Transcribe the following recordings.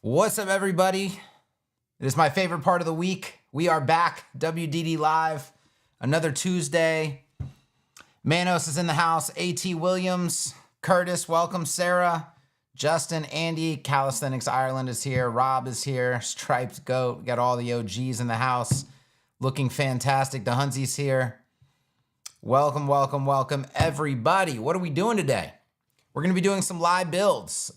What's up, everybody? It is my favorite part of the week. We are back, WDD Live, another Tuesday. Manos is in the house, AT Williams, Curtis, welcome, Sarah, Justin, Andy, Calisthenics Ireland is here, Rob is here, Striped Goat, we got all the OGs in the house, looking fantastic. The Hunzi's here. Welcome, welcome, welcome, everybody. What are we doing today? We're gonna be doing some live builds.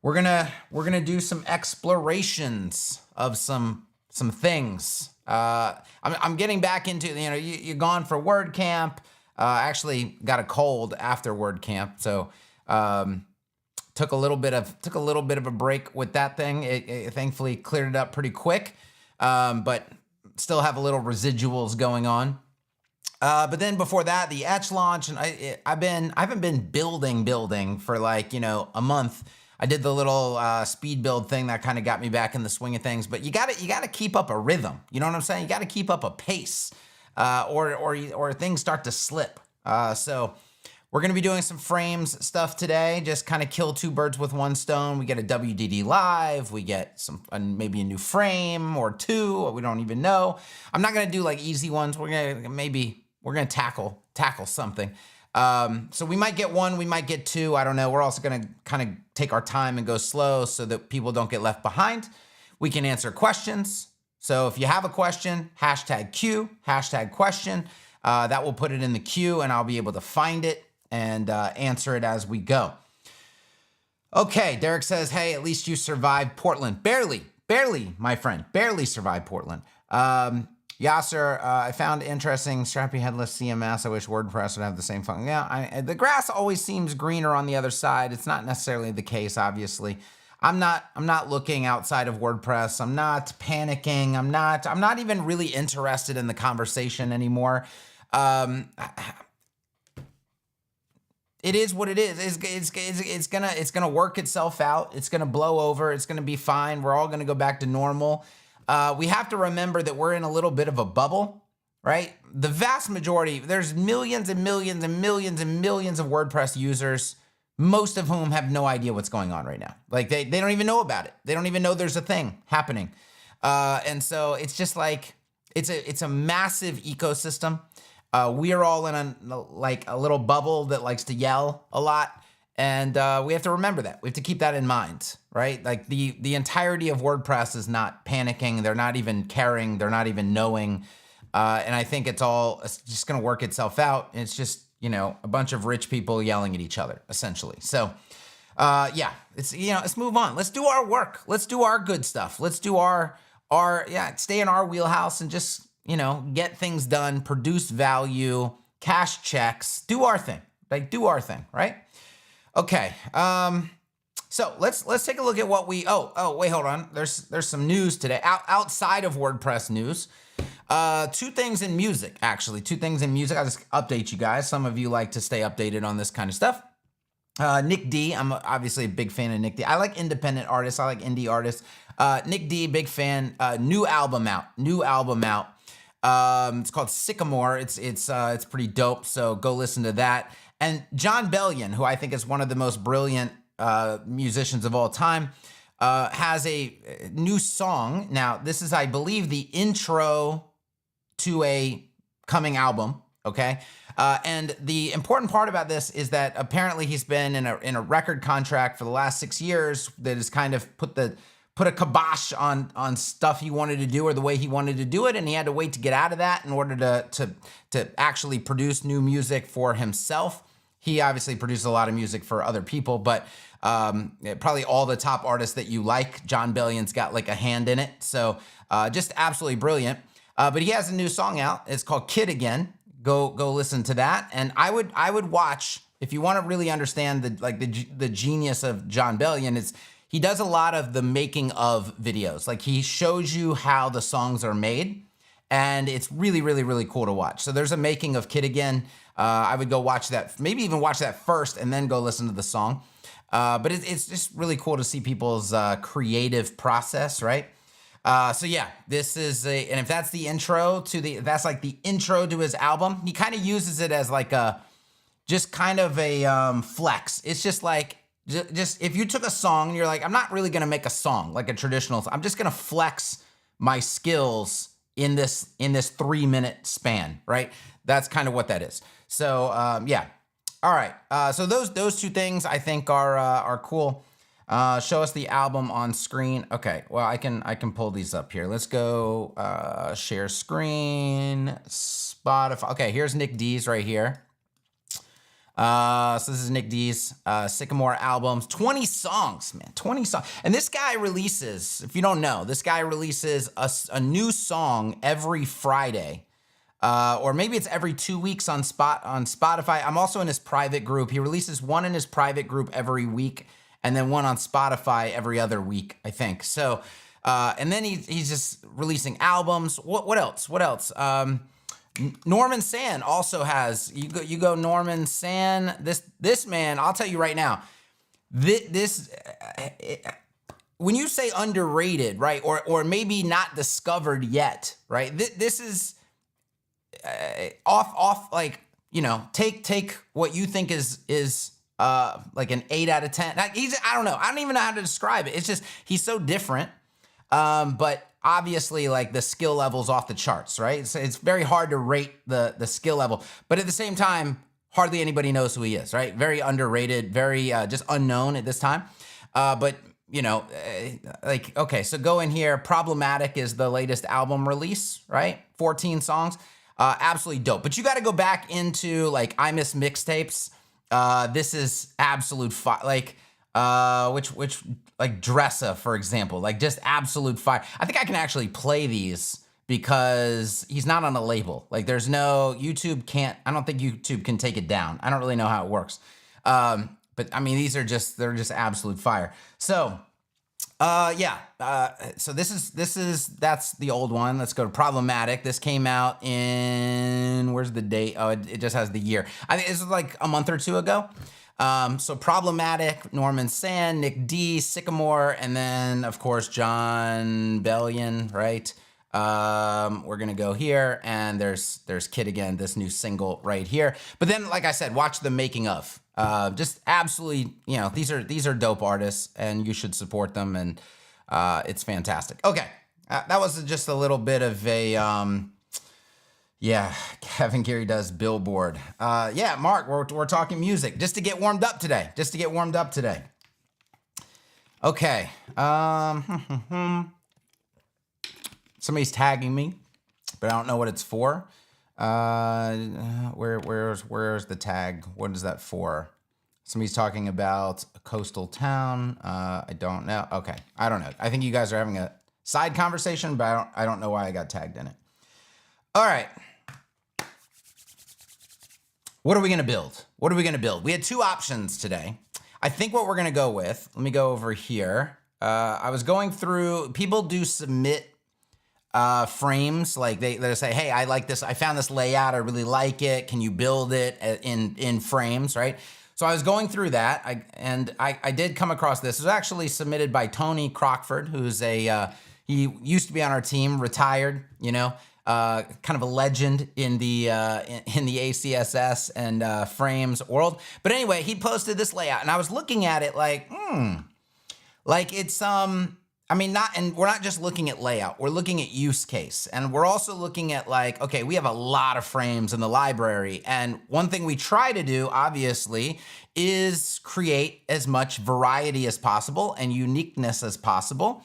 We're gonna do some explorations of some things. I'm getting back into, you're gone for WordCamp. Actually got a cold after WordCamp, so took a little bit of a break with that thing. It thankfully cleared it up pretty quick, but still have a little residuals going on. But then before that, the Etch launch, and I haven't been building for like a month. I did the little speed build thing that kind of got me back in the swing of things. But you gotta keep up a rhythm. You know what I'm saying? You gotta keep up a pace, or things start to slip. So we're gonna be doing some frames stuff today. Just kind of kill two birds with one stone. We get a WDD live. We get maybe a new frame or two. We don't even know. I'm not gonna do like easy ones. We're gonna tackle something. So we might get one, we might get two, I don't know. We're also gonna kind of take our time and go slow so that people don't get left behind. We can answer questions. So if you have a question, hashtag Q, hashtag question, that will put it in the queue and I'll be able to find it and answer it as we go. Okay, Derek says, hey, at least you survived Portland. Barely, my friend, barely survived Portland. Yasser, I found interesting strappy headless CMS. I wish WordPress would have the same function. Yeah, the grass always seems greener on the other side. It's not necessarily the case, obviously. I'm not looking outside of WordPress. I'm not panicking. I'm not even really interested in the conversation anymore. It is what it is. It's gonna work itself out. It's gonna blow over. It's gonna be fine. We're all gonna go back to normal. We have to remember that we're in a little bit of a bubble, right? The vast majority, there's millions and millions and millions and millions of WordPress users, most of whom have no idea what's going on right now. Like they don't even know about it. They don't even know there's a thing happening. And so it's just like, it's a massive ecosystem. We are all in a little bubble that likes to yell a lot. And we have to remember that. We have to keep that in mind, right? Like the entirety of WordPress is not panicking. They're not even caring. They're not even knowing. And I think it's just going to work itself out. It's just, a bunch of rich people yelling at each other, essentially. So, yeah, let's move on. Let's do our work. Let's do our good stuff. Let's do stay in our wheelhouse and just, get things done, produce value, cash checks, do our thing, right? Okay, so let's take a look at what wait, hold on. There's some news today outside of WordPress news. Two things in music, actually. I'll just update you guys. Some of you like to stay updated on this kind of stuff. Nick D, I'm obviously a big fan of Nick D. I like independent artists. I like indie artists. Nick D, big fan. New album out. It's called Sycamore. It's pretty dope. So go listen to that. And Jon Bellion, who I think is one of the most brilliant musicians of all time, has a new song. Now, this is, I believe, the intro to a coming album, okay? And the important part about this is that apparently he's been in a record contract for the last 6 years that has kind of put a kibosh on stuff he wanted to do or the way he wanted to do it, and he had to wait to get out of that in order to actually produce new music for himself. He obviously produces a lot of music for other people, but probably all the top artists that you like, Jon Bellion's got like a hand in it. So just absolutely brilliant. But he has a new song out. It's called Kid Again. Go listen to that. And I would watch, if you want to really understand the genius of Jon Bellion, he does a lot of the making of videos. Like he shows you how the songs are made, and it's really, really, really cool to watch. So there's a making of Kid Again. I would go watch that, maybe even watch that first and then go listen to the song. But it's just really cool to see people's creative process, right? So yeah, this is and if that's the intro that's like the intro to his album, he kind of uses it as like just kind of a flex. It's just like, Just if you took a song and you're like, I'm not really gonna make a song like a traditional, I'm just gonna flex my skills in this 3-minute span, right? That's kind of what that is. So yeah. All right. So those two things I think are cool. Show us the album on screen. Okay. Well, I can pull these up here. Let's go share screen, Spotify. Okay, here's Nick D's right here. So this is Nick D's Sycamore albums, 20 songs, man, 20 songs. And this guy releases, if you don't know, this guy releases a new song every Friday. Or maybe it's every 2 weeks on Spotify. I'm also in his private group. He releases one in his private group every week, and then one on Spotify every other week, I think. So, and then he's just releasing albums. What else? What else? Norman San also has, you go Norman San, this man, I'll tell you right now, when you say underrated, right, or maybe not discovered yet, right, this is off like, you know, take what you think is like an 8 out of 10. I don't know, I don't even know how to describe it. It's just, he's so different, but obviously, like, the skill level's off the charts, right? So it's very hard to rate the skill level, but at the same time, hardly anybody knows who he is, right? Very underrated, very just unknown at this time. But you know, like, okay, so go in here. Problematic is the latest album release, right? 14 songs, absolutely dope. But you got to go back into like I Miss Mixtapes. This is absolute like. Which like Dressa, for example, like just absolute fire. I think I can actually play these because he's not on a label. Like there's no, YouTube can't, I don't think YouTube can take it down. I don't really know how it works. But I mean, they're just absolute fire. So, yeah. So that's the old one. Let's go to Problematic. This came out in, where's the date? Oh, it just has the year. I think this was like a month or two ago. So Problematic, Norman San, Nick D, Sycamore, and then of course John Bellion, right? We're gonna go here, and there's Kid Again, this new single right here. But then, like I said, watch the making of. Just absolutely, you know, these are dope artists, and you should support them, and it's fantastic. Okay, that was just a little bit of a. Yeah, Kevin Geary does Billboard. Yeah, Mark, we're talking music just to get warmed up today. Okay. Somebody's tagging me, but I don't know what it's for. Where's the tag? What is that for? Somebody's talking about a coastal town. I don't know. Okay, I don't know. I think you guys are having a side conversation, but I don't know why I got tagged in it. All right. What are we gonna build? We had two options today. I think what we're gonna go with, let me go over here. I was going through, people do submit frames, like they say, hey, I like this, I found this layout, I really like it, can you build it in frames, right? So I was going through that, I did come across this. It was actually submitted by Tony Crockford, who's he used to be on our team, retired, you know, kind of a legend in the ACSS and frames world. But anyway, he posted this layout, and I was looking at it like, like it's I mean, we're not just looking at layout, we're looking at use case, and we're also looking at like, okay, we have a lot of frames in the library, and one thing we try to do, obviously, is create as much variety as possible and uniqueness as possible.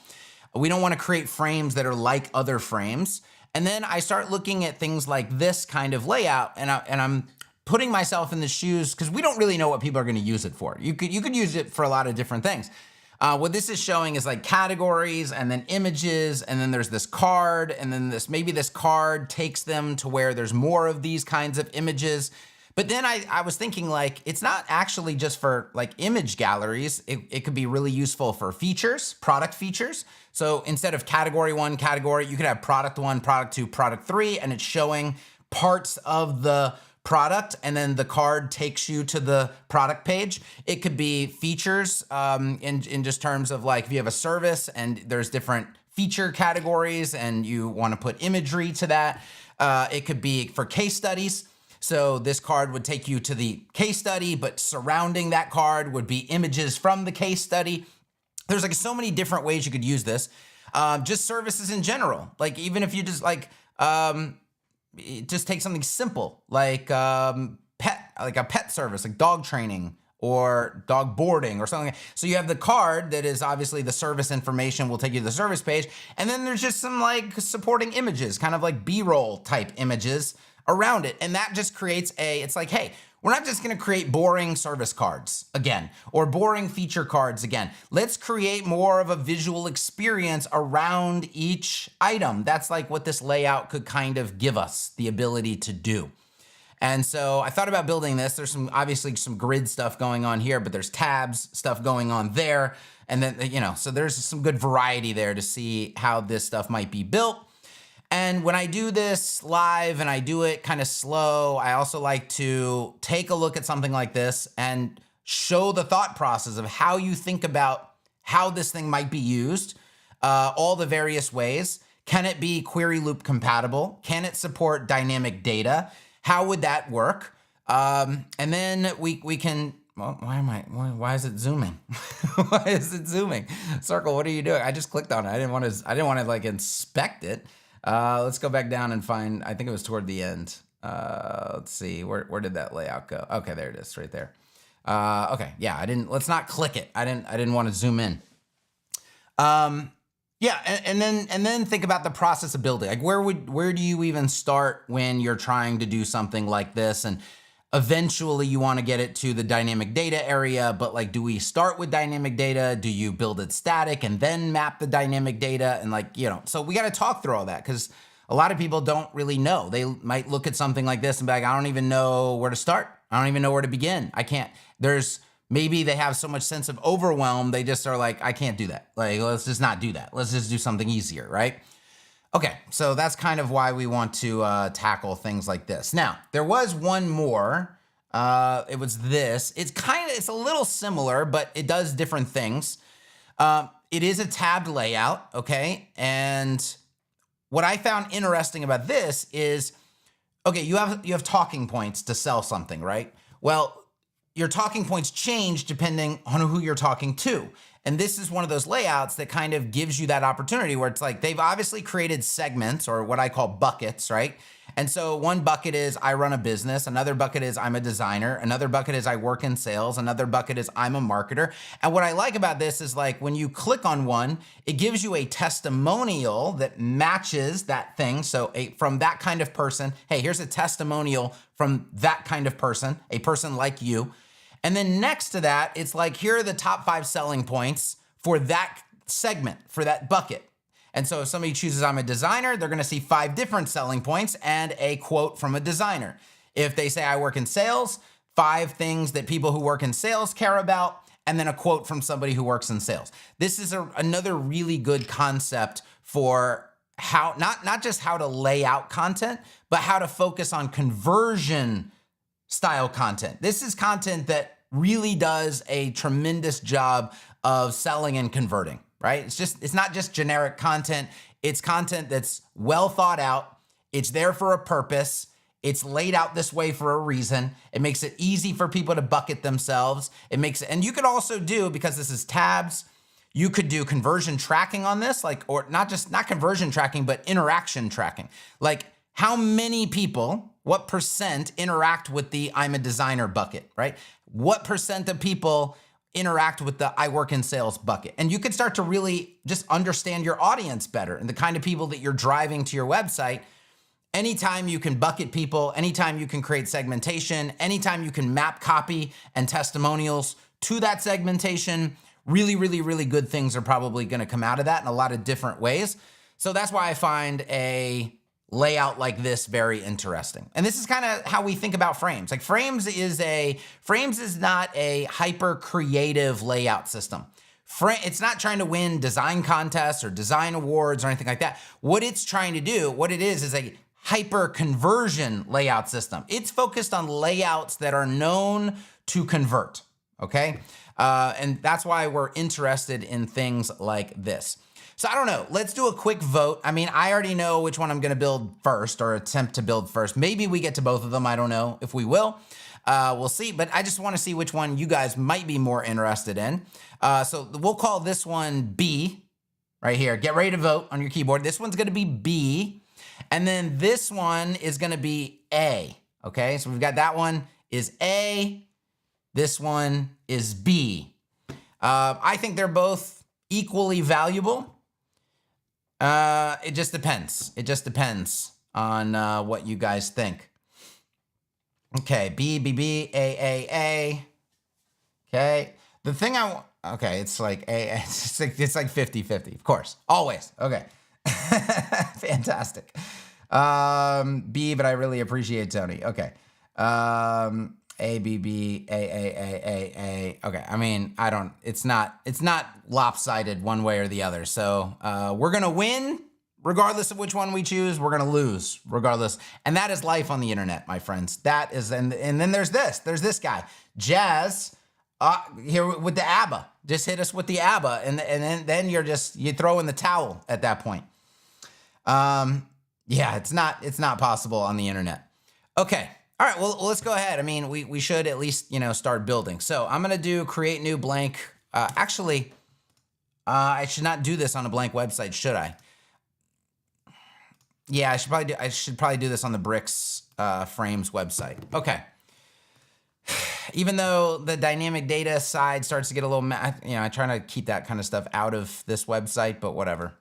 We don't want to create frames that are like other frames. And then I start looking at things like this kind of layout, and I'm putting myself in the shoes, because we don't really know what people are going to use it for. You could use it for a lot of different things. What this is showing is like categories, and then images, and then there's this card, and then maybe this card takes them to where there's more of these kinds of images. But then I was thinking, like, it's not actually just for like image galleries. It could be really useful for features, product features. So instead of category 1, category, you could have product 1, product 2, product 3, and it's showing parts of the product, and then the card takes you to the product page. It could be features in just terms of like if you have a service and there's different feature categories and you want to put imagery to that. It could be for case studies. So this card would take you to the case study, but surrounding that card would be images from the case study. There's like so many different ways you could use this. Just services in general. Like even if you just like, just take something simple like a pet service, like dog training or dog boarding or something. So you have the card that is obviously the service information will take you to the service page. And then there's just some like supporting images, kind of like B-roll type images around it. And that just creates it's like, hey, we're not just gonna create boring service cards again, or boring feature cards again. Let's create more of a visual experience around each item. That's like what this layout could kind of give us the ability to do. And so I thought about building this. There's obviously some grid stuff going on here, but there's tabs stuff going on there. And then, so there's some good variety there to see how this stuff might be built. And when I do this live and I do it kind of slow, I also like to take a look at something like this and show the thought process of how you think about how this thing might be used, all the various ways. Can it be query loop compatible? Can it support dynamic data? How would that work? And then we can, well, why is it zooming? Why is it zooming? Circle, what are you doing? I just clicked on it. I didn't want to like inspect it. Let's go back down and find, I think it was toward the end. Let's see, where did that layout go? Okay, there it is right there. Okay, yeah, let's not click it. I didn't want to zoom in. Yeah, and then think about the process of building. Like where do you even start when you're trying to do something like this? And eventually you want to get it to the dynamic data area, but like, do we start with dynamic data? Do you build it static and then map the dynamic data? And like, so we got to talk through all that because a lot of people don't really know. They might look at something like this and be like, I don't even know where to start. I don't even know where to begin. I can't, maybe they have so much sense of overwhelm, they just are like, I can't do that. Like, let's just not do that. Let's just do something easier, right? Okay, so that's kind of why we want to tackle things like this. Now, there was one more. It was this. It's a little similar, but it does different things. It is a tabbed layout, okay? And what I found interesting about this is, okay, you have talking points to sell something, right? Well, your talking points change depending on who you're talking to. And this is one of those layouts that kind of gives you that opportunity where it's like, they've obviously created segments or what I call buckets, right? And so one bucket is I run a business. Another bucket is I'm a designer. Another bucket is I work in sales. Another bucket is I'm a marketer. And what I like about this is like when you click on one, it gives you a testimonial that matches that thing. So from that kind of person, hey, here's a testimonial from that kind of person, a person like you. And then next to that, it's like, here are the top 5 selling points for that segment, for that bucket. And so if somebody chooses I'm a designer, they're gonna see 5 different selling points and a quote from a designer. If they say I work in sales, 5 things that people who work in sales care about, and then a quote from somebody who works in sales. This is another really good concept for how, not just how to lay out content, but how to focus on conversion style content. This is content that really does a tremendous job of selling and converting, right? It's not just generic content. It's content that's well thought out. It's there for a purpose. It's laid out this way for a reason. It makes it easy for people to bucket themselves. And you could also do, because this is tabs, you could do conversion tracking on this, or not conversion tracking, but interaction tracking. Like how many people, what percent interact with the I'm a designer bucket, right? What percent of people interact with the I work in sales bucket? And you could start to really just understand your audience better and the kind of people that you're driving to your website. Anytime you can bucket people, anytime you can create segmentation, anytime you can map copy and testimonials to that segmentation, really, really, really good things are probably gonna come out of that in a lot of different ways. So that's why I find a layout like this very interesting. And this is kind of how we think about frames. Like frames is not a hyper creative layout system. It's not trying to win design contests or design awards or anything like that. What it's trying to do, what it is a hyper conversion layout system. It's focused on layouts that are known to convert, okay? And that's why we're interested in things like this. So I don't know, let's do a quick vote. I mean, I already know which one I'm gonna build first or attempt to build first. Maybe we get to both of them, I don't know if we will. We'll see, but I just wanna see which one you guys might be more interested in. So we'll call this one B, right here. Get ready to vote on your keyboard. This one's gonna be B, and then this one is gonna be A, okay? So we've got that one is A, this one is B. I think they're both equally valuable. It just depends. It just depends on what you guys think. Okay, B, B, B, A. Okay, the thing okay, it's like A, it's like 50-50, of course, always. Okay, fantastic. B, but I really appreciate Tony. Okay, A, B, B, A. Okay, I mean, it's not lopsided one way or the other. So we're gonna win regardless of which one we choose. We're gonna lose regardless, and that is life on the internet, my friends. That is, and then there's this guy, Jazz, here with the ABBA. Just hit us with the ABBA, and then you throw in the towel at that point. Yeah, it's not possible on the internet. Okay. All right, well, let's go ahead. I mean, we should at least, start building. So I'm gonna do create new blank. Actually, I should not do this on a blank website, should I? Yeah, I should probably do this on the Bricks Frames website. Okay. Even though the dynamic data side starts to get a little, I try to keep that kind of stuff out of this website, but whatever.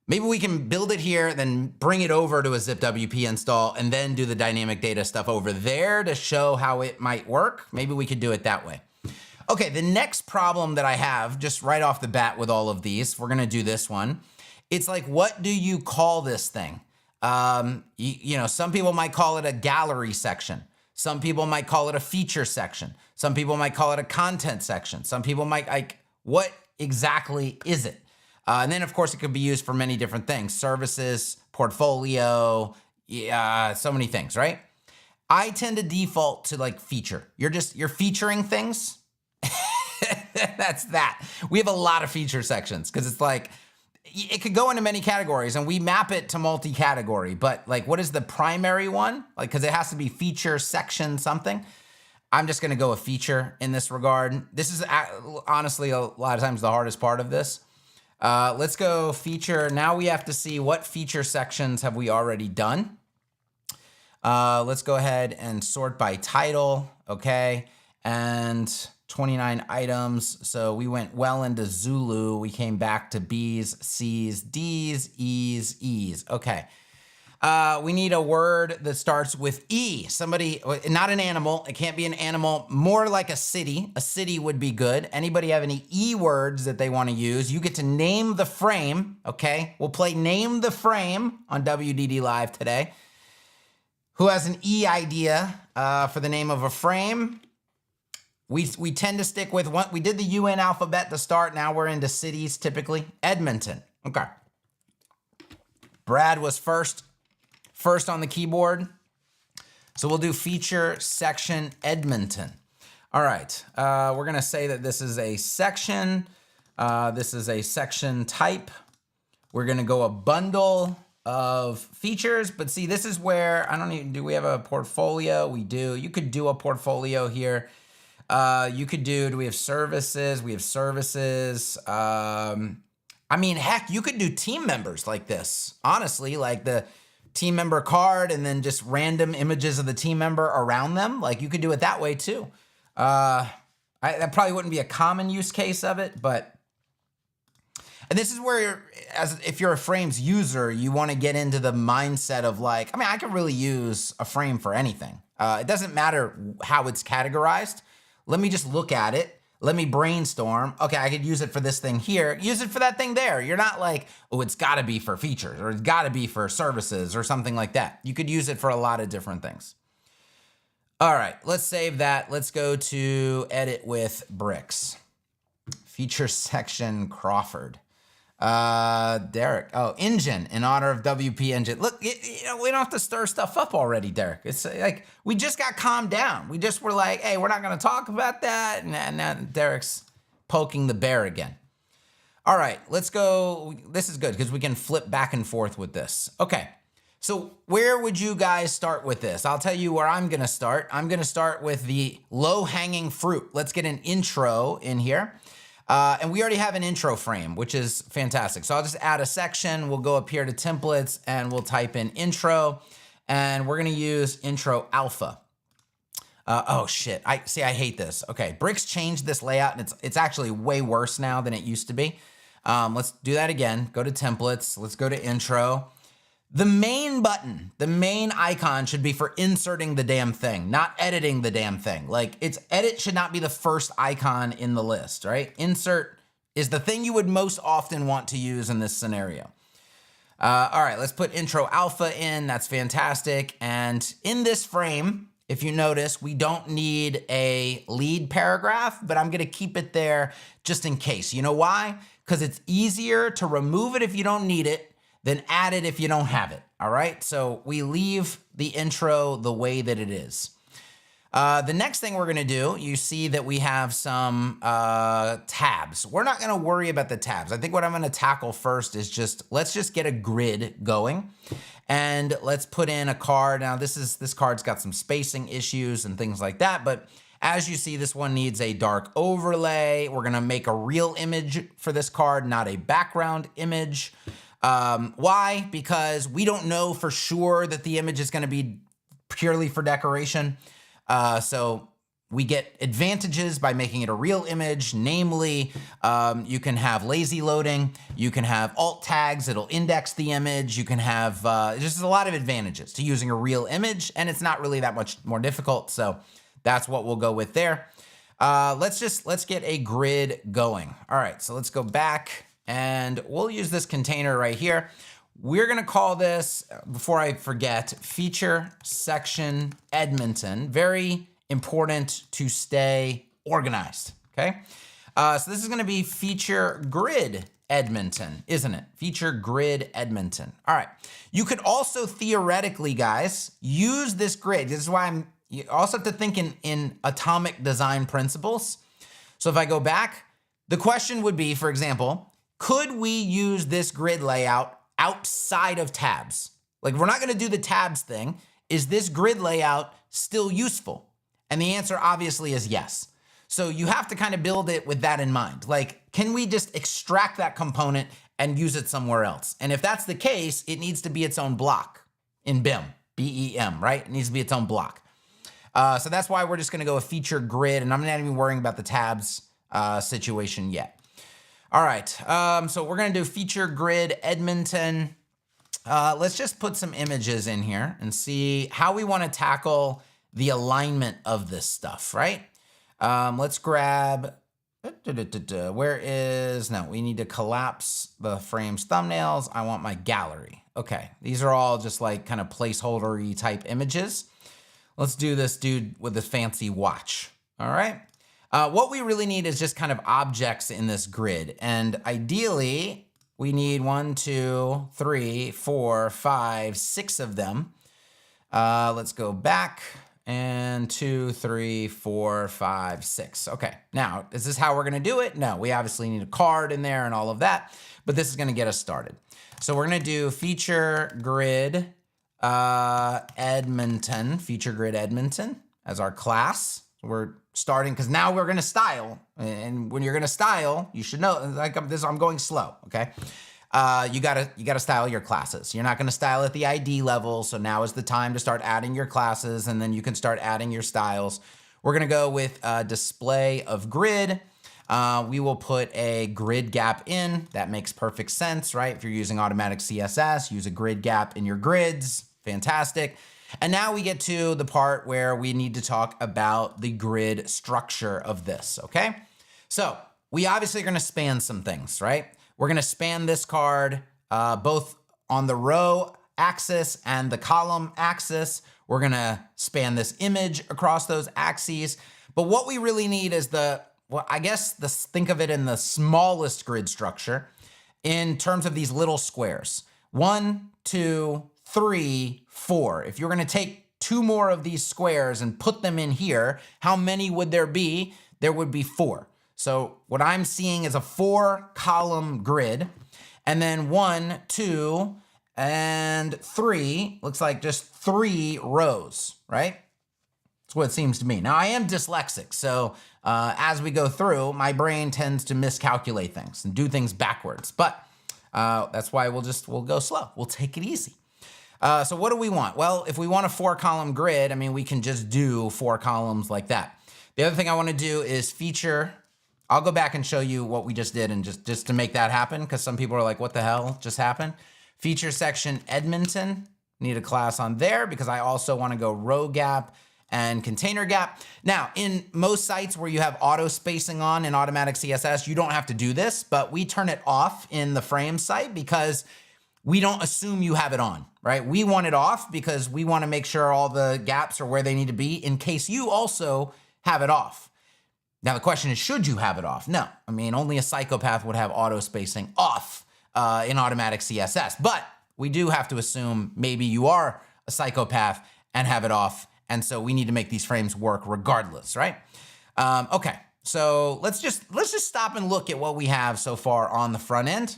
Maybe we can build it here, then bring it over to a zipwp install, and then do the dynamic data stuff over there to show how it might work. Maybe we could do it that way. Okay, the next problem that I have, just right off the bat with all of these, we're gonna do this one. It's like, what do you call this thing? Some people might call it a gallery section. Some people might call it a feature section. Some people might call it a content section. Some people might what exactly is it? And then, of course, it could be used for many different things. Services, portfolio, so many things, right? I tend to default to feature. You're featuring things. That's that. We have a lot of feature sections because it's it could go into many categories and we map it to multi-category. But what is the primary one? Because it has to be feature section something. I'm just going to go a feature in this regard. This is honestly a lot of times the hardest part of this. Let's go feature. Now we have to see what feature sections have we already done. Let's go ahead and sort by title. Okay. And 29 items. So we went well into Zulu. We came back to B's, C's, D's, E's, E's. Okay. We need a word that starts with E. Somebody, not an animal. It can't be an animal. More like a city. A city would be good. Anybody have any E words that they want to use? You get to name the frame, okay? We'll play Name the Frame on WDD Live today. Who has an E idea for the name of a frame? We tend to stick with what we did the UN alphabet to start. Now we're into cities typically. Edmonton. Okay. Brad was first on the keyboard. So we'll do feature section Edmonton. All right. We're going to say that this is a section. This is a section type. We're going to go a bundle of features. But see, this is where do we have a portfolio? We do. You could do a portfolio here. You could do we have services? We have services. Heck, you could do team members like this. Honestly, like the team member card and then just random images of the team member around them. You could do it that way too. That probably wouldn't be a common use case of it, but and this is where if you're a frames user, you want to get into the mindset of I could really use a frame for anything. It doesn't matter how it's categorized. Let me just look at it. Let me brainstorm. Okay, I could use it for this thing here. Use it for that thing there. You're not it's got to be for features or it's got to be for services or something like that. You could use it for a lot of different things. All right, let's save that. Let's go to edit with bricks. Feature section Crawford. Derek. Oh, engine in honor of WP engine. Look, we don't have to stir stuff up already, Derek. It's like we just got calmed down. We just were like, hey, we're not going to talk about that. And now Derek's poking the bear again. All right, let's go. This is good because we can flip back and forth with this. Okay, so where would you guys start with this? I'll tell you where I'm going to start. I'm going to start with the low-hanging fruit. Let's get an intro in here. And we already have an intro frame, which is fantastic. So I'll just add a section. We'll go up here to templates and we'll type in intro. And we're going to use intro alpha. Oh shit, I hate this. Okay, Bricks changed this layout and it's actually way worse now than it used to be. Let's do that again. Go to templates. Let's go to intro. The main button, the main icon should be for inserting the damn thing, not editing the damn thing. Like edit should not be the first icon in the list, right? Insert is the thing you would most often want to use in this scenario. All right, let's put intro alpha in. That's fantastic. And in this frame, if you notice, we don't need a lead paragraph, but I'm gonna keep it there just in case. You know why? Because it's easier to remove it if you don't need it than add it if you don't have it, all right? So we leave the intro the way that it is. The next thing we're gonna do, you see that we have some tabs. We're not gonna worry about the tabs. I think what I'm gonna tackle first is let's just get a grid going and let's put in a card. Now this card's got some spacing issues and things like that, but as you see, this one needs a dark overlay. We're gonna make a real image for this card, not a background image. Why? Because we don't know for sure that the image is going to be purely for decoration. So we get advantages by making it a real image. Namely, you can have lazy loading. You can have alt tags. It'll index the image. You can have just a lot of advantages to using a real image, and it's not really that much more difficult. So that's what we'll go with there. Let's get a grid going. All right, so let's go back. And we'll use this container right here. We're gonna call this, before I forget, feature section Edmonton. Very important to stay organized, okay? So this is gonna be feature grid Edmonton, isn't it? Feature grid Edmonton. All right, you could also theoretically, guys, use this grid. This is why you also have to think in atomic design principles. So if I go back, the question would be, for example, could we use this grid layout outside of tabs? Like, we're not gonna do the tabs thing. Is this grid layout still useful? And the answer obviously is yes. So you have to kind of build it with that in mind. Like, can we just extract that component and use it somewhere else? And if that's the case, it needs to be its own block in BIM, B-E-M, right? It needs to be its own block. So that's why we're just gonna go a feature grid, and I'm not even worrying about the tabs situation yet. All right, so we're gonna do feature grid Edmonton. Let's just put some images in here and see how we wanna tackle the alignment of this stuff, right? Let's grab, we need to collapse the frame's thumbnails. I want my gallery. Okay, these are all just like kind of placeholder-y type images. Let's do this dude with a fancy watch, all right? What we really need is just kind of objects in this grid. And ideally, we need 1, 2, 3, 4, 5, 6 of them. Let's go back and 2, 3, 4, 5, 6. Okay, now, is this how we're gonna do it? No, we obviously need a card in there and all of that, but this is gonna get us started. So we're gonna do feature grid Edmonton, feature grid Edmonton as our class. We're starting, because now we're gonna style. And when you're gonna style, you should know, like I'm going slow, okay? You gotta style your classes. You're not gonna style at the ID level, so now is the time to start adding your classes, and then you can start adding your styles. We're gonna go with display of grid. We will put a grid gap in. That makes perfect sense, right? If you're using automatic CSS, use a grid gap in your grids. Fantastic. And now we get to the part where we need to talk about the grid structure of this, okay? So we obviously are gonna span some things, right? We're gonna span this card both on the row axis and the column axis. We're gonna span this image across those axes. But what we really need is think of it in the smallest grid structure. in terms of these little squares. 1, 2, 3, 4. If you're going to take 2 more of these squares and put them in here, how many would there be? There would be 4. So what I'm seeing is a 4-column grid, and then 1, 2, and 3, looks like just 3 rows, right? That's what it seems to me. Now, I am dyslexic, so as we go through, my brain tends to miscalculate things and do things backwards, but that's why we'll go slow. We'll take it easy. So what do we want? Well, if we want a 4-column grid, I mean, we can just do 4 columns like that. The other thing I want to do is feature. I'll go back and show you what we just did, and just to make that happen, because some people are like, what the hell just happened? Feature section Edmonton, need a class on there because I also want to go row gap and container gap. Now, in most sites where you have auto spacing on in automatic CSS, you don't have to do this, but we turn it off in the frame site because we don't assume you have it on, right? We want it off because we want to make sure all the gaps are where they need to be in case you also have it off. Now, the question is, should you have it off? No, I mean, only a psychopath would have auto spacing off in automatic CSS, but we do have to assume maybe you are a psychopath and have it off, and so we need to make these frames work regardless, right? Okay, so let's just stop and look at what we have so far on the front end,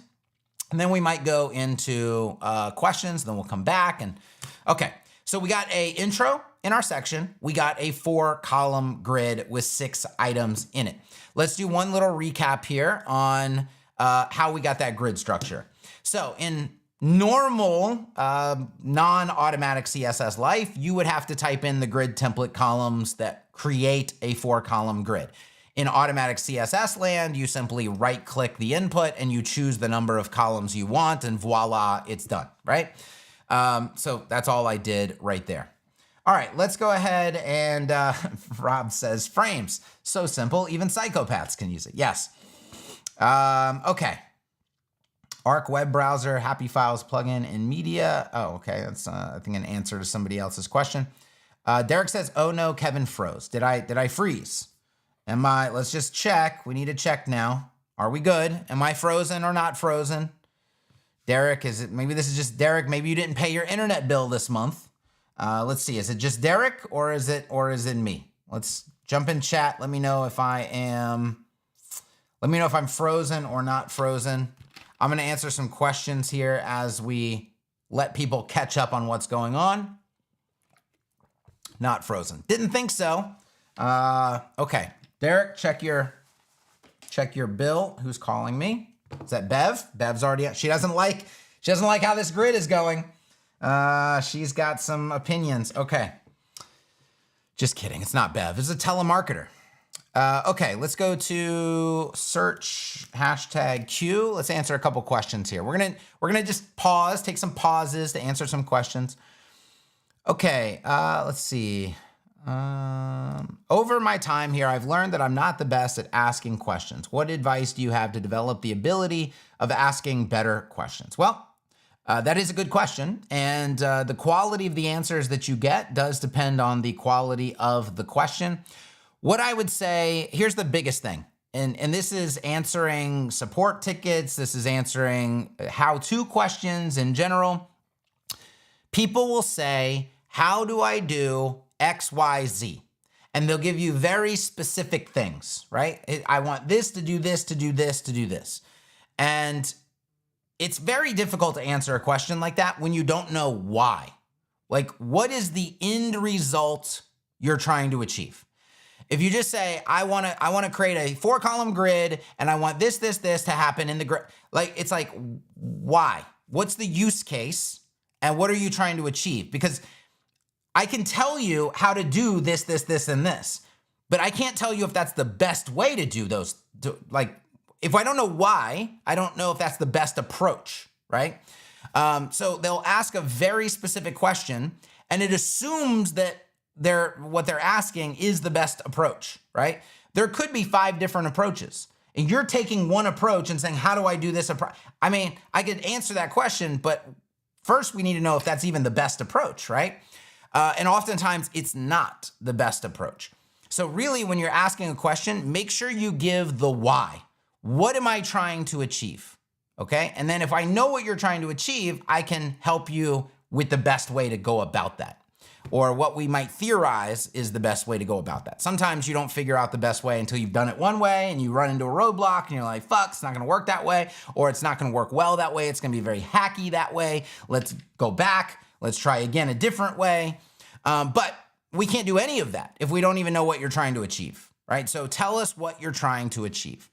and then we might go into questions, then we'll come back and, okay. So we got a intro in our section. We got a 4-column grid with 6 items in it. Let's do one little recap here on how we got that grid structure. So in normal non-automatic CSS life, you would have to type in the grid template columns that create a 4-column grid. In automatic CSS land, you simply right-click the input and you choose the number of columns you want, and voila, it's done, right? So that's all I did right there. All right, let's go ahead and Rob says frames. So simple, even psychopaths can use it. Yes. Okay. Arc web browser, Happy Files plugin in media. Oh, okay. That's I think an answer to somebody else's question. Derek says, "Oh no, Kevin froze. Did I freeze? Let's just check. We need to check now. Are we good? Am I frozen or not frozen?" Derek, maybe this is just Derek. Maybe you didn't pay your internet bill this month. Let's see. Is it just Derek or is it me? Let's jump in chat. Let me know if I'm frozen or not frozen. I'm going to answer some questions here as we let people catch up on what's going on. Not frozen. Didn't think so. Okay. Derek, check your bill. Who's calling me? Is that Bev? Bev's already, she doesn't like how this grid is going. She's got some opinions. Okay. Just kidding. It's not Bev. It's a telemarketer. Okay, let's go to search #Q. Let's answer a couple questions here. We're gonna just pause, take some pauses to answer some questions. Okay, let's see. Over my time here, I've learned that I'm not the best at asking questions. What advice do you have to develop the ability of asking better questions? Well, that is a good question. And the quality of the answers that you get does depend on the quality of the question. What I would say, here's the biggest thing. And this is answering support tickets. This is answering how-to questions in general. People will say, how do I do X, Y, Z? And they'll give you very specific things, right? I want this to do this, to do this, to do this. And it's very difficult to answer a question like that when you don't know why. Like, what is the end result you're trying to achieve? If you just say, I want to create a 4-column grid and I want this to happen in the grid, like, it's like, why? What's the use case and what are you trying to achieve? Because I can tell you how to do this, and this, but I can't tell you if that's the best way to do those. Like, if I don't know why, I don't know if that's the best approach, right? So they'll ask a very specific question and it assumes that what they're asking is the best approach, right? There could be 5 different approaches and you're taking one approach and saying, how do I do this? I mean, I could answer that question, but first we need to know if that's even the best approach, right? And oftentimes it's not the best approach. So really, when you're asking a question, make sure you give the why. What am I trying to achieve? okay? And then if I know what you're trying to achieve, I can help you with the best way to go about that. Or what we might theorize is the best way to go about that. Sometimes you don't figure out the best way until you've done it one way and you run into a roadblock and you're like, fuck, it's not gonna work that way, or it's not gonna work well that way, it's gonna be very hacky that way. Let's go back, let's try again a different way. But we can't do any of that if we don't even know what you're trying to achieve, right? So tell us what you're trying to achieve.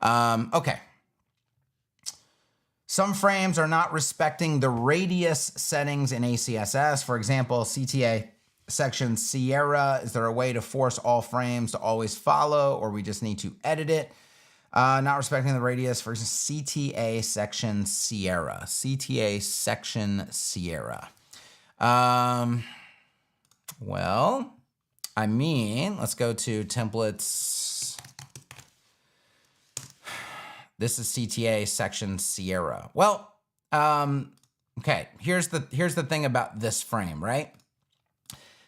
Okay. Some frames are not respecting the radius settings in ACSS. For example, CTA section Sierra. Is there a way to force all frames to always follow, or we just need to edit it? Not respecting the radius for CTA section Sierra. CTA section Sierra. Well, I mean, let's go to templates. This is CTA section Sierra. Well, okay, here's the thing about this frame, right?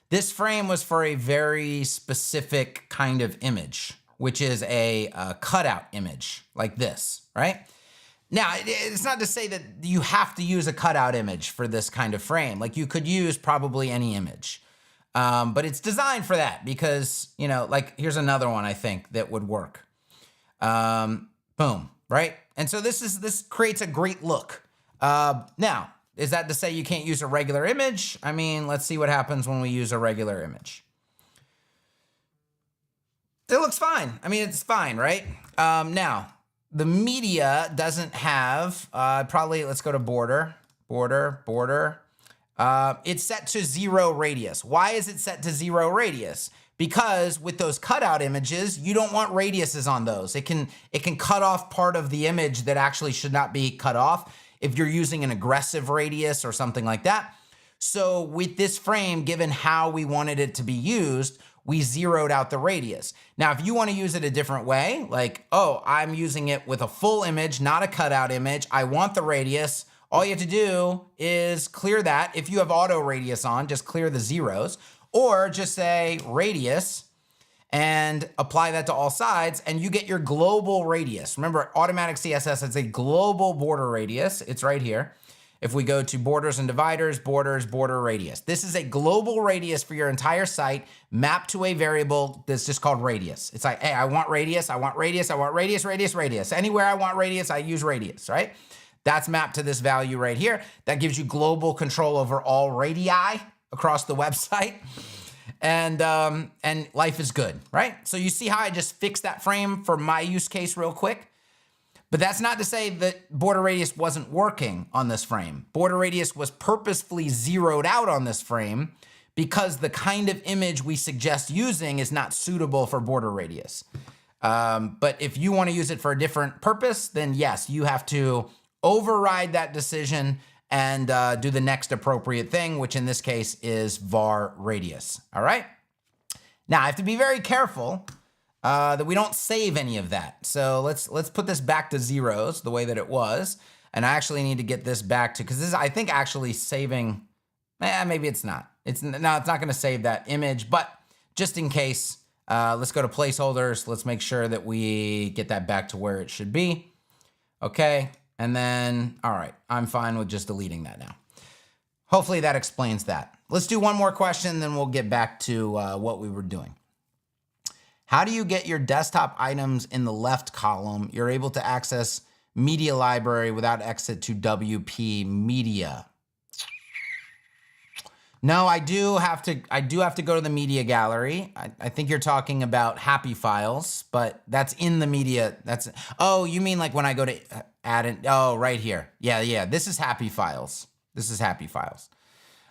This frame was for a very specific kind of image, which is a cutout image like this, right? Now, it's not to say that you have to use a cutout image for this kind of frame. Like you could use probably any image, but it's designed for that because, you know, like here's another one I think that would work. Boom. Right? And so this creates a great look. Now, is that to say you can't use a regular image? I mean, let's see what happens when we use a regular image. It looks fine. I mean, it's fine, right? Now, the media doesn't have, probably, let's go to border. It's set to 0 radius. Why is it set to 0 radius? Because with those cutout images, you don't want radiuses on those. It can cut off part of the image that actually should not be cut off if you're using an aggressive radius or something like that. So with this frame, given how we wanted it to be used, we zeroed out the radius. Now, if you want to use it a different way, like, oh, I'm using it with a full image, not a cutout image, I want the radius, all you have to do is clear that. If you have auto radius on, just clear the zeros. Or just say radius and apply that to all sides and you get your global radius. Remember, automatic CSS has a global border radius. It's right here. If we go to borders and dividers, borders, border radius. This is a global radius for your entire site mapped to a variable that's just called radius. It's like, hey, I want radius, I want radius, I want radius, radius, radius. Anywhere I want radius, I use radius, right? That's mapped to this value right here. That gives you global control over all radii across the website, and life is good, right? So you see how I just fixed that frame for my use case real quick? But that's not to say that border radius wasn't working on this frame. Border radius was purposefully zeroed out on this frame because the kind of image we suggest using is not suitable for border radius. But if you want to use it for a different purpose, then yes, you have to override that decision and do the next appropriate thing, which in this case is var radius, all right? Now, I have to be very careful that we don't save any of that. So let's put this back to zeros the way that it was. And I actually need to get this back to, because this is, I think, actually saving, maybe it's not. It's not gonna save that image, but just in case, let's go to placeholders. Let's make sure that we get that back to where it should be. Okay. And then, all right, I'm fine with just deleting that now. Hopefully that explains that. Let's do one more question, then we'll get back to what we were doing. How do you get your desktop items in the left column? You're able to access media library without exit to WP media. No, I do have to go to the media gallery. I think you're talking about happy files, but that's in the media. Oh, you mean like when I go to add in, oh, right here. Yeah, this is happy files. This is happy files.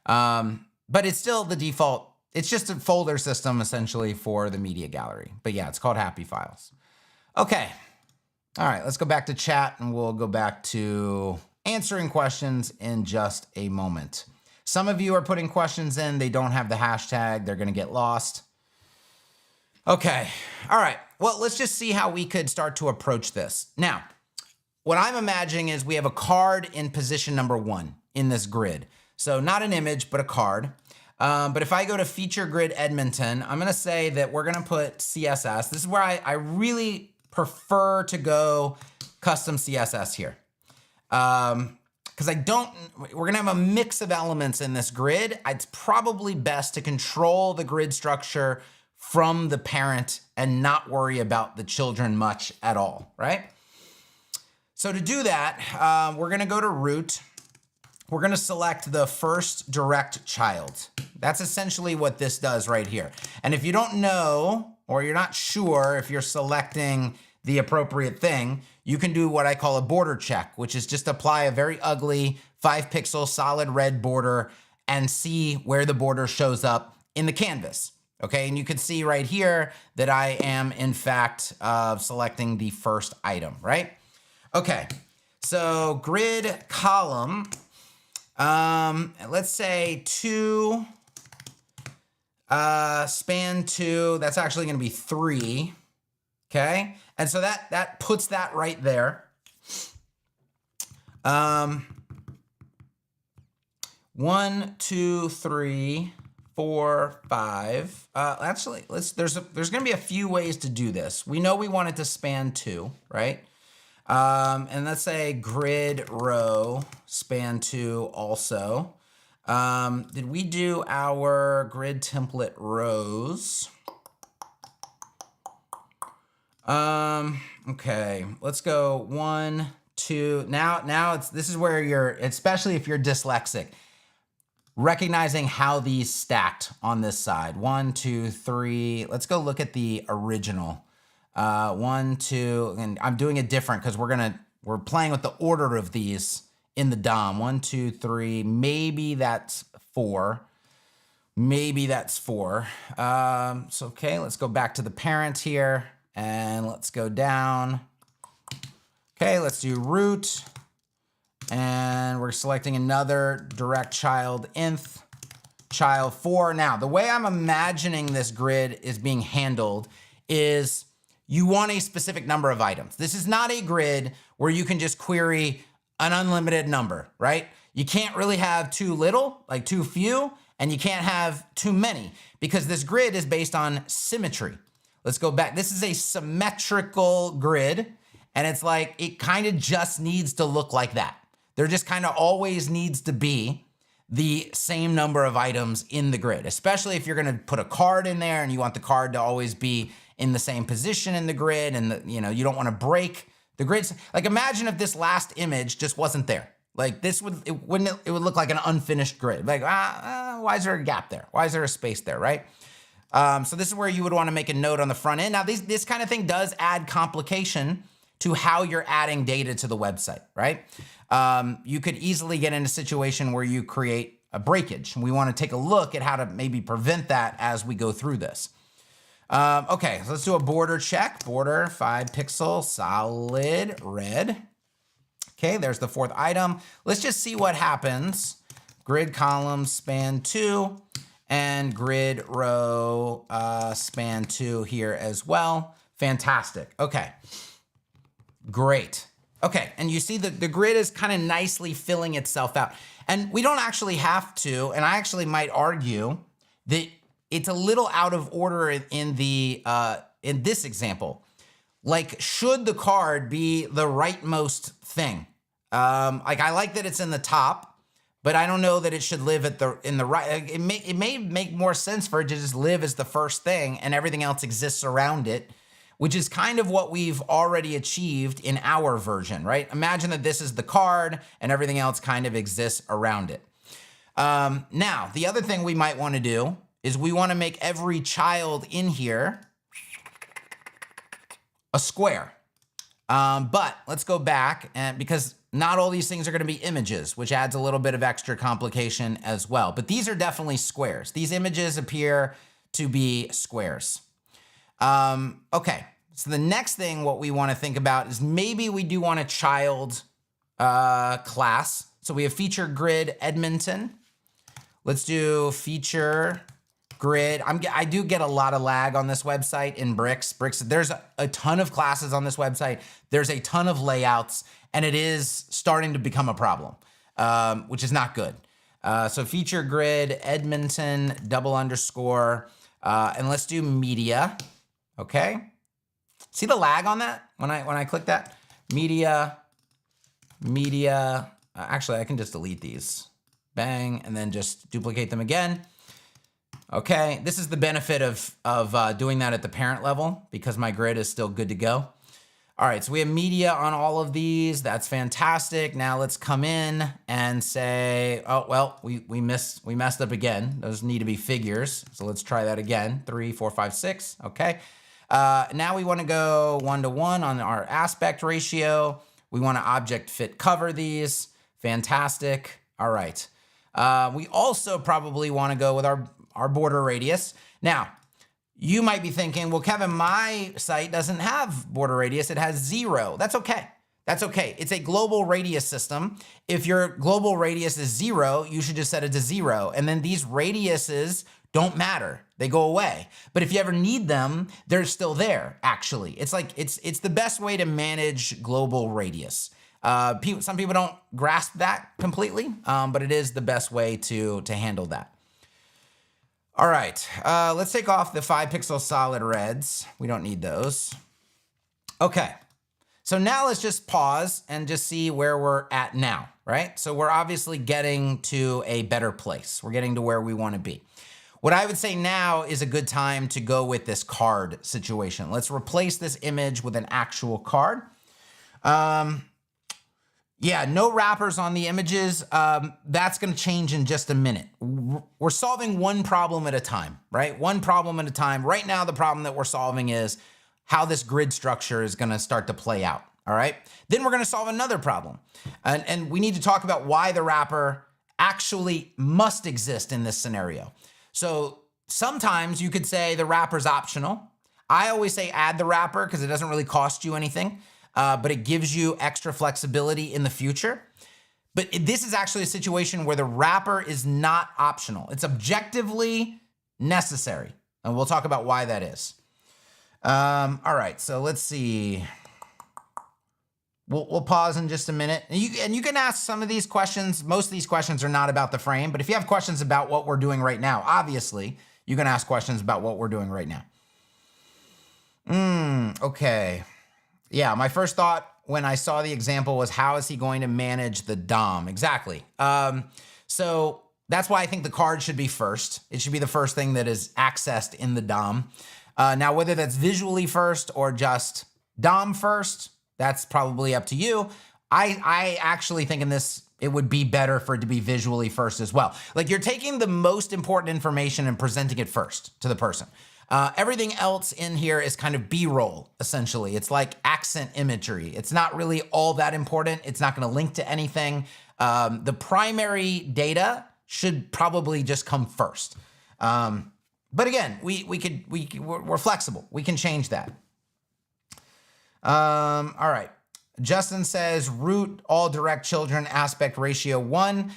But it's still the default. It's just a folder system essentially for the media gallery. But yeah, it's called happy files. Okay. All right, let's go back to chat and we'll go back to answering questions in just a moment. Some of you are putting questions in. They don't have the hashtag. They're going to get lost. Okay. All right. Well, let's just see how we could start to approach this. Now, what I'm imagining is we have a card in position number 1 in this grid. So not an image, but a card. But if I go to feature grid Edmonton, I'm going to say that we're going to put CSS. This is where I really prefer to go custom CSS here. because we're gonna have a mix of elements in this grid. It's probably best to control the grid structure from the parent and not worry about the children much at all, right? So to do that, we're gonna go to root. We're gonna select the first direct child. That's essentially what this does right here. And if you don't know, or you're not sure if you're selecting the appropriate thing, you can do what I call a border check, which is just apply a very ugly 5-pixel solid red border and see where the border shows up in the canvas. Okay, and you can see right here that I am in fact selecting the first item, right? Okay, so grid column, let's say 2, span 2, that's actually gonna be 3, okay? And so that puts that right there. 1, 2, 3, 4, 5. Actually, there's gonna be a few ways to do this. We know we want it to span 2, right? And let's say grid row span 2 also. Did we do our grid template rows? Okay, let's go 1, 2. Now this is where you're, especially if you're dyslexic, recognizing how these stacked on this side. 1, 2, 3. Let's go look at the original. 1, 2, and I'm doing it different because we're playing with the order of these in the DOM. 1, 2, 3. Maybe that's 4. Maybe that's 4. So okay, let's go back to the parent here and let's go down. Okay, let's do root. And we're selecting another direct child, nth child 4. Now, the way I'm imagining this grid is being handled is you want a specific number of items. This is not a grid where you can just query an unlimited number, right? You can't really have too little, like too few, and you can't have too many because this grid is based on symmetry. Let's go back. This is a symmetrical grid, and it's like it kind of just needs to look like that. There just kind of always needs to be the same number of items in the grid, especially if you're gonna put a card in there and you want the card to always be in the same position in the grid and you don't wanna break the grids. Like imagine if this last image just wasn't there. Like this it would look like an unfinished grid. Like, why is there a gap there? Why is there a space there, right? So this is where you would wanna make a note on the front end. Now this kind of thing does add complication to how you're adding data to the website, right? You could easily get in a situation where you create a breakage. And we wanna take a look at how to maybe prevent that as we go through this. Okay, so let's do a border check. Border 5-pixel solid red. Okay, there's the 4th item. Let's just see what happens. Grid column span 2 and grid row span 2 here as well. Fantastic, okay. Great. Okay, and you see the grid is kind of nicely filling itself out. And we don't actually have to, and I actually might argue that it's a little out of order in this example. Like, should the card be the rightmost thing? Like, I like that it's in the top, but I don't know that it should live in the right. It may make more sense for it to just live as the first thing and everything else exists around it, which is kind of what we've already achieved in our version, right? Imagine that this is the card and everything else kind of exists around it. Now, the other thing we might want to do is we want to make every child in here a square. But let's go back, and because not all these things are going to be images, which adds a little bit of extra complication as well. But these are definitely squares. These images appear to be squares. Okay, so the next thing what we want to think about is maybe we do want a child class. So we have feature grid Edmonton. Let's do feature grid. I do get a lot of lag on this website in Bricks. There's a ton of classes on this website. There's a ton of layouts, and it is starting to become a problem, which is not good. So feature grid Edmonton _, and let's do media. Okay. See the lag on that when I click that? Media media. Actually, I can just delete these. Bang, and then just duplicate them again. Okay, this is the benefit of doing that at the parent level because my grid is still good to go. All right, so we have media on all of these. That's fantastic. Now let's come in and say, oh, well, we messed up again. Those need to be figures. So let's try that again. 3, 4, 5, 6. Okay. Now we want to go 1-to-1 on our aspect ratio. We want to object fit cover these. Fantastic. All right. We also probably want to go with our border radius. Now, you might be thinking, well, Kevin, my site doesn't have border radius. It has 0. That's okay. That's okay. It's a global radius system. If your global radius is 0, you should just set it to 0. And then these radiuses don't matter. They go away. But if you ever need them, they're still there, actually. It's like, it's the best way to manage global radius. Some people don't grasp that completely, but it is the best way to handle that. All right, let's take off the 5-pixel solid reds. We don't need those. Okay, so now let's just pause and just see where we're at now, right? So we're obviously getting to a better place. We're getting to where we want to be. What I would say now is a good time to go with this card situation. Let's replace this image with an actual card. Yeah, no wrappers on the images. That's going to change in just a minute. We're solving one problem at a time, right? One problem at a time. Right now, the problem that we're solving is how this grid structure is going to start to play out, all right? Then we're going to solve another problem. And we need to talk about why the wrapper actually must exist in this scenario. So sometimes you could say the wrapper's optional. I always say add the wrapper because it doesn't really cost you anything. But it gives you extra flexibility in the future. But this is actually a situation where the wrapper is not optional. It's objectively necessary. And we'll talk about why that is. All right, so let's see. We'll pause in just a minute. And you can ask some of these questions. Most of these questions are not about the frame. But if you have questions about what we're doing right now, obviously, you can ask questions about what we're doing right now. Okay. Yeah, my first thought when I saw the example was, how is he going to manage the DOM? Exactly. So that's why I think the card should be first. It should be the first thing that is accessed in the DOM. Now, whether that's visually first or just DOM first, that's probably up to you. I actually think in this, it would be better for it to be visually first as well. Like, you're taking the most important information and presenting it first to the person. Everything else in here is kind of B-roll, essentially. It's like accent imagery. It's not really all that important. It's not going to link to anything. The primary data should probably just come first. But again, we're flexible. We can change that. All right. Justin says root all direct children aspect ratio 1.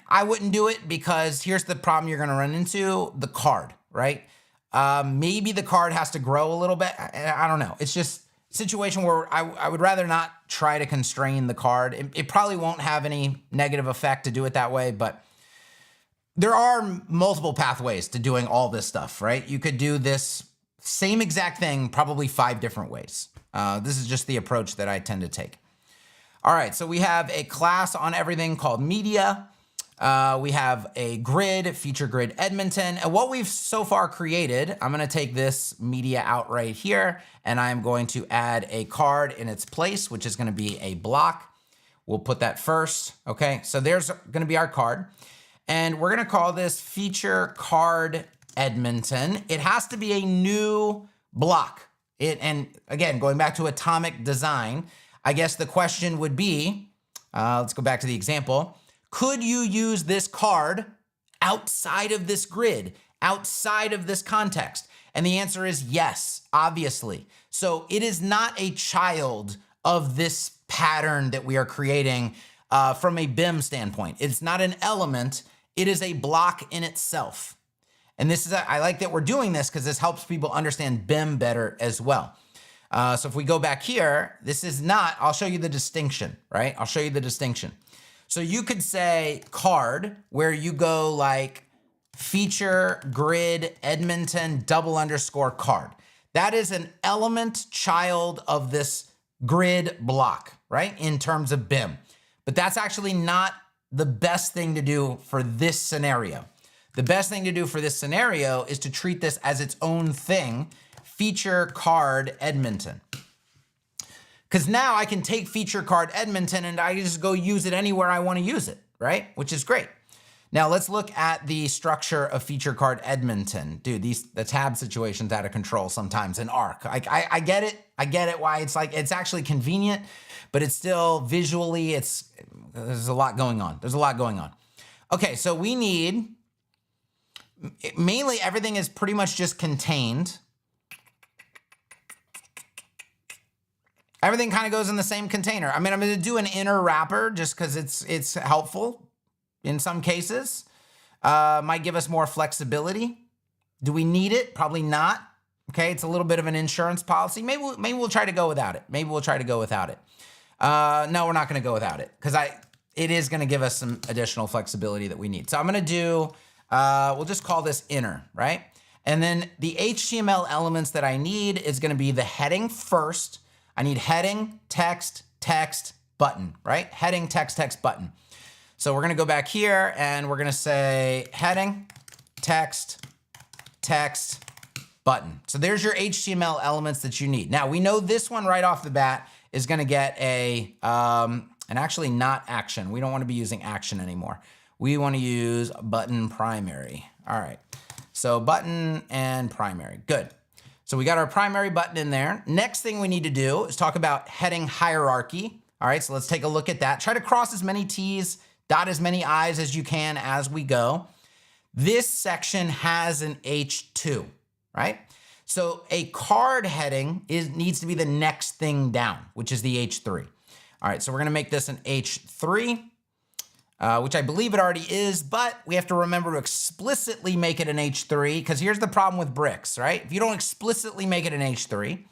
I wouldn't do it because here's the problem you're going to run into: the card, right? Maybe the card has to grow a little bit. I don't know. It's just a situation where I would rather not try to constrain the card. It probably won't have any negative effect to do it that way, but there are multiple pathways to doing all this stuff, right? You could do this same exact thing probably 5 different ways. This is just the approach that I tend to take. All right, so we have a class on everything called media. We have a grid, feature grid Edmonton. And what we've so far created, I'm going to take this media out right here, and I'm going to add a card in its place, which is going to be a block. We'll put that first. Okay, so there's going to be our card. And we're going to call this feature card Edmonton. It has to be a new block. And again, going back to atomic design, I guess the question would be, let's go back to the example. Could you use this card outside of this grid, outside of this context? And the answer is yes, obviously. So it is not a child of this pattern that we are creating from a BIM standpoint. It's not an element. It is a block in itself. And this is, I like that we're doing this because this helps people understand BIM better as well. So if we go back here, this is not, I'll show you the distinction, right? I'll show you the distinction. So you could say card, where you go like feature grid Edmonton _card. That is an element child of this grid block, right? In terms of BIM. But that's actually not the best thing to do for this scenario. The best thing to do for this scenario is to treat this as its own thing, feature card Edmonton. Because now I can take feature card Edmonton and I just go use it anywhere I want to use it, right? Which is great. Now let's look at the structure of feature card Edmonton. Dude, the tab situation's out of control sometimes in Arc. I get it. I get it why it's actually convenient, but it's still visually, there's a lot going on. There's a lot going on. Okay, so we need, mainly everything is pretty much just contained. Everything kind of goes in the same container. I mean, I'm going to do an inner wrapper just because it's helpful in some cases. Might give us more flexibility. Do we need it? Probably not. Okay, it's a little bit of an insurance policy. Maybe we'll try to go without it. Maybe we'll try to go without it. No, we're not going to go without it because it is going to give us some additional flexibility that we need. So I'm going to do, we'll just call this inner, right? And then the HTML elements that I need is going to be the heading first. I need heading, text, text, button, right? Heading, text, text, button. So we're gonna go back here and we're gonna say heading, text, text, button. So there's your HTML elements that you need. Now we know this one right off the bat is gonna get and actually not action. We don't wanna be using action anymore. We wanna use button primary. All right, so button and primary, good. So we got our primary button in there. Next thing we need to do is talk about heading hierarchy. All right, so let's take a look at that. Try to cross as many T's, dot as many I's as you can as we go. This section has an H2, right? So a card heading needs to be the next thing down, which is the H3. All right, so we're gonna make this an H3. Which I believe it already is, but we have to remember to explicitly make it an H3 because here's the problem with bricks, right? If you don't explicitly make it an H3,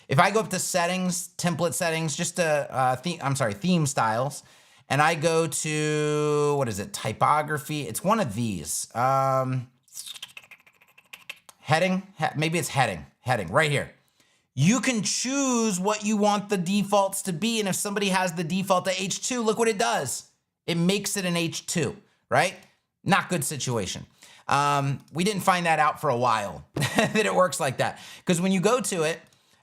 if I go up to settings, template settings, just to, theme styles, and I go to, what is it, typography? It's one of these. Heading, maybe it's heading, right here. You can choose what you want the defaults to be, and if somebody has the default to H2, look what it does. It makes it an H2, right? Not good situation. We didn't find that out for a while, that it works like that. Because when you go to it,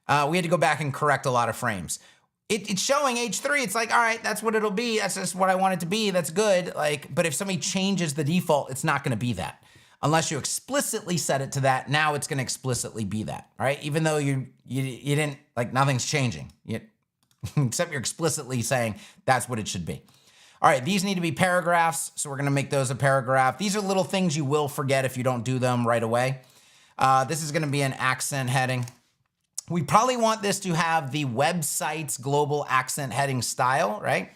we had to go back and correct a lot of frames. It's showing H3, it's like, all right, that's what it'll be. That's just what I want it to be, that's good. But if somebody changes the default, it's not gonna be that. Unless you explicitly set it to that, now it's gonna explicitly be that, right? Even though you didn't, nothing's changing. Except you're explicitly saying that's what it should be. All right, these need to be paragraphs, so we're gonna make those a paragraph. These are little things you will forget if you don't do them right away. This is gonna be an accent heading. We probably want this to have the website's global accent heading style, right?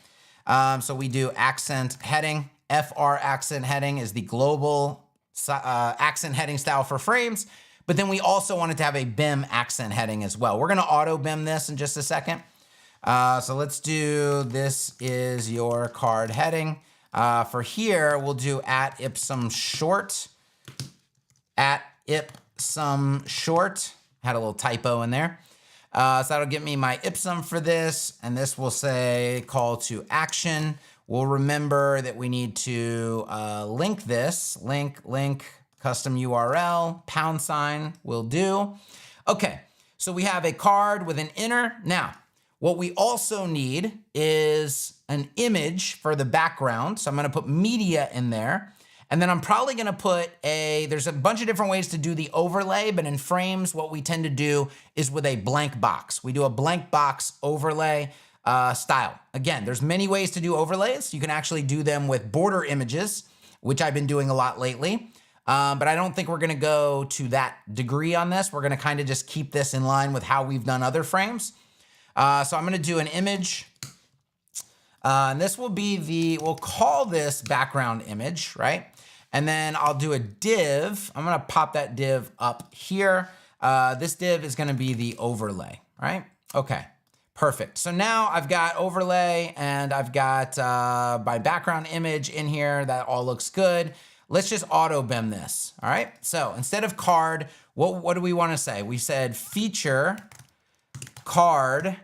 So we do accent heading. FR accent heading is the global accent heading style for frames, but then we also want it to have a BIM accent heading as well. We're gonna auto BIM this in just a second. So let's do, this is your card heading. For here, we'll do at ipsum short. At ipsum short. Had a little typo in there. So that'll get me my ipsum for this. And this will say call to action. We'll remember that we need to link this. Link, custom URL, # will do. Okay, so we have a card with an inner. Now, what we also need is an image for the background. So I'm gonna put media in there. And then I'm probably gonna put there's a bunch of different ways to do the overlay, but in frames, what we tend to do is with a blank box. We do a blank box overlay style. Again, there's many ways to do overlays. You can actually do them with border images, which I've been doing a lot lately. But I don't think we're gonna go to that degree on this. We're gonna kind of just keep this in line with how we've done other frames. So I'm gonna do an image. And this will be we'll call this background image, right? And then I'll do a div. I'm gonna pop that div up here. This div is gonna be the overlay, right? Okay, perfect. So now I've got overlay and I've got my background image in here. That all looks good. Let's just auto BIM this, all right? So instead of card, what do we wanna say? We said feature card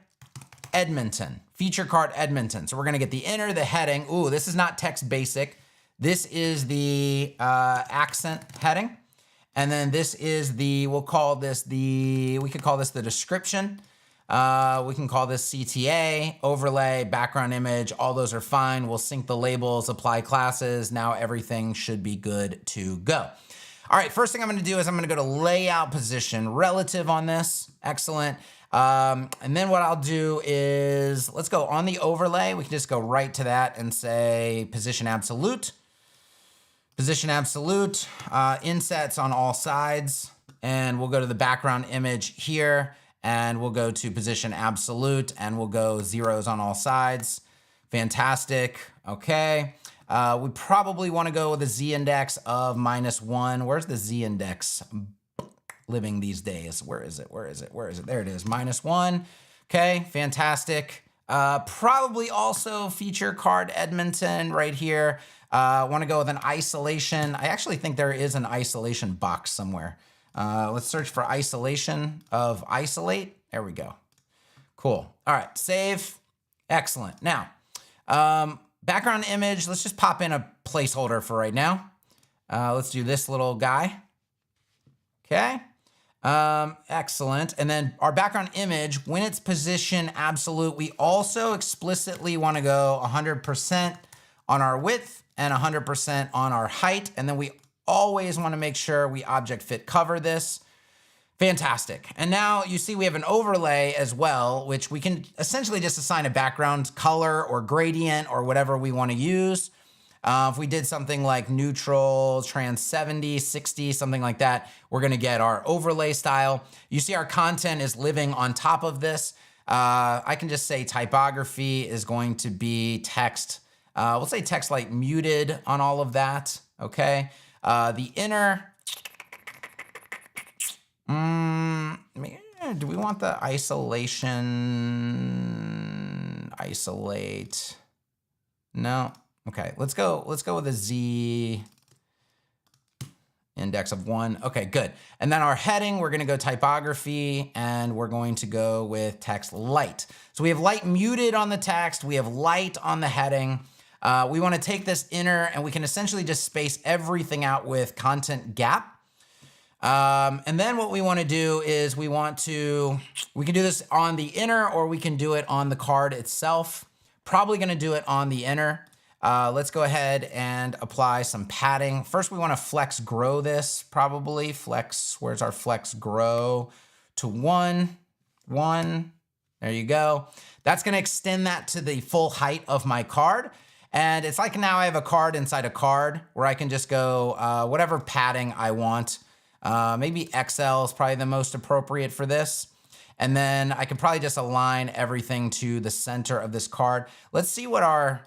Edmonton, feature card Edmonton. So we're gonna get the inner, the heading. Ooh, this is not text basic. This is the accent heading. And then this is the, we could call this the description. We can call this CTA, overlay, background image, all those are fine. We'll sync the labels, apply classes. Now everything should be good to go. All right, first thing I'm gonna do is I'm gonna go to layout position, relative on this, excellent. And then what I'll do is, let's go on the overlay. We can just go right to that and say position absolute. Position absolute, insets on all sides. And we'll go to the background image here and we'll go to position absolute and we'll go zeros on all sides. Fantastic, okay. We probably wanna go with a Z index of -1. Where's the Z index living these days? Where is it? Where is it? Where is it? There it is, -1. Okay, fantastic. Probably also feature card Edmonton right here. Want to go with an isolation. I actually think there is an isolation box somewhere. Let's search for isolation of isolate. There we go. Cool. All right, save. Excellent. Now, background image, let's just pop in a placeholder for right now. Let's do this little guy. Okay. Excellent. And then our background image, when it's position absolute, we also explicitly want to go 100% on our width and 100% on our height. And then we always want to make sure we object fit cover this. Fantastic. And now you see we have an overlay as well, which we can essentially just assign a background color or gradient or whatever we want to use. If we did something like neutral, trans 70, 60, something like that, we're going to get our overlay style. You see our content is living on top of this. I can just say typography is going to be text. We'll say text like muted on all of that, okay? The inner, do we want the isolation, isolate? No, okay, let's go with a Z index of 1. Okay, good. And then our heading, we're gonna go typography and we're going to go with text light. So we have light muted on the text, we have light on the heading. We wanna take this inner and we can essentially just space everything out with content gap. And then what we wanna do is we can do this on the inner or we can do it on the card itself. Probably gonna do it on the inner. Let's go ahead and apply some padding. First, we want to flex grow this, probably. Flex, where's our flex grow? To 1. There you go. That's going to extend that to the full height of my card. And it's like now I have a card inside a card where I can just go whatever padding I want. Maybe XL is probably the most appropriate for this. And then I can probably just align everything to the center of this card. Let's see what our...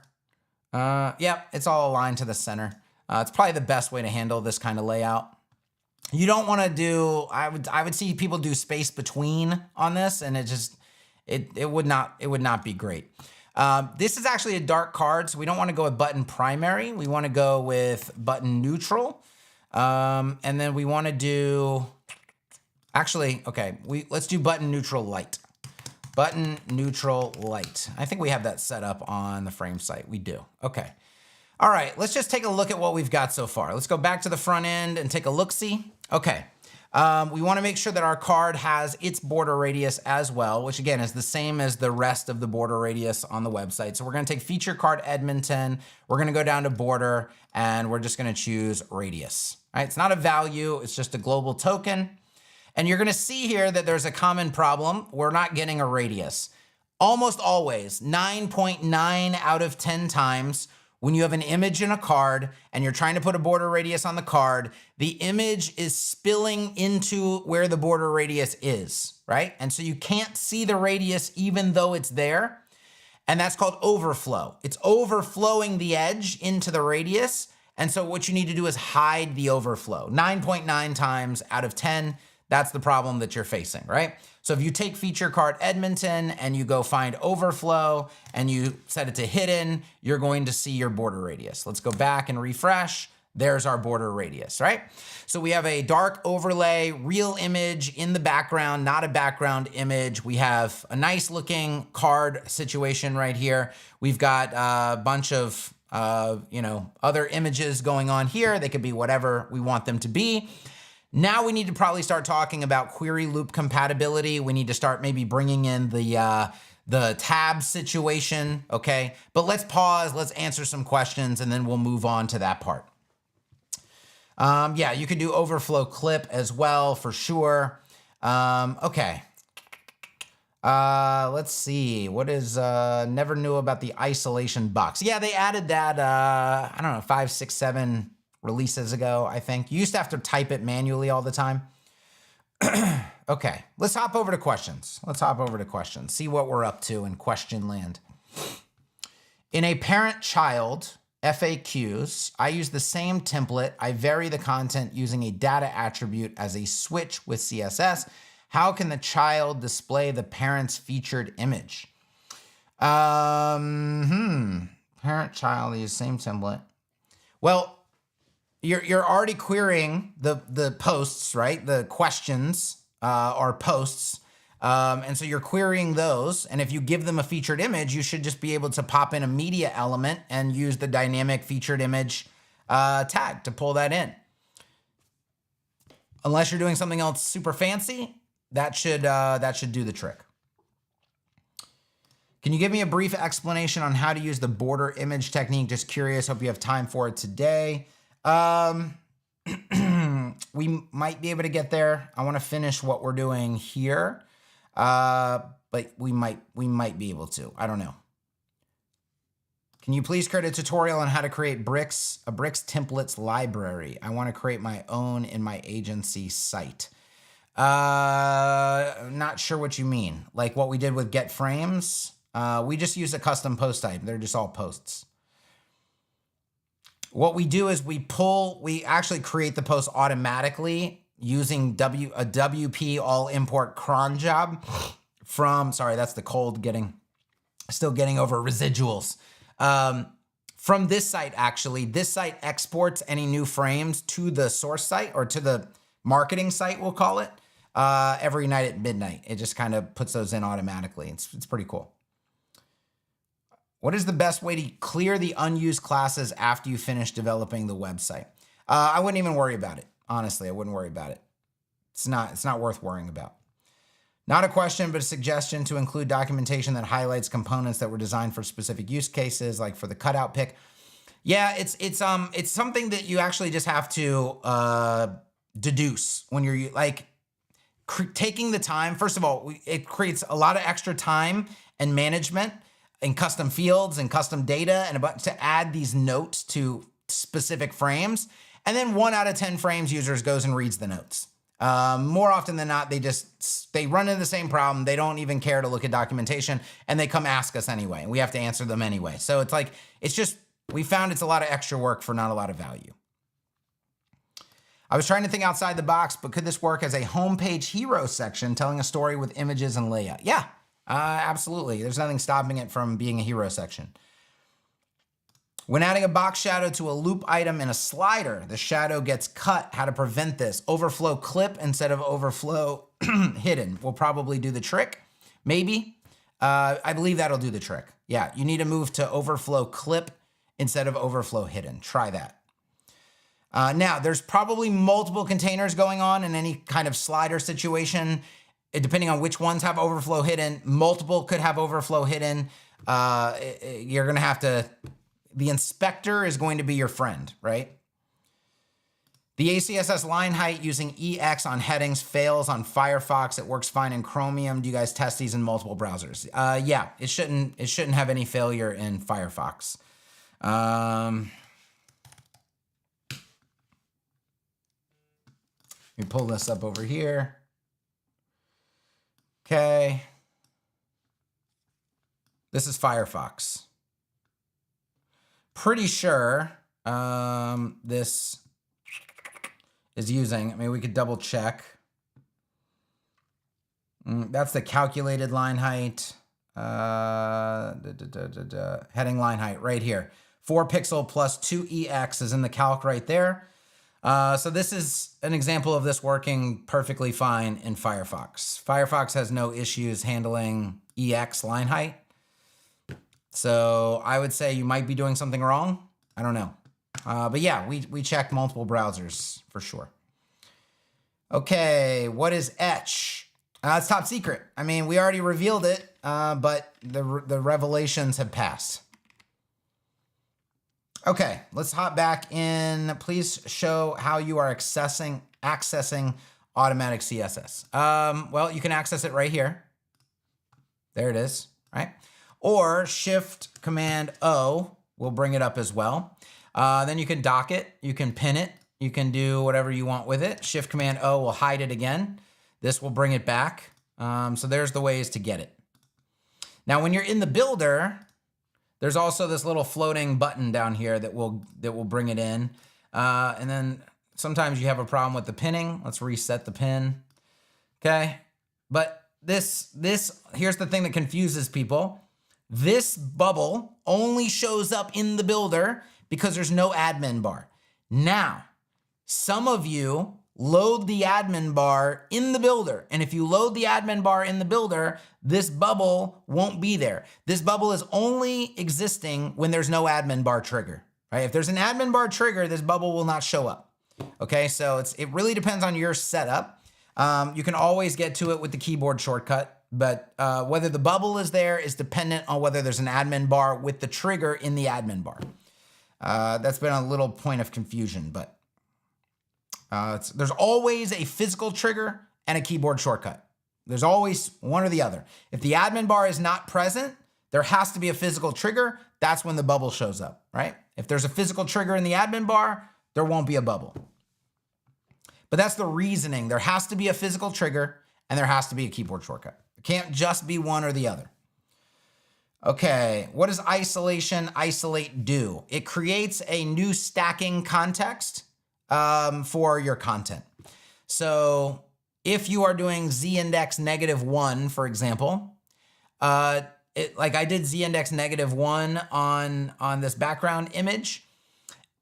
Yep, it's all aligned to the center. It's probably the best way to handle this kind of layout. You don't want to do, I would see people do space between on this and it would not be great. This is actually a dark card, so we don't want to go with button primary. We want to go with button neutral. And then we want to do, actually, okay, let's do button neutral light. Button neutral light. I think we have that set up on the frame site. We do. Okay. All right, let's just take a look at what we've got so far. Let's go back to the front end and take a look-see. Okay. We want to make sure that our card has its border radius as well, which again is the same as the rest of the border radius on the website. So we're going to take feature card Edmonton. We're going to go down to border and we're just going to choose radius. All right. It's not a value. It's just a global token. And you're gonna see here that there's a common problem. We're not getting a radius. Almost always, 9.9 out of 10 times, when you have an image in a card and you're trying to put a border radius on the card, the image is spilling into where the border radius is, right? And so you can't see the radius even though it's there. And that's called overflow. It's overflowing the edge into the radius. And so what you need to do is hide the overflow. 9.9 times out of 10, that's the problem that you're facing, right? So if you take feature card Edmonton and you go find overflow and you set it to hidden, you're going to see your border radius. Let's go back and refresh. There's our border radius, right? So we have a dark overlay, real image in the background, not a background image. We have a nice looking card situation right here. We've got a bunch of, other images going on here. They could be whatever we want them to be. Now we need to probably start talking about query loop compatibility. We need to start maybe bringing in the tab situation, okay? But let's pause, let's answer some questions, and then we'll move on to that part. Yeah, you could do overflow clip as well, for sure. Okay. Let's see. What is, never knew about the isolation box. Yeah, they added that, I don't know, 5, 6, 7 releases ago, I think. You used to have to type it manually all the time. Okay, let's hop over to questions. See what we're up to in question land. In a parent-child FAQs, I use the same template. I vary the content using a data attribute as a switch with CSS. How can the child display the parent's featured image? Parent-child, use same template. Well, you're already querying the posts, right? The questions are posts. And so you're querying those. And if you give them a featured image, you should just be able to pop in a media element and use the dynamic featured image tag to pull that in. Unless you're doing something else super fancy, that should do the trick. Can you give me a brief explanation on how to use the border image technique? Just curious. Hope you have time for it today. We might be able to get there. I want to finish what we're doing here. But we might be able to. I don't know. Can you please create a tutorial on how to create a bricks templates library? I want to create my own in my agency site. Not sure what you mean. Like what we did with get frames. We just use a custom post type. They're just all posts. What we do is we actually create the post automatically using a WP all import cron job from, sorry, that's the cold still getting over residuals. From this site, actually, this site exports any new frames to the source site or to the marketing site, we'll call it, every night at midnight. It just kind of puts those in automatically. It's pretty cool. What is the best way to clear the unused classes after you finish developing the website? I wouldn't even worry about it. Honestly, I wouldn't worry about it. It's not worth worrying about. Not a question, but a suggestion to include documentation that highlights components that were designed for specific use cases, like for the cutout pick. Yeah, it's something that you actually just have to deduce when you're like taking the time. First of all, it creates a lot of extra time and management and custom fields and custom data and to add these notes to specific frames. And then 1 out of 10 frames users goes and reads the notes. More often than not, they run into the same problem. They don't even care to look at documentation and they come ask us anyway. And we have to answer them anyway. So it's like, we found it's a lot of extra work for not a lot of value. I was trying to think outside the box, but could this work as a homepage hero section telling a story with images and layout? Yeah, absolutely. There's nothing stopping it from being a hero section. When adding a box shadow to a loop item in a slider, the shadow gets cut. How to prevent this? Overflow clip instead of overflow hidden will probably do the trick. Maybe. I believe that'll do the trick. Yeah, you need to move to overflow clip instead of overflow hidden. Try that. Now, there's probably multiple containers going on in any kind of slider situation. Depending on which ones have overflow hidden, multiple could have overflow hidden. You're going to have to... The inspector is going to be your friend, right? The ACSS line height using EX on headings fails on Firefox. It works fine in Chromium. Do you guys test these in multiple browsers? Yeah, it shouldn't have any failure in Firefox. Let me pull this up over here. Okay. This is Firefox. Pretty sure this is using, I mean, we could double check. That's the calculated line height, heading line height right here. 4 pixel plus 2EX is in the calc right there. So this is an example of this working perfectly fine in Firefox. Firefox has no issues handling EX line height. So I would say you might be doing something wrong. I don't know. But yeah, we checked multiple browsers for sure. Okay, what is etch? It's top secret. I mean, we already revealed it, but the revelations have passed. Okay, let's hop back in. Please show how you are accessing automatic CSS. Well, you can access it right here. There it is, right? Or Shift Command O will bring it up as well. Then you can dock it, you can pin it, you can do whatever you want with it. Shift Command O will hide it again. This will bring it back. So there's the ways to get it. Now, when you're in the builder, there's also this little floating button down here that will bring it in. And then sometimes you have a problem with the pinning. Let's reset the pin. Okay. But here's the thing that confuses people. This bubble only shows up in the builder because there's no admin bar. Now, some of you load the admin bar in the builder. And if you load the admin bar in the builder, this bubble won't be there. This bubble is only existing when there's no admin bar trigger, right? If there's an admin bar trigger, this bubble will not show up. Okay, so it really depends on your setup. You can always get to it with the keyboard shortcut, but whether the bubble is there is dependent on whether there's an admin bar with the trigger in the admin bar. That's been a little point of confusion, but there's always a physical trigger and a keyboard shortcut. There's always one or the other. If the admin bar is not present, there has to be a physical trigger. That's when the bubble shows up, right? If there's a physical trigger in the admin bar, there won't be a bubble. But that's the reasoning. There has to be a physical trigger and there has to be a keyboard shortcut. It can't just be one or the other. Okay, what does isolate do? It creates a new stacking context for your content. So if you are doing z-index -1, for example, like I did z-index -1 on this background image.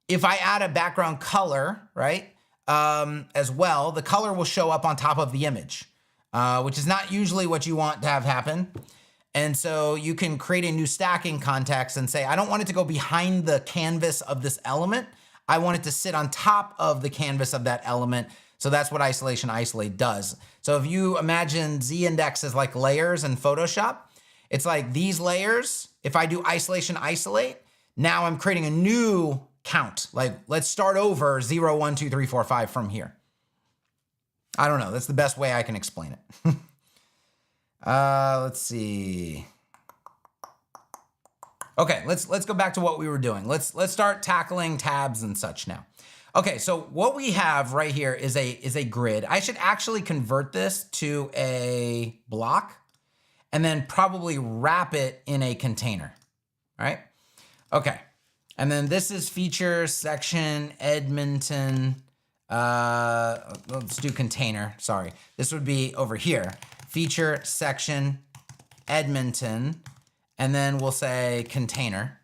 If I add a background color, right, as well, the color will show up on top of the image, which is not usually what you want to have happen. And so you can create a new stacking context and say, I don't want it to go behind the canvas of this element. I want it to sit on top of the canvas of that element. So that's what isolate does. So if you imagine z-index as like layers in Photoshop, it's like these layers. If I do isolate, now I'm creating a new count. Like let's start over 0, 1, 2, 3, 4, 5 from here. I don't know. That's the best way I can explain it. Let's see. Okay, let's go back to what we were doing. Let's start tackling tabs and such now. Okay, so what we have right here is a grid. I should actually convert this to a block and then probably wrap it in a container. All right? Okay. And then this is feature section Edmonton. Let's do container. Sorry. This would be over here. Feature section Edmonton. And then we'll say container.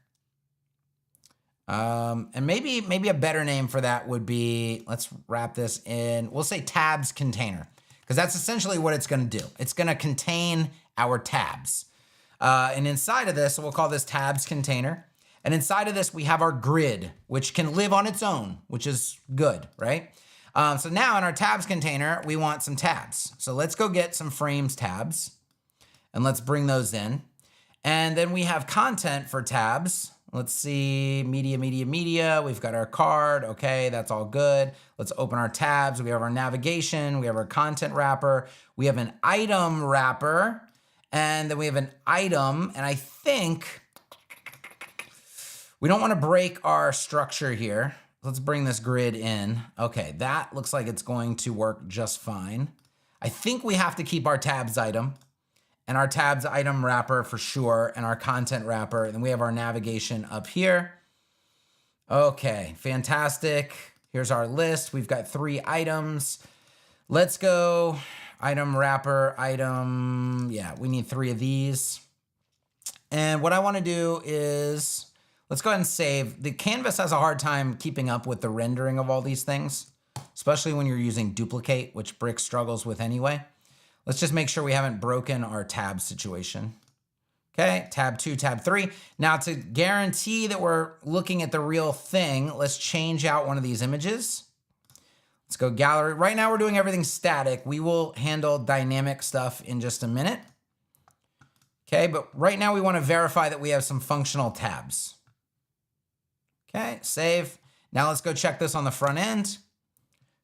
And maybe a better name for that would be, let's wrap this in, we'll say tabs container, because that's essentially what it's going to do. It's going to contain our tabs. And inside of this, we'll call this tabs container. And inside of this, we have our grid, which can live on its own, which is good, right? So now in our tabs container, we want some tabs. So let's go get some frames tabs and let's bring those in. And then we have content for tabs. Let's see, media. We've got our card. Okay, that's all good. Let's open our tabs. We have our navigation. We have our content wrapper. We have an item wrapper. And then we have an item. And I think we don't want to break our structure here. Let's bring this grid in. Okay, that looks like it's going to work just fine. I think we have to keep our tabs item and our tabs item wrapper for sure, and our content wrapper. And then we have our navigation up here. Okay, fantastic. Here's our list. We've got 3 items. Let's go item wrapper, item. Yeah, we need 3 of these. And what I want to do is, Let's go ahead and save. The canvas has a hard time keeping up with the rendering of all these things, especially when you're using duplicate, which Brick struggles with anyway. Let's just make sure we haven't broken our tab situation. Okay, tab 2, tab 3. Now to guarantee that we're looking at the real thing, let's change out one of these images. Let's go gallery. Right now we're doing everything static. We will handle dynamic stuff in just a minute. Okay, but right now we want to verify that we have some functional tabs. Okay, save. Now let's go check this on the front end.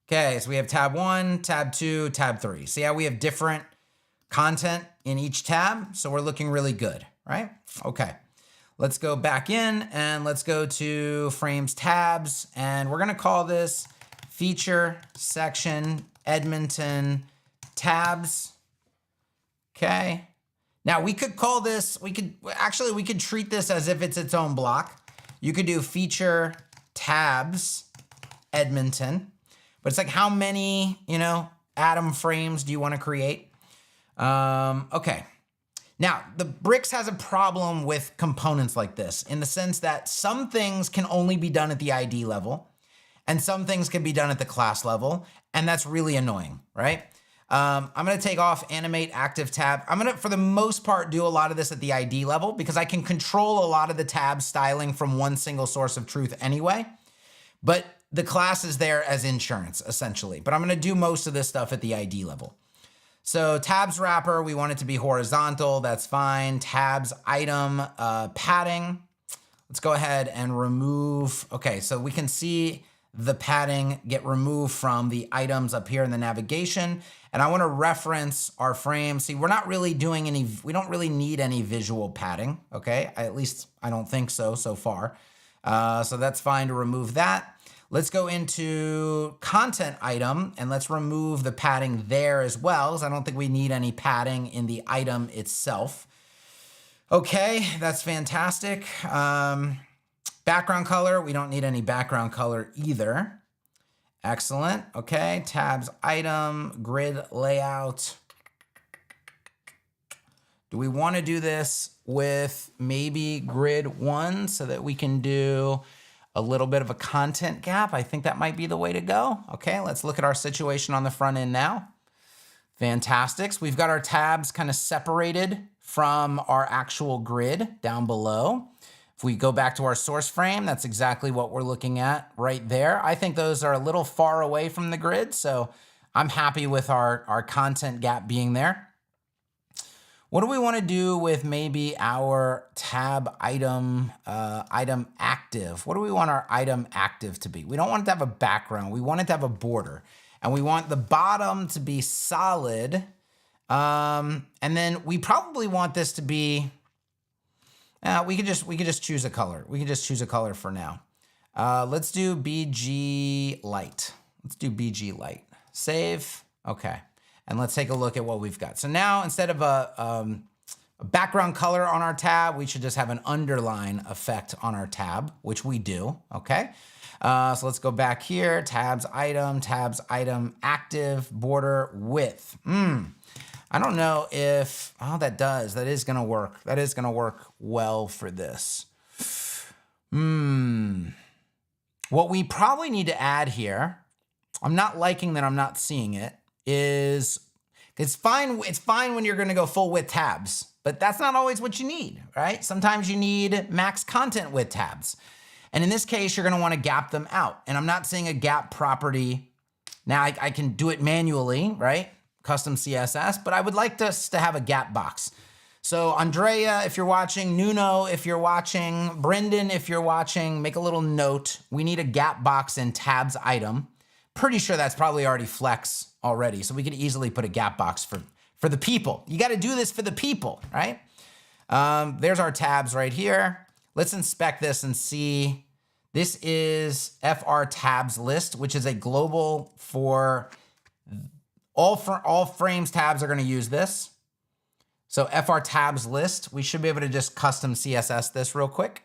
Okay, so we have tab 1, tab 2, tab 3. See how we have different content in each tab? So we're looking really good, right? Okay, let's go back in and let's go to frames tabs, and we're gonna call this feature section Edmonton tabs. Okay. Now we could call this, we could treat this as if it's its own block. You could do feature tabs Edmonton, but it's like how many, atom frames do you want to create? Okay. Now the Bricks has a problem with components like this in the sense that some things can only be done at the ID level and some things can be done at the class level. And that's really annoying, right? I'm gonna take off animate active tab. I'm gonna, for the most part, do a lot of this at the ID level because I can control a lot of the tab styling from one single source of truth anyway. But the class is there as insurance, essentially. But I'm gonna do most of this stuff at the ID level. So tabs wrapper, we want it to be horizontal, that's fine. Tabs item padding. Let's go ahead and remove, okay, so we can see the padding get removed from the items up here in the navigation. And I want to reference our frame. See, we're not really doing any, we don't really need any visual padding, okay? At least I don't think so far. So that's fine to remove that. Let's go into content item and let's remove the padding there as well, because I don't think we need any padding in the item itself. Okay, that's fantastic. Background color, we don't need any background color either. Excellent, okay. Tabs item, grid layout. Do we want to do this with maybe grid 1 so that we can do a little bit of a content gap? I think that might be the way to go. Okay, let's look at our situation on the front end now. Fantastic. So we've got our tabs kind of separated from our actual grid down below. If we go back to our source frame, that's exactly what we're looking at right there. I think those are a little far away from the grid, so I'm happy with our content gap being there. What do we want to do with maybe our tab item, item active? What do we want our item active to be? We don't want it to have a background. We want it to have a border. And we want the bottom to be solid. And then we probably want this to be, we could just choose a color. We can just choose a color for now. Let's do BG light. Let's do BG light. Save. Okay. And let's take a look at what we've got. So now instead of a background color on our tab, we should just have an underline effect on our tab, which we do, okay? So let's go back here, tabs item, active, border, width. I don't know if, that is gonna work. That is gonna work well for this. What we probably need to add here, I'm not liking that I'm not seeing it, is it's fine when you're gonna go full width tabs, but that's not always what you need, right? Sometimes you need max content width tabs. And in this case, you're gonna wanna gap them out. And I'm not seeing a gap property. Now I can do it manually, right? Custom CSS, but I would like us to have a gap box. So Andrea, if you're watching, Nuno, if you're watching, Brendan, if you're watching, make a little note. We need a gap box in tabs item. Pretty sure that's probably already Flex already, so we could easily put a gap box for the people. You got to do this for the people, right? There's our tabs right here. Let's inspect this and see. This is FR tabs list, which is a global for all frames tabs are going to use this. So FR tabs list, we should be able to just custom CSS this real quick.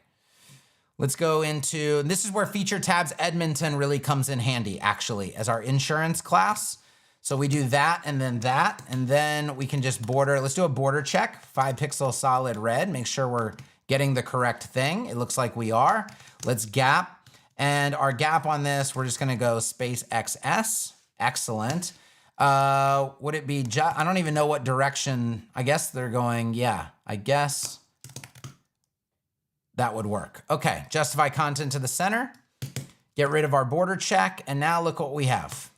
Let's go into, this is where feature tabs Edmonton really comes in handy, actually, as our insurance class. So we do that, and then we can just border. Let's do a border check, 5 pixel solid red. Make sure we're getting the correct thing. It looks like we are. Let's gap. And our gap on this, we're just gonna go space XS. Excellent. Would it be I don't even know what direction. I guess they're going, yeah, I guess that would work. Okay, justify content to the center. Get rid of our border check. And now look what we have.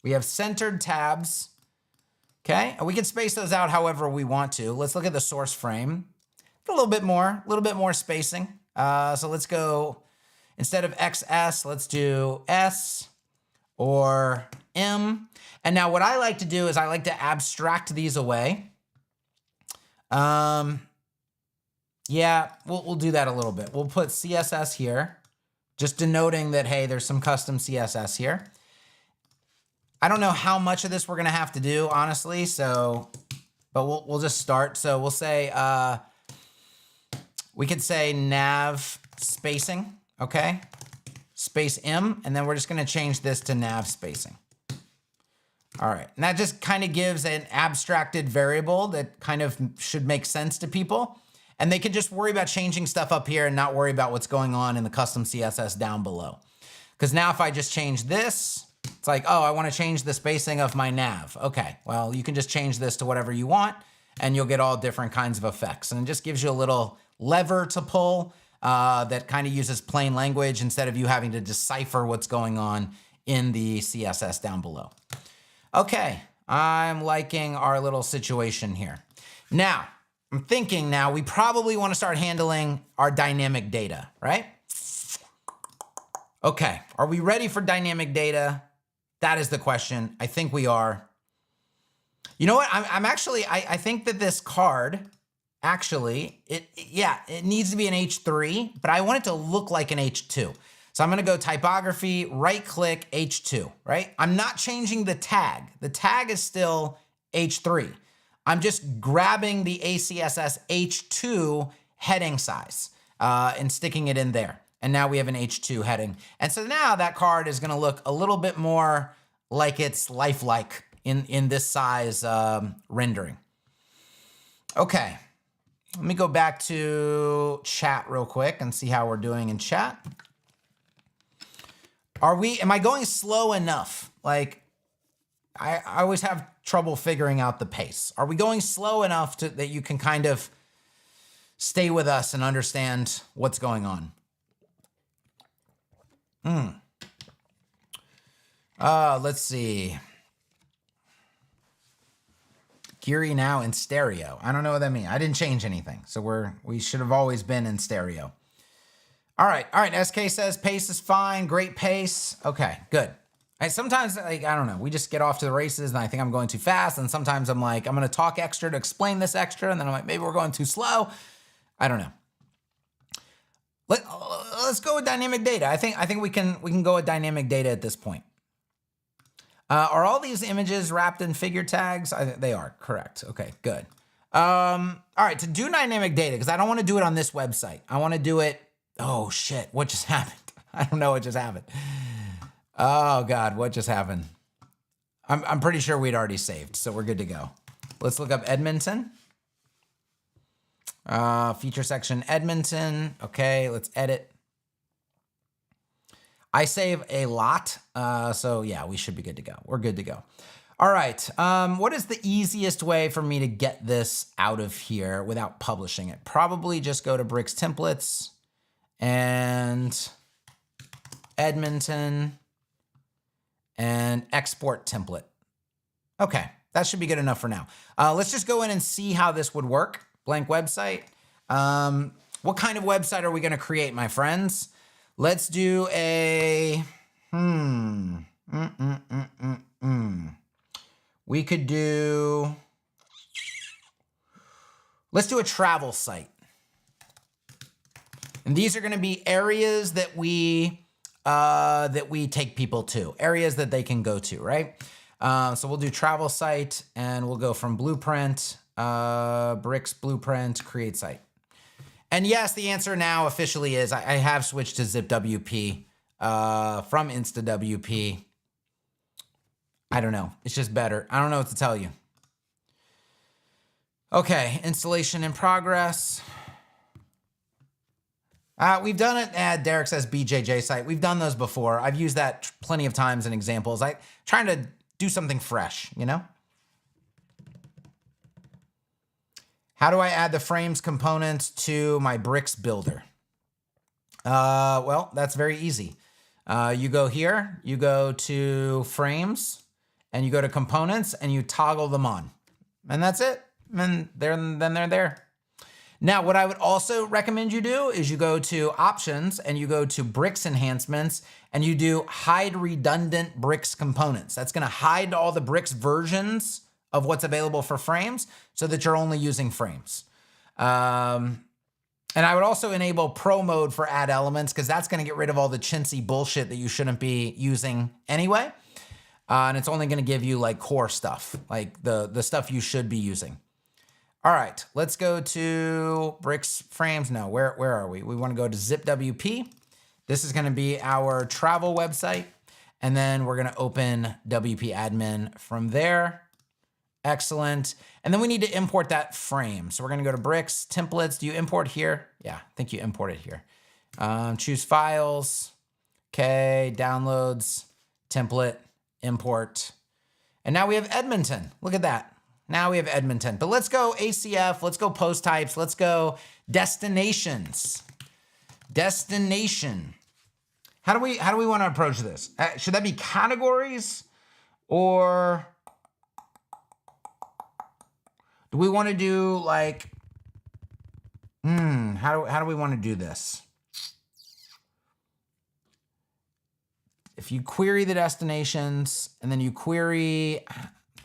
We have centered tabs. Okay, and we can space those out however we want to. Let's look at the source frame. A little bit more spacing. So let's go, instead of XS, let's do S or M. And now what I like to do is I like to abstract these away. Yeah, we'll do that a little bit. We'll put CSS here, just denoting that, hey, there's some custom CSS here. I don't know how much of this we're gonna have to do, honestly, so, but we'll just start. So we'll say, we could say nav spacing, okay? Space M, and then we're just gonna change this to nav spacing. All right, and that just kind of gives an abstracted variable that kind of should make sense to people. And they can just worry about changing stuff up here and not worry about what's going on in the custom CSS down below. Because now if I just change this, it's like, oh, I want to change the spacing of my nav. Okay, well, you can just change this to whatever you want and you'll get all different kinds of effects. And it just gives you a little lever to pull that kind of uses plain language instead of you having to decipher what's going on in the CSS down below. Okay, I'm liking our little situation here. Now, I'm thinking now we probably want to start handling our dynamic data, right? Okay, are we ready for dynamic data? That is the question. I think we are. You know what? I think that this card, actually, it needs to be an H3, but I want it to look like an H2. So I'm gonna go typography, right click, H2, right? I'm not changing the tag. The tag is still H3. I'm just grabbing the ACSS H2 heading size and sticking it in there. And now we have an H2 heading. And so now that card is gonna look a little bit more like it's lifelike in this size rendering. Okay, let me go back to chat real quick and see how we're doing in chat. Am I going slow enough? Like, I always have trouble figuring out the pace. Are we going slow enough that you can kind of stay with us and understand what's going on? Let's see. Geary now in stereo. I don't know what that means. I didn't change anything. So we should have always been in stereo. All right. SK says pace is fine. Great pace. Okay, good. Sometimes, like, I don't know, we just get off to the races and I think I'm going too fast. And sometimes I'm like, I'm going to talk extra to explain this extra. And then I'm like, maybe we're going too slow. I don't know. Let's go with dynamic data. I think we can go with dynamic data at this point. Are all these images wrapped in figure tags? They are, correct. Okay, good. All right, to do dynamic data, because I don't want to do it on this website. I want to do it, oh shit, what just happened? I don't know what just happened. Oh God, what just happened? I'm pretty sure we'd already saved, so we're good to go. Let's look up Edmonton. Feature section Edmonton. Okay, let's edit. I save a lot, so yeah, we should be good to go. We're good to go. All right, what is the easiest way for me to get this out of here without publishing it? Probably just go to Bricks Templates and Edmonton and export template. Okay, that should be good enough for now. Let's just go in and see how this would work. Blank website. What kind of website are we gonna create, my friends? Let's do a, we could do, let's do a travel site. And these are gonna be areas that we take people to, areas that they can go to, right? So we'll do travel site and we'll go from blueprint, bricks blueprint, create site. And yes, the answer now officially is I have switched to ZipWP from InstaWP. I don't know. It's just better. I don't know what to tell you. Okay, installation in progress. We've done it at Derek Says BJJ site. We've done those before. I've used that plenty of times in examples. Trying to do something fresh, you know? How do I add the frames components to my bricks builder? Well, that's very easy. You go here, you go to frames, and you go to components, and you toggle them on. And that's it. And then they're there. Now, what I would also recommend you do is you go to options and you go to bricks enhancements and you do hide redundant bricks components. That's gonna hide all the bricks versions of what's available for frames so that you're only using frames. And I would also enable pro mode for add elements because that's gonna get rid of all the chintzy bullshit that you shouldn't be using anyway. And it's only gonna give you like core stuff, like the stuff you should be using. All right, let's go to bricks frames. No, where are we? We want to go to ZipWP. This is going to be our travel website. And then we're going to open WP admin from there. Excellent. And then we need to import that frame. So we're going to go to bricks, templates. Do you import here? Yeah, I think you import it here. Choose files. Okay, downloads, template, import. And now we have Edmonton. Look at that. Now we have Edmonton, but let's go ACF, let's go post types, let's go destinations. Destination. How do we want to approach this? Should that be categories or do we want to do like, how do we want to do this? If you query the destinations and then you query,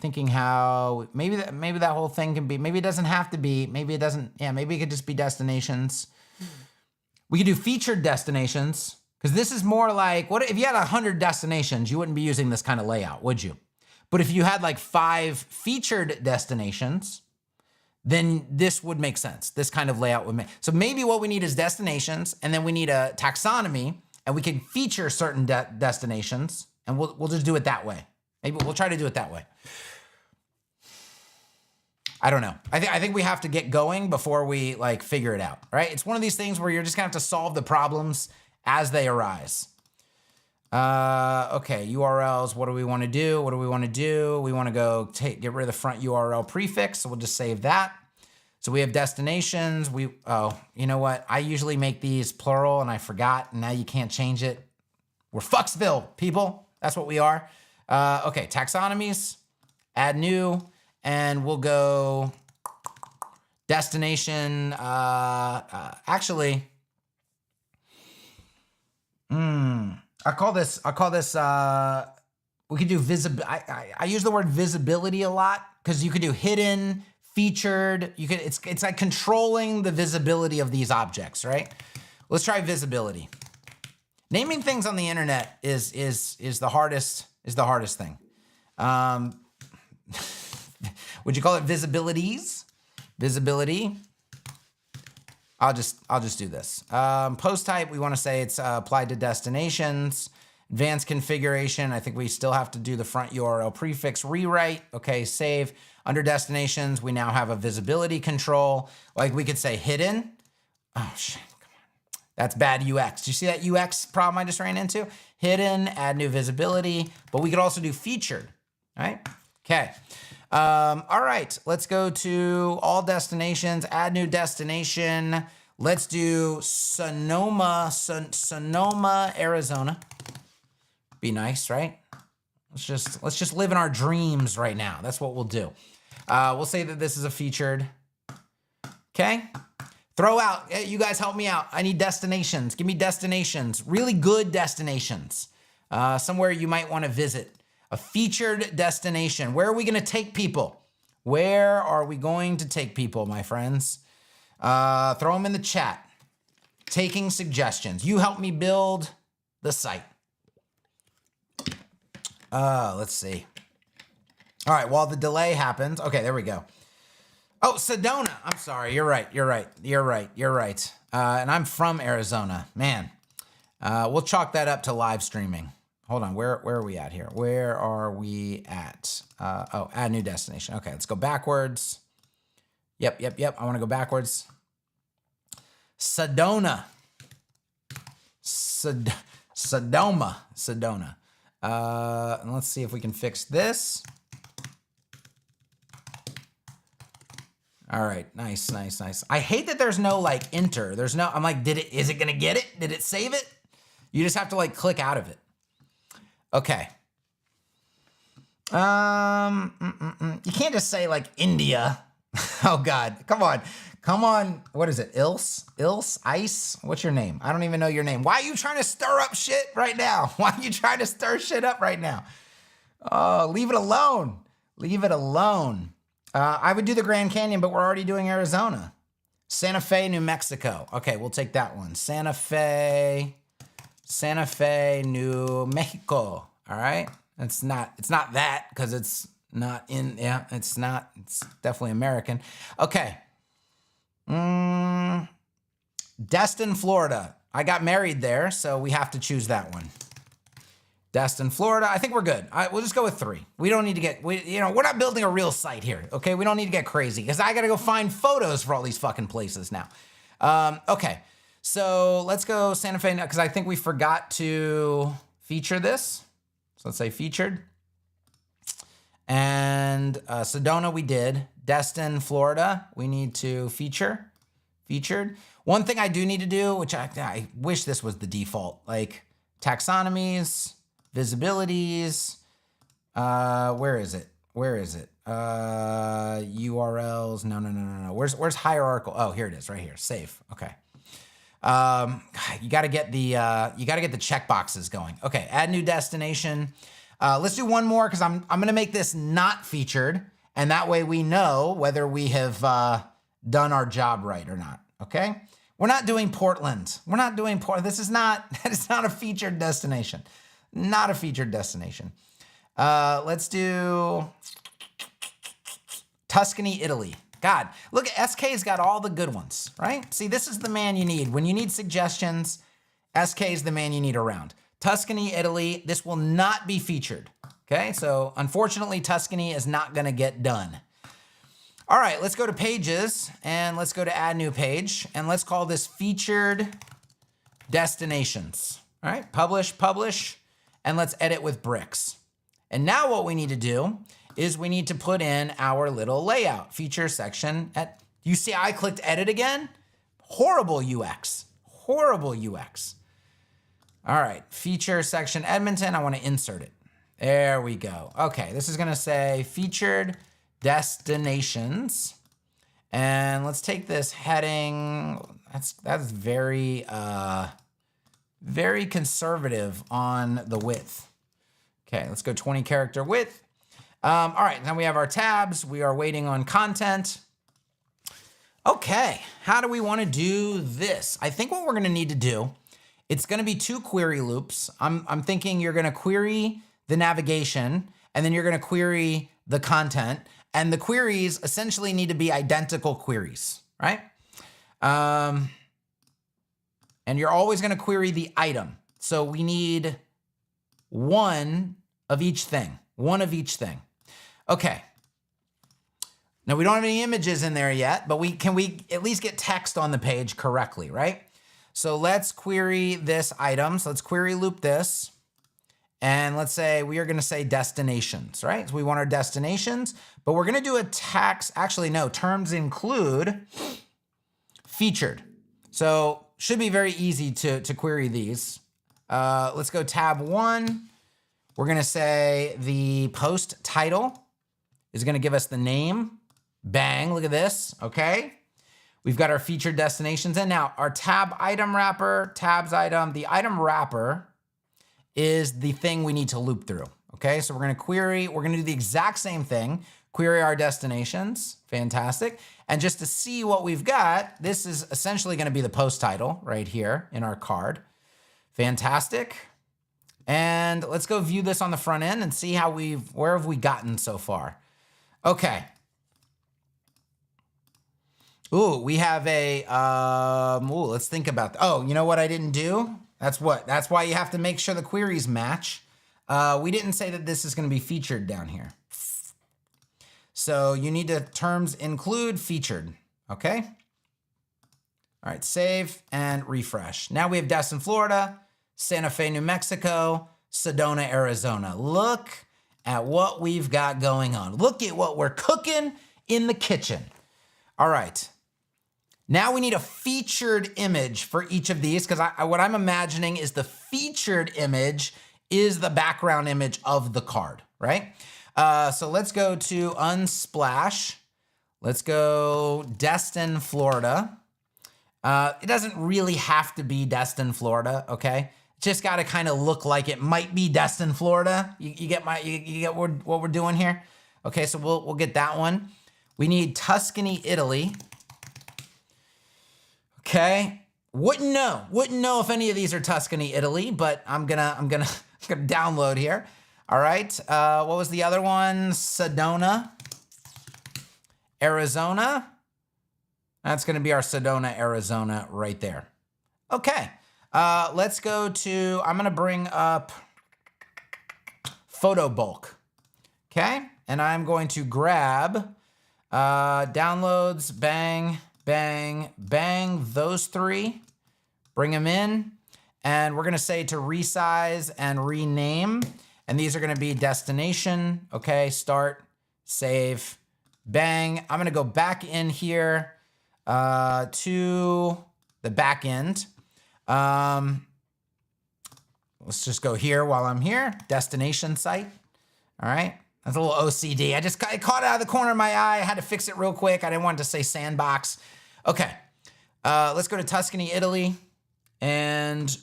thinking how maybe that whole thing can be, maybe it doesn't have to be, maybe it doesn't, yeah, maybe it could just be destinations. We could do featured destinations because this is more like, what if you had 100 destinations, you wouldn't be using this kind of layout, would you? But if you had like 5 featured destinations, then this would make sense. This kind of layout would make, so maybe what we need is destinations and then we need a taxonomy and we can feature certain destinations and we'll just do it that way. Maybe we'll try to do it that way. I don't know. I think we have to get going before we like figure it out, right? It's one of these things where you're just gonna have to solve the problems as they arise. Okay, URLs, what do we wanna do? What do we wanna do? We wanna go get rid of the front URL prefix, so we'll just save that. So we have destinations. Oh, you know what? I usually make these plural and I forgot, and now you can't change it. We're Fucksville, people. That's what we are. Okay, taxonomies, add new, and we'll go destination. Actually, I call this, we could do visibility. I use the word visibility a lot because you could do hidden, featured. You could, it's like controlling the visibility of these objects, right? Let's try visibility. Naming things on the internet is the hardest thing. Would you call it visibilities? Visibility. I'll just do this. Post type, we want to say it's applied to destinations. Advanced configuration, I think we still have to do the front URL prefix rewrite. Okay, save. Under destinations, we now have a visibility control. Like we could say hidden. Oh shit, come on. That's bad UX. Do you see that UX problem I just ran into? Hidden, add new visibility, but we could also do featured, right? Okay. All right, let's go to all destinations, add new destination. Let's do Sonoma, Arizona. Be nice, right? Let's just live in our dreams right now. That's what we'll do. We'll say that this is a featured. Okay. Throw out, hey, you guys help me out. I need destinations. Give me destinations, really good destinations. Somewhere you might want to visit. A featured destination. Where are we going to take people? Where are we going to take people, my friends? Throw them in the chat. Taking suggestions. You help me build the site. Let's see. All right, while the delay happens. Okay, there we go. Oh, Sedona. I'm sorry. You're right. And I'm from Arizona. Man, we'll chalk that up to live streaming. Hold on. Where are we at here? Where are we at? Oh, add new destination. Okay, let's go backwards. Yep. I want to go backwards. Sedona. Sedona. And let's see if we can fix this. All right, nice. I hate that there's no like enter. There's no, I'm like, is it gonna get it? Did it save it? You just have to like click out of it. Okay. You can't just say like India. Oh God, come on. What is it? Ilse? Ice? What's your name? I don't even know your name. Why are you trying to stir up shit right now? Why are you trying to stir shit up right now? Oh, leave it alone. I would do the Grand Canyon, but we're already doing Arizona. Santa Fe, New Mexico. Okay, we'll take that one. Santa Fe, New Mexico. All right. It's not that because it's not in, yeah, it's definitely American. Okay. Destin, Florida. I got married there, so we have to choose that one. Destin, Florida. I think we're good. We'll just go with 3. We don't need to get, we're not building a real site here, okay? We don't need to get crazy because I got to go find photos for all these fucking places now. Okay, so let's go Santa Fe because I think we forgot to feature this. So let's say featured. And Sedona we did. Destin, Florida, we need to featured. One thing I do need to do, which I wish this was the default, like taxonomies, visibilities, where is it? URLs, no. Where's hierarchical? Oh, here it is, right here, save, okay. You gotta get the check boxes going. Okay, add new destination. Let's do one more because I'm gonna make this not featured, and that way we know whether we have done our job right or not, okay? We're not doing Portland. This is not, it's not a featured destination. Not a featured destination. Let's do Tuscany, Italy. God, look, SK's got all the good ones, right? See, this is the man you need. When you need suggestions, SK is the man you need around. Tuscany, Italy, this will not be featured, okay? So unfortunately, Tuscany is not gonna get done. All right, let's go to pages and let's go to add new page and let's call this featured destinations. All right, publish, and let's edit with bricks. And now what we need to do is we need to put in our little layout feature section. You see I clicked edit again? Horrible UX. All right, feature section Edmonton, I wanna insert it. There we go. Okay, this is gonna say featured destinations. And let's take this heading. That's very conservative on the width. Okay, let's go 20 character width. All right, now we have our tabs. We are waiting on content. Okay, how do we want to do this? I think what we're going to need to do, it's going to be 2 query loops. I'm thinking you're going to query the navigation and then you're going to query the content. And the queries essentially need to be identical queries, right? And you're always gonna query the item. So we need one of each thing. Okay. Now we don't have any images in there yet, but can we at least get text on the page correctly, right? So let's query this item. So let's query loop this. And let's say we are gonna say destinations, right? So we want our destinations, but we're gonna do a terms include featured. So should be very easy to query these. Let's go tab 1. We're gonna say the post title is gonna give us the name. Bang, look at this, okay? We've got our featured destinations and now our tab item wrapper, tabs item, the item wrapper is the thing we need to loop through, okay? So we're gonna do the exact same thing, query our destinations, fantastic. And just to see what we've got, this is essentially gonna be the post title right here in our card. Fantastic. And let's go view this on the front end and see where have we gotten so far. Okay. Ooh, we have let's think about, you know what I didn't do? That's why you have to make sure the queries match. We didn't say that this is gonna be featured down here. So you need to terms include featured, okay? All right, save and refresh. Now we have Destin, Florida, Santa Fe, New Mexico, Sedona, Arizona. Look at what we've got going on. Look at what we're cooking in the kitchen. All right. Now we need a featured image for each of these, because what I'm imagining is the featured image is the background image of the card, right? So let's go to Unsplash. Let's go Destin, Florida. It doesn't really have to be Destin, Florida, okay? Just got to kind of look like it might be Destin, Florida. You get what we're doing here? Okay, so we'll get that one. We need Tuscany, Italy. Okay, wouldn't know if any of these are Tuscany, Italy, but I'm gonna download here. All right, what was the other one? Sedona, Arizona. That's gonna be our Sedona, Arizona right there. Okay, let's go to, I'm gonna bring up Photo Bulk. Okay, and I'm going to grab downloads, bang, bang, bang, those three, bring them in, and we're gonna say to resize and rename, and these are gonna be destination, okay, start, save, bang. I'm gonna go back in here to the back end. Let's just go here while I'm here, destination site, all right. That's a little OCD. I caught it out of the corner of my eye. I had to fix it real quick. I didn't want it to say sandbox. Okay, let's go to Tuscany, Italy, and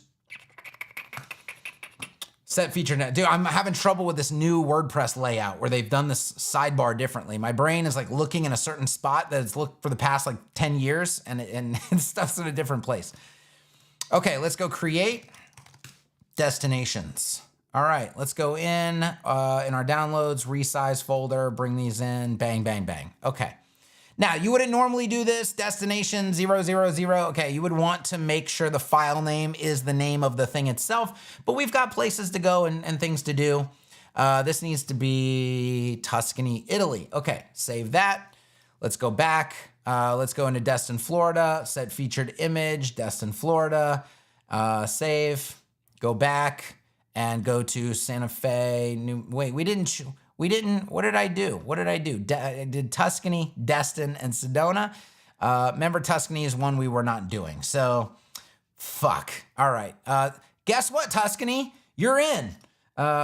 set feature net. Dude, I'm having trouble with this new WordPress layout where they've done this sidebar differently. My brain is like looking in a certain spot that it's looked for the past like 10 years, and stuff's in a different place. Okay, let's go create destinations. All right, let's go in our downloads, resize folder, bring these in, bang, bang, bang. Okay. Now, you wouldn't normally do this, destination 000. Okay, you would want to make sure the file name is the name of the thing itself, but we've got places to go and things to do. This needs to be Tuscany, Italy. Okay, save that. Let's go back. Let's go into Destin, Florida, set featured image, Destin, Florida, save, go back. And go to Santa Fe, what did I do? I did Tuscany, Destin, and Sedona. Remember, Tuscany is one we were not doing. So, fuck. All right. Guess what, Tuscany? You're in.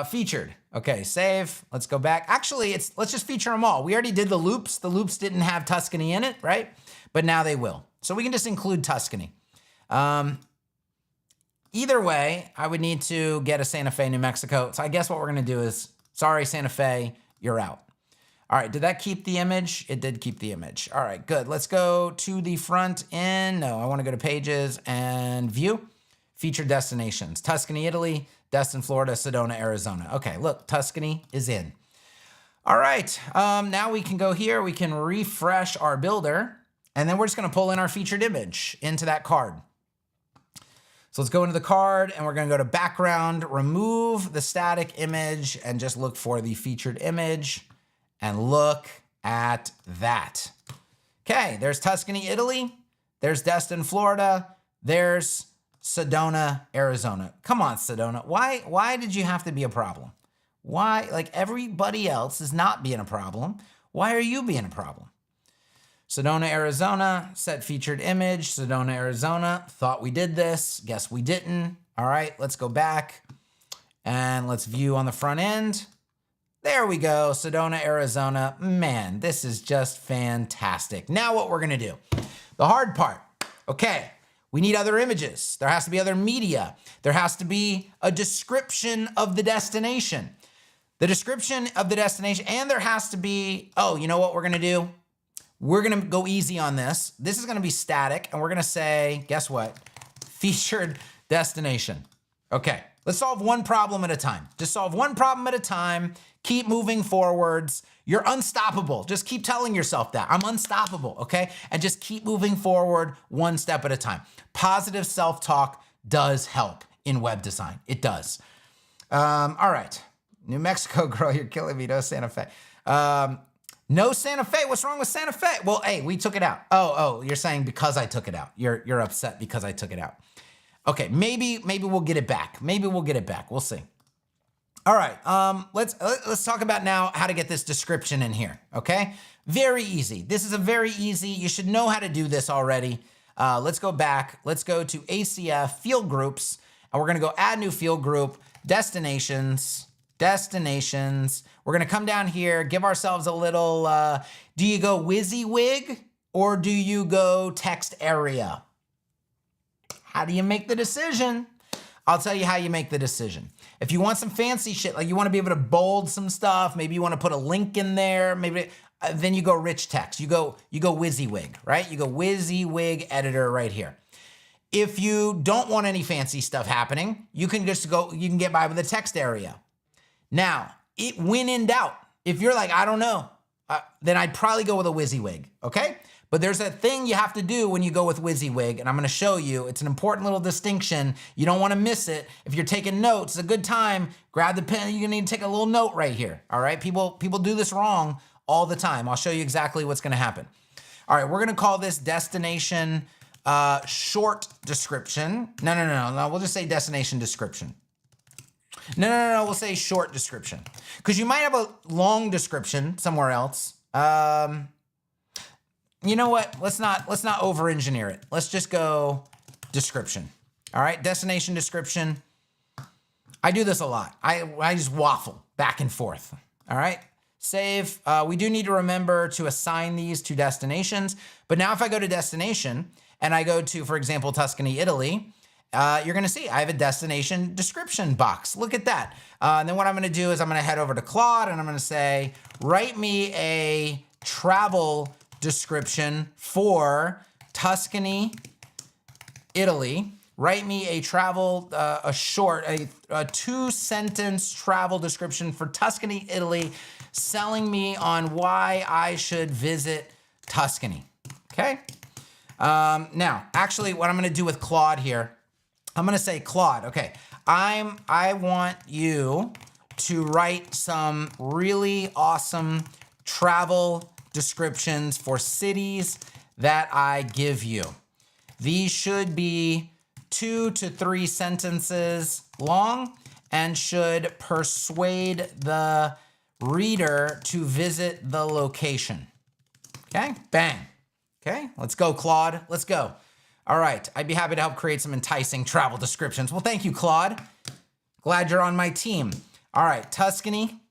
Featured. Okay, save. Let's go back. Actually, let's just feature them all. We already did the loops. The loops didn't have Tuscany in it, right? But now they will. So we can just include Tuscany. Either way, I would need to get a Santa Fe, New Mexico. So I guess what we're gonna do is, sorry, Santa Fe, you're out. All right, did that keep the image? It did keep the image. All right, good. Let's go to the front end. No, I wanna go to pages and view, featured destinations. Tuscany, Italy, Destin, Florida, Sedona, Arizona. Okay, look, Tuscany is in. All right, now we can go here, we can refresh our builder, and then we're just gonna pull in our featured image into that card. So let's go into the card and we're gonna go to background, remove the static image and just look for the featured image and look at that. Okay, there's Tuscany, Italy. There's Destin, Florida. There's Sedona, Arizona. Come on, Sedona. Why did you have to be a problem? Why, like everybody else is not being a problem. Why are you being a problem? Sedona, Arizona, set featured image, Sedona, Arizona. Thought we did this, guess we didn't. All right, let's go back and let's view on the front end. There we go, Sedona, Arizona. Man, this is just fantastic. Now what we're gonna do, the hard part. Okay, we need other images. There has to be other media. There has to be a description of the destination. The description of the destination, and there has to be, oh, you know what we're gonna do? We're gonna go easy on this. This is gonna be static, and we're gonna say, guess what? Featured destination. Okay, let's solve one problem at a time. Just solve one problem at a time. Keep moving forwards. You're unstoppable. Just keep telling yourself that. I'm unstoppable, okay? And just keep moving forward one step at a time. Positive self-talk does help in web design. It does. All right. New Mexico girl, you're killing me. No Santa Fe. No Santa Fe. What's wrong with Santa Fe? Well, hey, we took it out. Oh, you're saying because I took it out. You're upset because I took it out. Okay, maybe we'll get it back. Maybe we'll get it back. We'll see. All right, let's talk about now how to get this description in here, okay? Very easy. This is a very easy, you should know how to do this already. Let's go back. Let's go to ACF, field groups, and we're gonna go add new field group, destinations. We're gonna come down here, give ourselves a little, do you go WYSIWYG or do you go text area? How do you make the decision? I'll tell you how you make the decision. If you want some fancy shit, like you want to be able to bold some stuff, maybe you want to put a link in there, maybe then you go rich text. You go WYSIWYG, right? You go WYSIWYG editor right here. If you don't want any fancy stuff happening, you can just go, you can get by with the text area. Now, when in doubt, if you're like, I don't know, then I'd probably go with a WYSIWYG, okay? But there's a thing you have to do when you go with WYSIWYG, and I'm gonna show you. It's an important little distinction. You don't wanna miss it. If you're taking notes, it's a good time. Grab the pen, you're gonna need to take a little note right here, all right? People do this wrong all the time. I'll show you exactly what's gonna happen. All right, we're gonna call this destination short description. No, we'll just say destination description. No, we'll say short description. Because you might have a long description somewhere else. You know what? Let's not over-engineer it. Let's just go description. All right, destination description. I do this a lot. I just waffle back and forth. All right, save. We do need to remember to assign these to destinations. But now if I go to destination and I go to, for example, Tuscany, Italy, you're gonna see I have a destination description box. Look at that. And then what I'm gonna do is I'm gonna head over to Claude and I'm gonna say, write me a travel description for Tuscany, Italy. Write me a travel, a 2-sentence travel description for Tuscany, Italy, selling me on why I should visit Tuscany, okay? Now, actually what I'm gonna do with Claude here, I'm gonna say, Claude, okay, I want you to write some really awesome travel descriptions for cities that I give you. These should be 2 to 3 sentences long and should persuade the reader to visit the location. Okay, bang. Okay, let's go, Claude, let's go. All right, I'd be happy to help create some enticing travel descriptions. Well, thank you, Claude. Glad you're on my team. All right, Tuscany,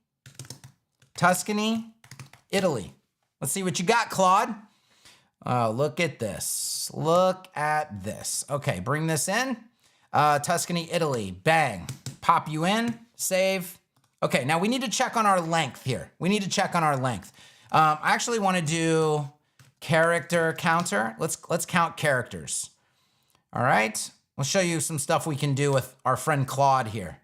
Italy. Let's see what you got, Claude. Look at this. Look at this. Okay, bring this in. Tuscany, Italy. Bang. Pop you in. Save. Okay, now we need to check on our length here. We need to check on our length. I actually want to do character counter. Let's count characters. All right. I'll show you some stuff we can do with our friend Claude here.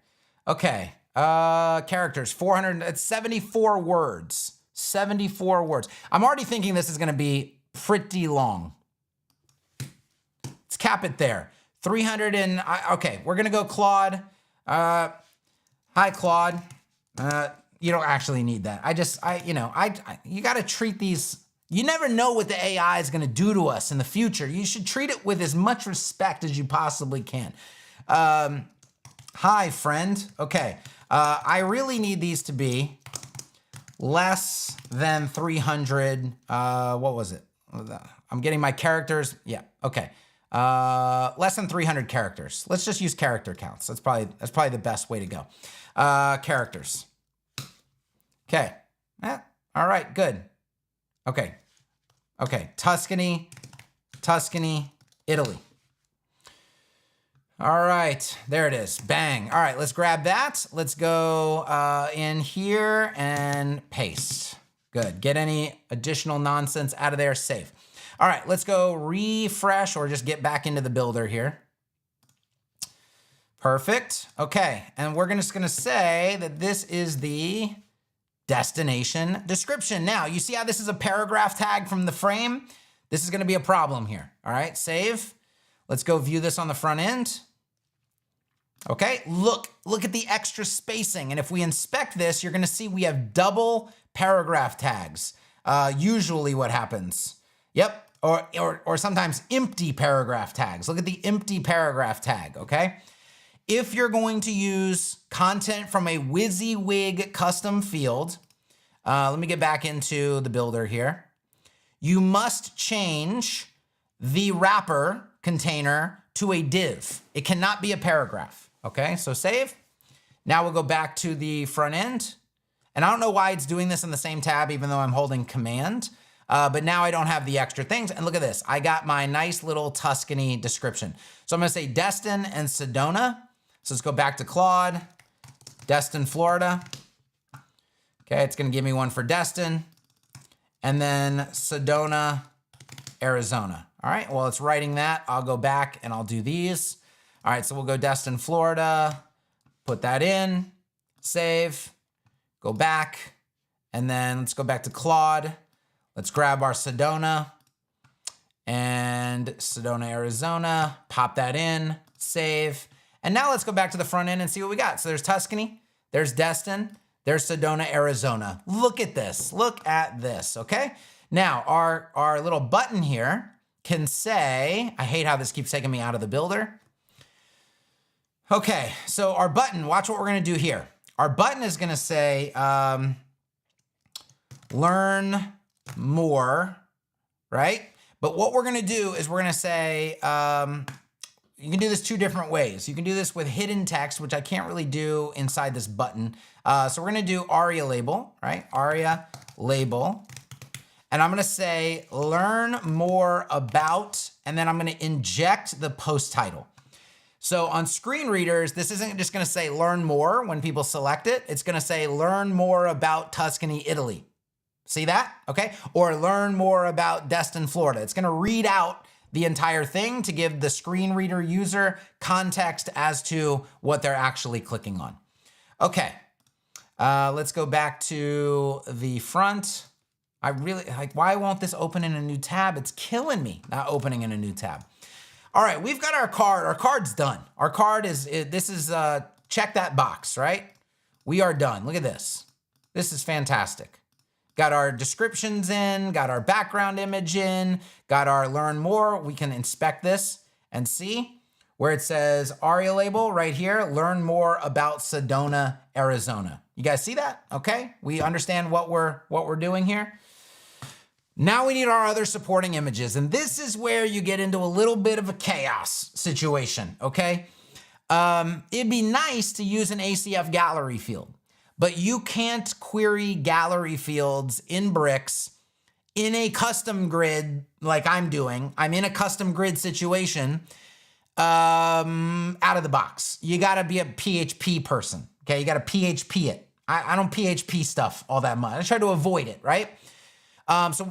Okay. Characters. 74 words. 74 words. I'm already thinking this is going to be pretty long. Let's cap it there. 300 and, okay, we're going to go Claude. Hi, Claude. You don't actually need that. You got to treat these. You never know what the AI is going to do to us in the future. You should treat it with as much respect as you possibly can. Hi, friend. Okay. I really need these to be less than 300. What was it? I'm getting my characters. Yeah. Okay. Less than 300 characters. Let's just use character counts. That's probably the best way to go. Characters. Okay. All right. Good. Okay. Okay. Tuscany, Italy. All right, there it is, bang. All right, let's grab that. Let's go in here and paste. Good, get any additional nonsense out of there, save. All right, let's go refresh or just get back into the builder here. Perfect, okay. And we're just gonna say that this is the destination description. Now, you see how this is a paragraph tag from the frame? This is gonna be a problem here. All right, save. Let's go view this on the front end. Okay, look at the extra spacing. And if we inspect this, you're gonna see we have double paragraph tags. Usually what happens. Yep, or sometimes empty paragraph tags. Look at the empty paragraph tag, okay? If you're going to use content from a WYSIWYG custom field, let me get back into the builder here. You must change the wrapper container to a div. It cannot be a paragraph, okay? So save. Now we'll go back to the front end. And I don't know why it's doing this in the same tab, even though I'm holding command. But now I don't have the extra things. And look at this. I got my nice little Tuscany description. So I'm going to say Destin and Sedona. So let's go back to Claude. Destin, Florida. Okay, it's going to give me one for Destin. And then Sedona, Arizona. All right, well, it's writing that. I'll go back and I'll do these. All right, so we'll go Destin, Florida. Put that in. Save. Go back. And then let's go back to Claude. Let's grab our Sedona and Sedona, Arizona, pop that in, save. And now let's go back to the front end and see what we got. So there's Tuscany, there's Destin, there's Sedona, Arizona. Look at this, okay? Now our little button here can say, I hate how this keeps taking me out of the builder. Okay, so our button, watch what we're gonna do here. Our button is gonna say, learn more, right? But what we're gonna do is we're gonna say, you can do this two different ways. You can do this with hidden text, which I can't really do inside this button. So we're gonna do ARIA label, right? ARIA label. And I'm gonna say, learn more about, and then I'm gonna inject the post title. So on screen readers, this isn't just gonna say learn more when people select it. It's gonna say learn more about Tuscany, Italy. See that? Okay. Or learn more about Destin, Florida. It's going to read out the entire thing to give the screen reader user context as to what they're actually clicking on. Okay. Let's go back to the front. I really like, why won't this open in a new tab? It's killing me not opening in a new tab. All right. We've got our card. Our card's done. Our card is, check that box, right? We are done. Look at this. This is fantastic. Got our descriptions in, got our background image in, got our learn more. We can inspect this and see where it says ARIA label right here, learn more about Sedona, Arizona. You guys see that? Okay, we understand what we're doing here. Now we need our other supporting images, and this is where you get into a little bit of a chaos situation, okay? It'd be nice to use an ACF gallery field, but you can't query gallery fields in bricks in a custom grid like I'm doing. I'm in a custom grid situation out of the box. You gotta be a PHP person, okay? You gotta PHP it. I don't PHP stuff all that much. I try to avoid it, right? So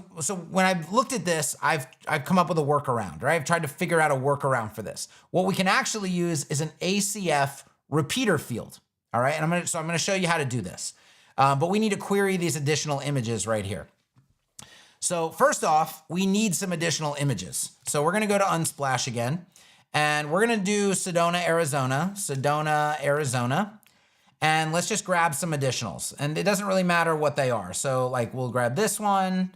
when I've looked at this, I've come up with a workaround, right? I've tried to figure out a workaround for this. What we can actually use is an ACF repeater field. All right, and I'm gonna show you how to do this. But we need to query these additional images right here. So first off, we need some additional images. So we're gonna go to Unsplash again, and we're gonna do Sedona, Arizona, and let's just grab some additionals. And it doesn't really matter what they are. So like we'll grab this one,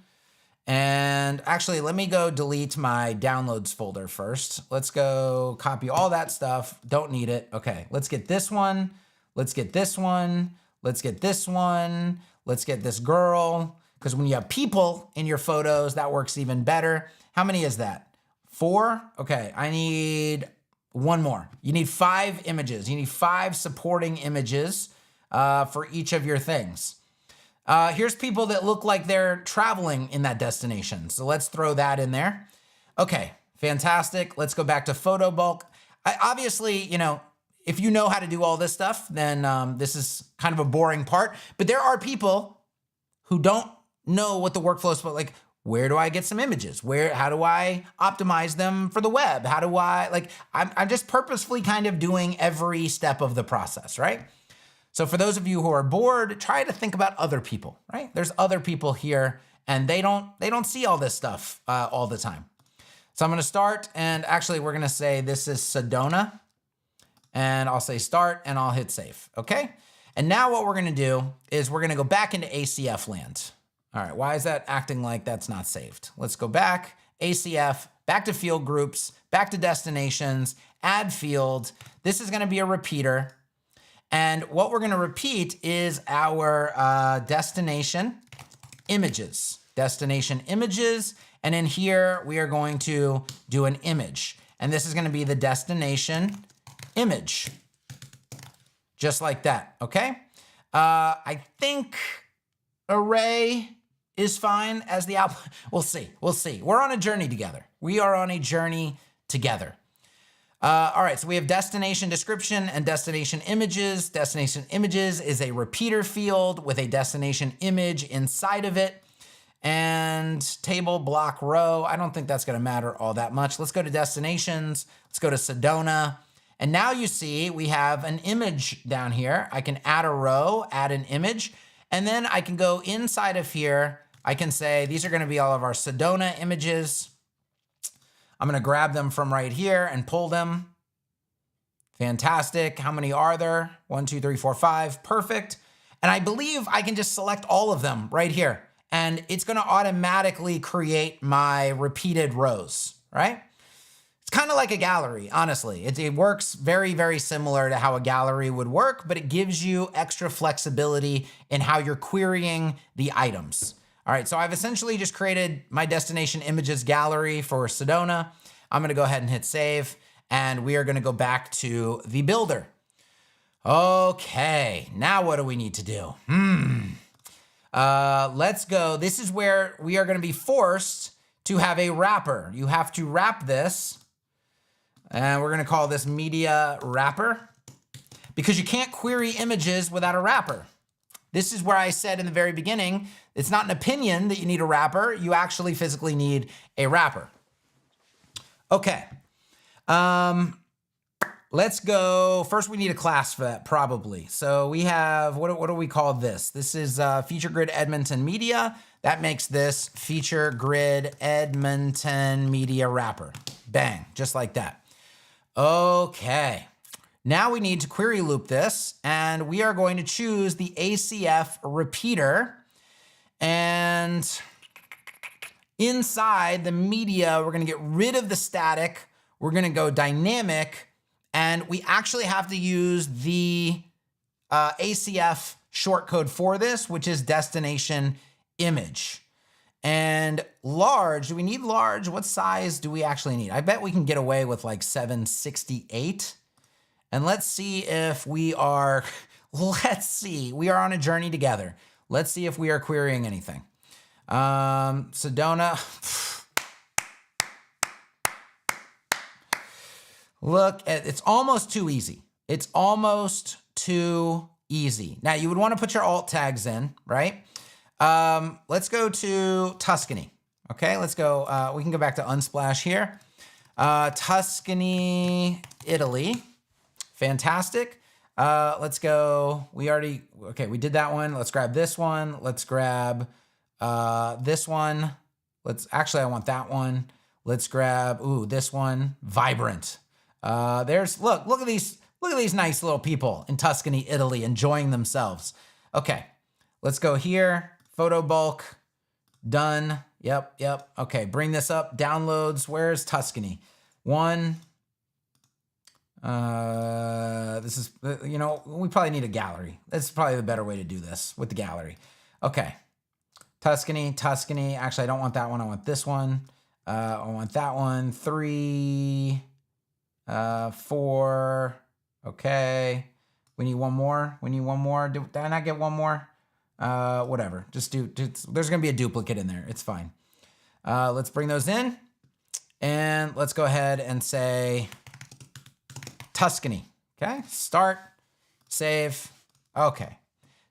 and actually let me go delete my downloads folder first. Let's go copy all that stuff, don't need it. Okay, let's get this one. Let's get this one, let's get this one, let's get this girl, because when you have people in your photos, that works even better. How many is that? 4? Okay, I need one more. You need 5 images. You need 5 supporting images for each of your things. Here's people that look like they're traveling in that destination. So let's throw that in there. Okay, fantastic. Let's go back to photo bulk. Obviously, you know, if you know how to do all this stuff, then this is kind of a boring part. But there are people who don't know what the workflow is, but like, where do I get some images? How do I optimize them for the web? How do I, like, I'm just purposefully kind of doing every step of the process, right? So for those of you who are bored, try to think about other people, right? There's other people here and they don't see all this stuff all the time. So I'm gonna start, and actually we're gonna say this is Sedona, and I'll say start and I'll hit save, okay? And now what we're gonna do is we're gonna go back into ACF land. All right, why is that acting like that's not saved? Let's go back, ACF, back to field groups, back to destinations, add field. This is gonna be a repeater. And what we're gonna repeat is our destination images. Destination images, and in here we are going to do an image. And this is gonna be the destination image. Just like that, okay? I think array is fine as the output. We'll see, we'll see. We're on a journey together. We are on a journey together. All right, so we have destination description and destination images. Destination images is a repeater field with a destination image inside of it. And table, block, row. I don't think that's gonna matter all that much. Let's go to destinations. Let's go to Sedona. And now you see we have an image down here. I can add a row, add an image, and then I can go inside of here. I can say these are gonna be all of our Sedona images. I'm gonna grab them from right here and pull them. Fantastic. How many are there? 1, 2, 3, 4, 5. Perfect. And I believe I can just select all of them right here. And it's gonna automatically create my repeated rows, right? It's kind of like a gallery, honestly. It works very, very similar to how a gallery would work, but it gives you extra flexibility in how you're querying the items. All right, so I've essentially just created my destination images gallery for Sedona. I'm gonna go ahead and hit save, and we are gonna go back to the builder. Okay, now what do we need to do? Let's go. This is where we are gonna be forced to have a wrapper. You have to wrap this, and we're gonna call this media wrapper, because you can't query images without a wrapper. This is where I said in the very beginning, it's not an opinion that you need a wrapper, you actually physically need a wrapper. Okay, let's go. First, we need a class for that, probably. So we have, what do we call this? This is Feature Grid Edmonton Media. That makes this Feature Grid Edmonton Media Wrapper. Bang, just like that. Okay, now we need to query loop this, and we are going to choose the ACF repeater. And inside the media, we're gonna get rid of the static. We're gonna go dynamic, and we actually have to use the ACF shortcode for this, which is destination image. And large, do we need large? What size do we actually need? I bet we can get away with like 768. And let's see if we are, we are on a journey together. Let's see if we are querying anything. Sedona. Look, it's almost too easy. It's almost too easy. Now you would want to put your alt tags in, right? Let's go to Tuscany. Okay, let's go, we can go back to Unsplash here. Tuscany, Italy. Fantastic. Let's go, we did that one. Let's grab this one. Let's grab this one. I want that one. Let's grab, this one, Vibrant. Look at these nice little people in Tuscany, Italy, enjoying themselves. Okay, let's go here. Photo bulk, done. Yep. Okay, bring this up. Downloads. Where's Tuscany? One. This is, we probably need a gallery. That's probably the better way to do this with the gallery. Okay. Tuscany. Actually, I don't want that one. I want this one. I want that one. 3, 4. Okay. We need one more. Did I not get one more? Whatever. There's going to be a duplicate in there. It's fine. Let's bring those in, and let's go ahead and say Tuscany. Okay. Start, save. Okay.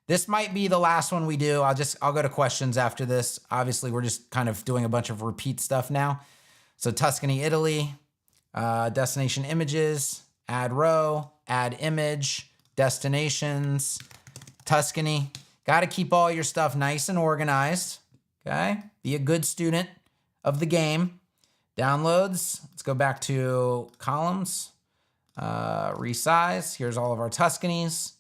This might be the last one we do. I'll go to questions after this. Obviously, we're just kind of doing a bunch of repeat stuff now. So Tuscany, Italy, destination images, add row, add image, destinations, Tuscany. Got to keep all your stuff nice and organized, okay? Be a good student of the game. Downloads, let's go back to columns, resize. Here's all of our Tuscanys.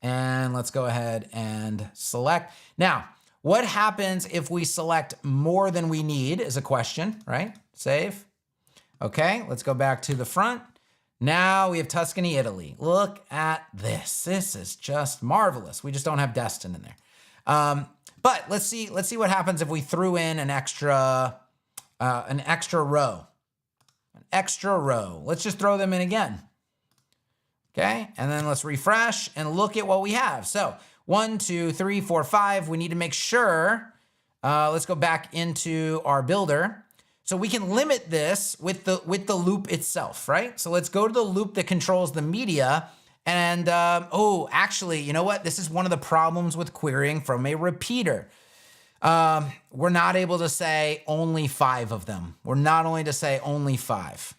And let's go ahead and select. Now, What happens if we select more than we need is a question, right? Save. Okay, let's go back to the front. Now we have Tuscany, Italy. Look at this. This is just marvelous. We just don't have Destin in there. But let's see what happens if we threw in an extra row. An extra row. Let's just throw them in again. Okay, and then let's refresh and look at what we have. So 1, 2, 3, 4, 5. We need to make sure, let's go back into our builder. So we can limit this with the loop itself, right? So let's go to the loop that controls the media. And actually, you know what? This is one of the problems with querying from a repeater. We're not able to say only 5 of them. We're not only to say only 5.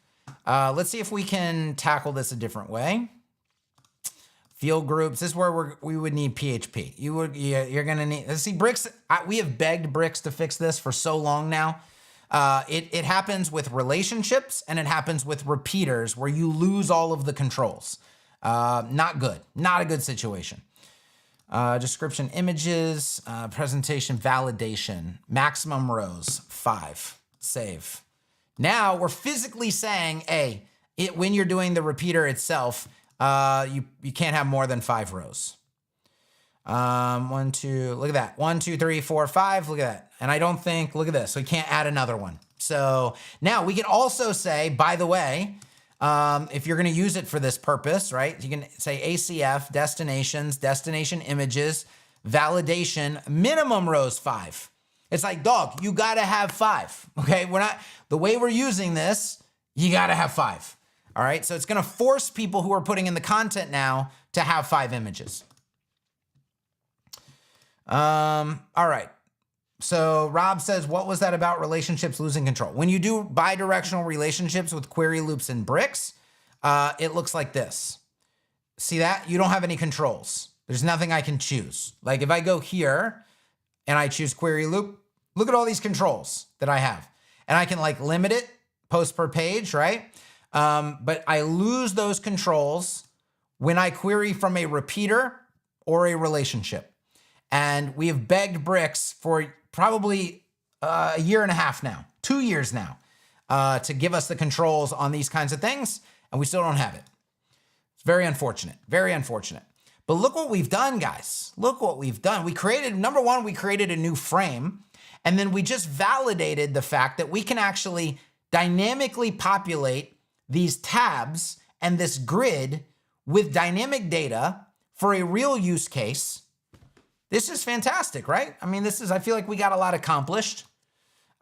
Let's see if we can tackle this a different way. Field groups. This is where we would need PHP. You're gonna need. Let's see, Bricks. We have begged Bricks to fix this for so long now. It happens with relationships and it happens with repeaters where you lose all of the controls. Not good. Not a good situation. Description, images, presentation, validation, maximum rows, 5. Save. Now we're physically saying, hey, when you're doing the repeater itself, you can't have more than 5 rows. 1, 2, look at that. 1, 2, 3, 4, 5, look at that. And I don't think, look at this, we can't add another one. So now we can also say, by the way, if you're gonna use it for this purpose, right? You can say ACF, destinations, destination images, validation, minimum rows 5. It's like, dog, you gotta have 5, okay? The way we're using this, you gotta have 5. All right, so it's gonna force people who are putting in the content now to have 5 images. All right, so Rob says, what was that about relationships losing control? When you do bidirectional relationships with query loops and bricks, it looks like this. See that? You don't have any controls. There's nothing I can choose. Like if I go here and I choose query loop, look at all these controls that I have. And I can like limit it, post per page, right? But I lose those controls when I query from a repeater or a relationship. And we have begged Bricks for probably a year and a half now, 2 years now, to give us the controls on these kinds of things, and we still don't have it. It's very unfortunate, very unfortunate. But look what we've done, guys. Look what we've done. We created, number one, we created a new frame, and then we just validated the fact that we can actually dynamically populate these tabs and this grid with dynamic data for a real use case. This is fantastic, right? I mean, I feel like we got a lot accomplished.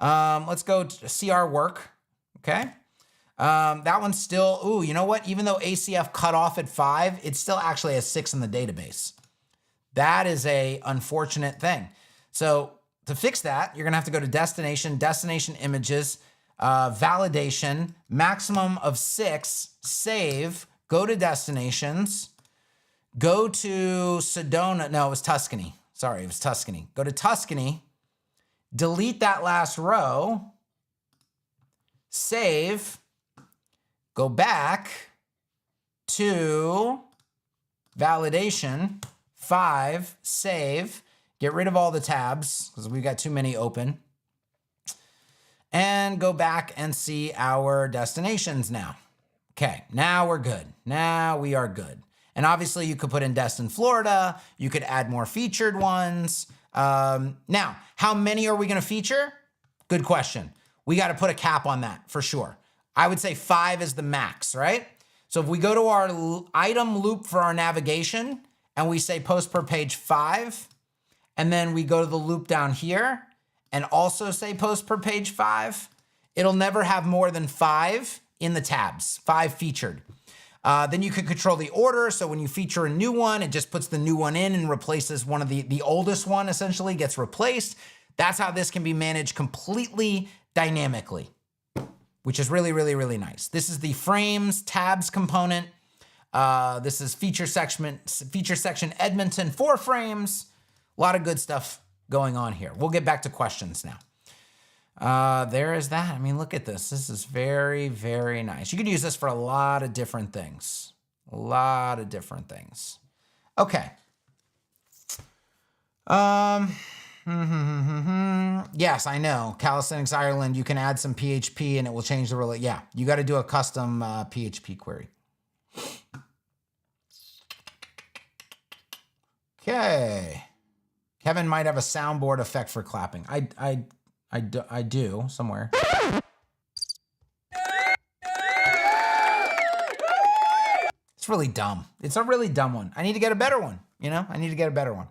Let's go to see our work, okay? That one's still, ooh, you know what? Even though ACF cut off at 5, it still actually has 6 in the database. That is a unfortunate thing. So to fix that, you're gonna have to go to destination images, validation, maximum of 6, save, go to destinations, go to Sedona. No, it was Tuscany. Sorry, it was Tuscany. Go to Tuscany, delete that last row, save, go back to validation, 5, save, get rid of all the tabs because we've got too many open, and go back and see our destinations now. Okay, now we're good. Now we are good. And obviously you could put in Destin, Florida. You could add more featured ones. Now, how many are we gonna feature? Good question. We gotta put a cap on that for sure. I would say 5 is the max, right? So if we go to our item loop for our navigation and we say post per page 5, and then we go to the loop down here and also say post per page 5, it'll never have more than 5 in the tabs, 5 featured. Then you can control the order. So when you feature a new one, it just puts the new one in and replaces one of the oldest one essentially gets replaced. That's how this can be managed completely dynamically, which is really, really, really nice. This is the frames tabs component. This is feature section Edmonton 4 frames. A lot of good stuff going on here. We'll get back to questions now. There is that. I mean, look at this. This is very, very nice. You could use this for a lot of different things. A lot of different things. Okay. Yes, I know. Calisthenics Ireland, you can add some PHP and it will change the relate. Yeah, you got to do a custom PHP query. Okay. Kevin might have a soundboard effect for clapping. I do somewhere. It's really dumb. It's a really dumb one. I need to get a better one. You know, I need to get a better one.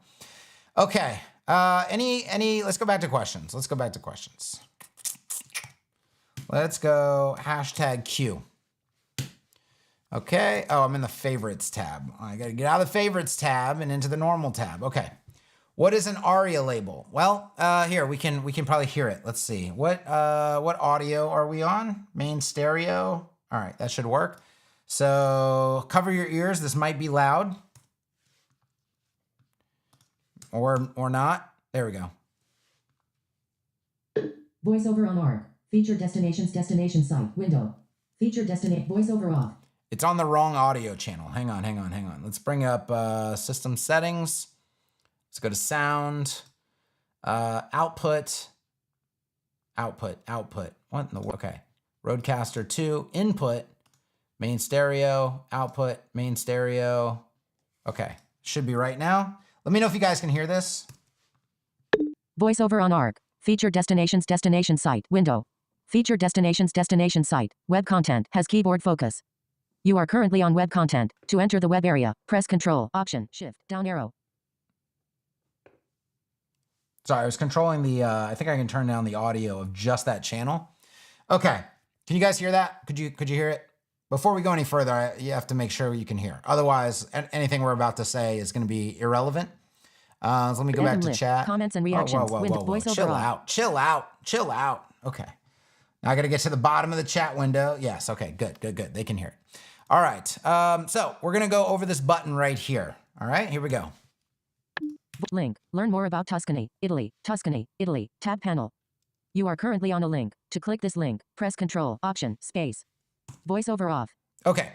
Okay. Let's go back to questions. Let's go #Q. Okay. Oh, I'm in the favorites tab. I got to get out of the favorites tab and into the normal tab. Okay. What is an ARIA label? Well, here we can probably hear it. Let's see. What audio are we on? Main stereo. All right, that should work. So cover your ears. This might be loud. Or not. There we go. Voiceover on ARC. Feature destinations destination site window. Feature destination voiceover off. It's on the wrong audio channel. Hang on. Let's bring up system settings. Let's go to sound, output. What in the world? Okay. Roadcaster 2, input, main stereo, output, main stereo. Okay. Should be right now. Let me know if you guys can hear this. Voiceover on ARC. Feature destinations destination site window. Feature destinations destination site. Web content has keyboard focus. You are currently on web content. To enter the web area, press Control, Option, Shift, down arrow. Sorry, I was controlling the, I think I can turn down the audio of just that channel. Okay. Can you guys hear that? Could you hear it? Before we go any further, you have to make sure you can hear. Otherwise, anything we're about to say is going to be irrelevant. So let me go back to chat. Comments and reactions. Whoa. Chill out. Okay. Now I got to get to the bottom of the chat window. Yes. Okay. Good. They can hear it. All right. So we're going to go over this button right here. All right. Here we go. Link. Learn more about Tuscany, Italy. Tab panel. You are currently on a link. To click this link, press Control, Option, Space. Voiceover off. Okay.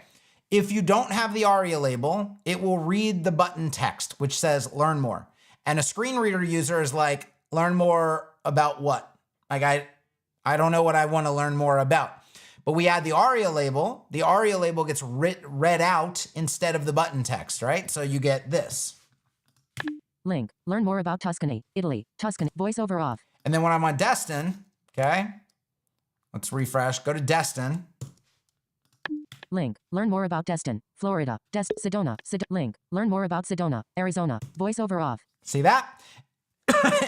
If you don't have the ARIA label, it will read the button text, which says learn more. And a screen reader user is like, learn more about what? Like, I don't know what I want to learn more about. But we add the ARIA label. The ARIA label gets read out instead of the button text, right? So you get this. Link. Learn more about Tuscany, Italy. Voiceover off. And then when I'm on Destin, okay, let's refresh. Go to Destin. Link. Learn more about Destin, Florida. Sedona. Link. Learn more about Sedona, Arizona. Voiceover off. See that?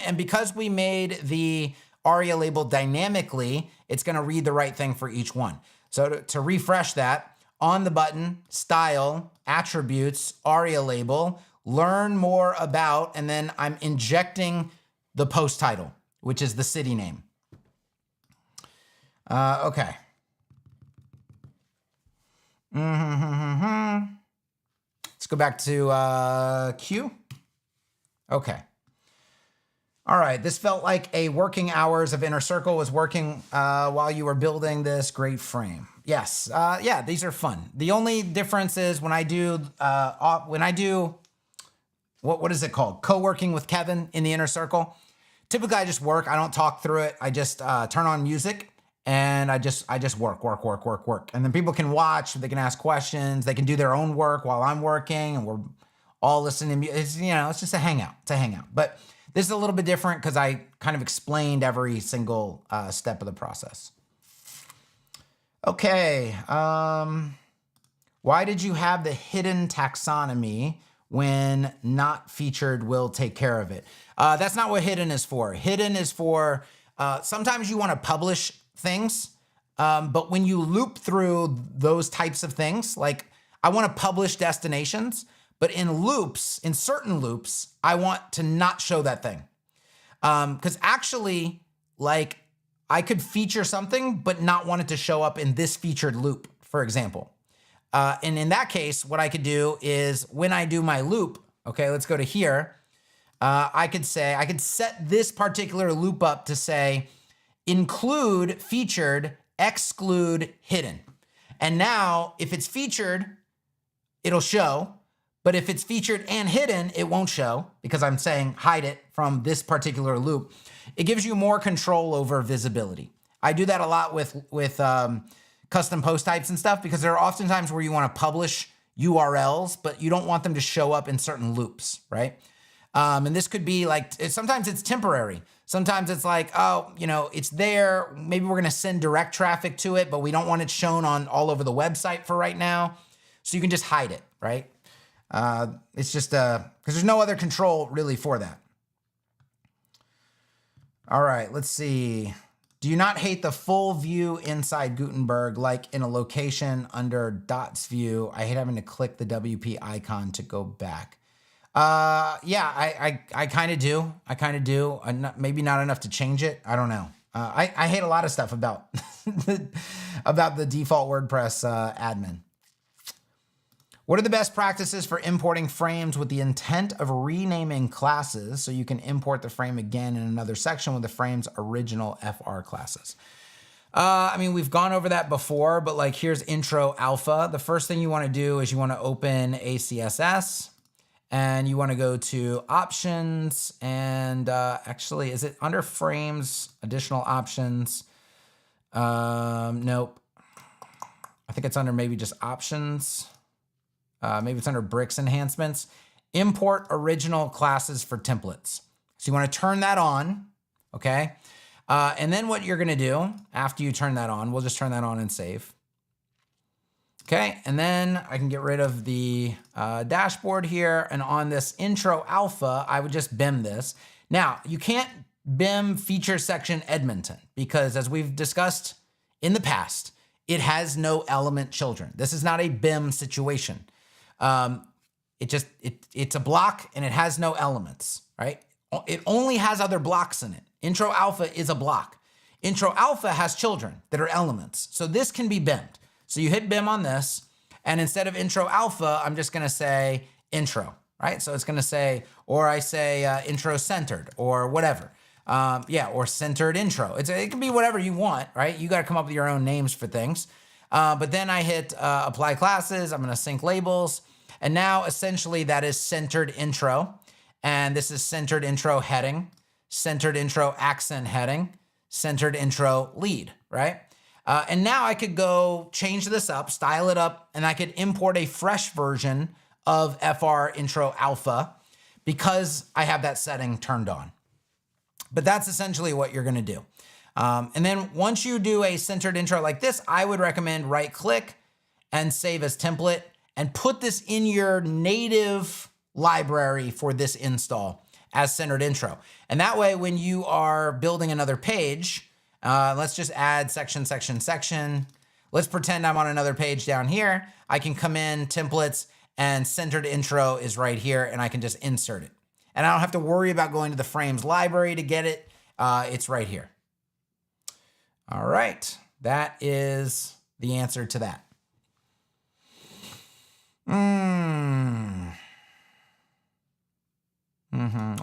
And because we made the ARIA label dynamically, it's going to read the right thing for each one. So to refresh that, on the button, style, attributes, ARIA label, learn more about, and then I'm injecting the post title, which is the city name. Okay. Let's go back to Q. Okay. All right. This felt like a working hours of Inner Circle was working while you were building this great frame. Yes. Yeah, these are fun. The only difference is when I do what is it called? Co-working with Kevin in the Inner Circle. Typically, I just work. I don't talk through it. I just turn on music and I just work. And then people can watch. They can ask questions. They can do their own work while I'm working, and we're all listening. It's just a hangout. It's a hangout. But this is a little bit different because I kind of explained every single step of the process. Okay. Why did you have the hidden taxonomy when not featured will take care of it? That's not what hidden is for. Hidden is for, sometimes you want to publish things, but when you loop through those types of things, like I want to publish destinations, but in certain loops, I want to not show that thing. Because actually, like, I could feature something, but not want it to show up in this featured loop, for example. And in that case, what I could do is when I do my loop, okay, let's go to here. I could set this particular loop up to say, include featured, exclude hidden. And now if it's featured, it'll show. But if it's featured and hidden, it won't show because I'm saying hide it from this particular loop, it gives you more control over visibility. I do that a lot with custom post types and stuff, because there are often times where you want to publish URLs, but you don't want them to show up in certain loops, right? And this could be like, sometimes it's temporary. Sometimes it's like, oh, it's there. Maybe we're going to send direct traffic to it, but we don't want it shown on all over the website for right now. So you can just hide it, right? It's just because there's no other control really for that. All right, let's see. Do you not hate the full view inside Gutenberg, like in a location under dots view? I hate having to click the WP icon to go back. Yeah, I kind of do. I kind of do. Maybe not enough to change it. I don't know. I hate a lot of stuff about about the default WordPress admin. What are the best practices for importing frames with the intent of renaming classes so you can import the frame again in another section with the frame's original FR classes? I mean, we've gone over that before, but like here's intro alpha. The first thing you want to do is you want to open ACSS and you want to go to options and actually, is it under frames, additional options? Nope. I think it's under maybe just options. Maybe it's under bricks enhancements. Import original classes for templates. So you want to turn that on, okay? And then what you're going to do after you turn that on, we'll just turn that on and save. Okay, and then I can get rid of the dashboard here. And on this intro alpha, I would just BIM this. Now, you can't BIM feature section Edmonton because as we've discussed in the past, it has no element children. This is not a BIM situation. It's a block and it has no elements, right? It only has other blocks in it. Intro alpha is a block. Intro alpha has children that are elements. So this can be BIMmed. So you hit BIM on this, and instead of intro alpha, I'm just gonna say intro, right? So it's gonna say, or I say intro centered or whatever. Or centered intro. It can be whatever you want, right? You gotta come up with your own names for things. But then I hit apply classes, I'm gonna sync labels, and now essentially that is centered intro, and this is centered intro heading, centered intro accent heading, centered intro lead, right? And now I could go change this up, style it up, and I could import a fresh version of FR intro alpha because I have that setting turned on. But that's essentially what you're gonna do. And then once you do a centered intro like this, I would recommend right click and save as template and put this in your native library for this install as centered intro. And that way, when you are building another page, let's just add section, section, section. Let's pretend I'm on another page down here. I can come in templates and centered intro is right here and I can just insert it. And I don't have to worry about going to the frames library to get it. It's right here. All right, that is the answer to that.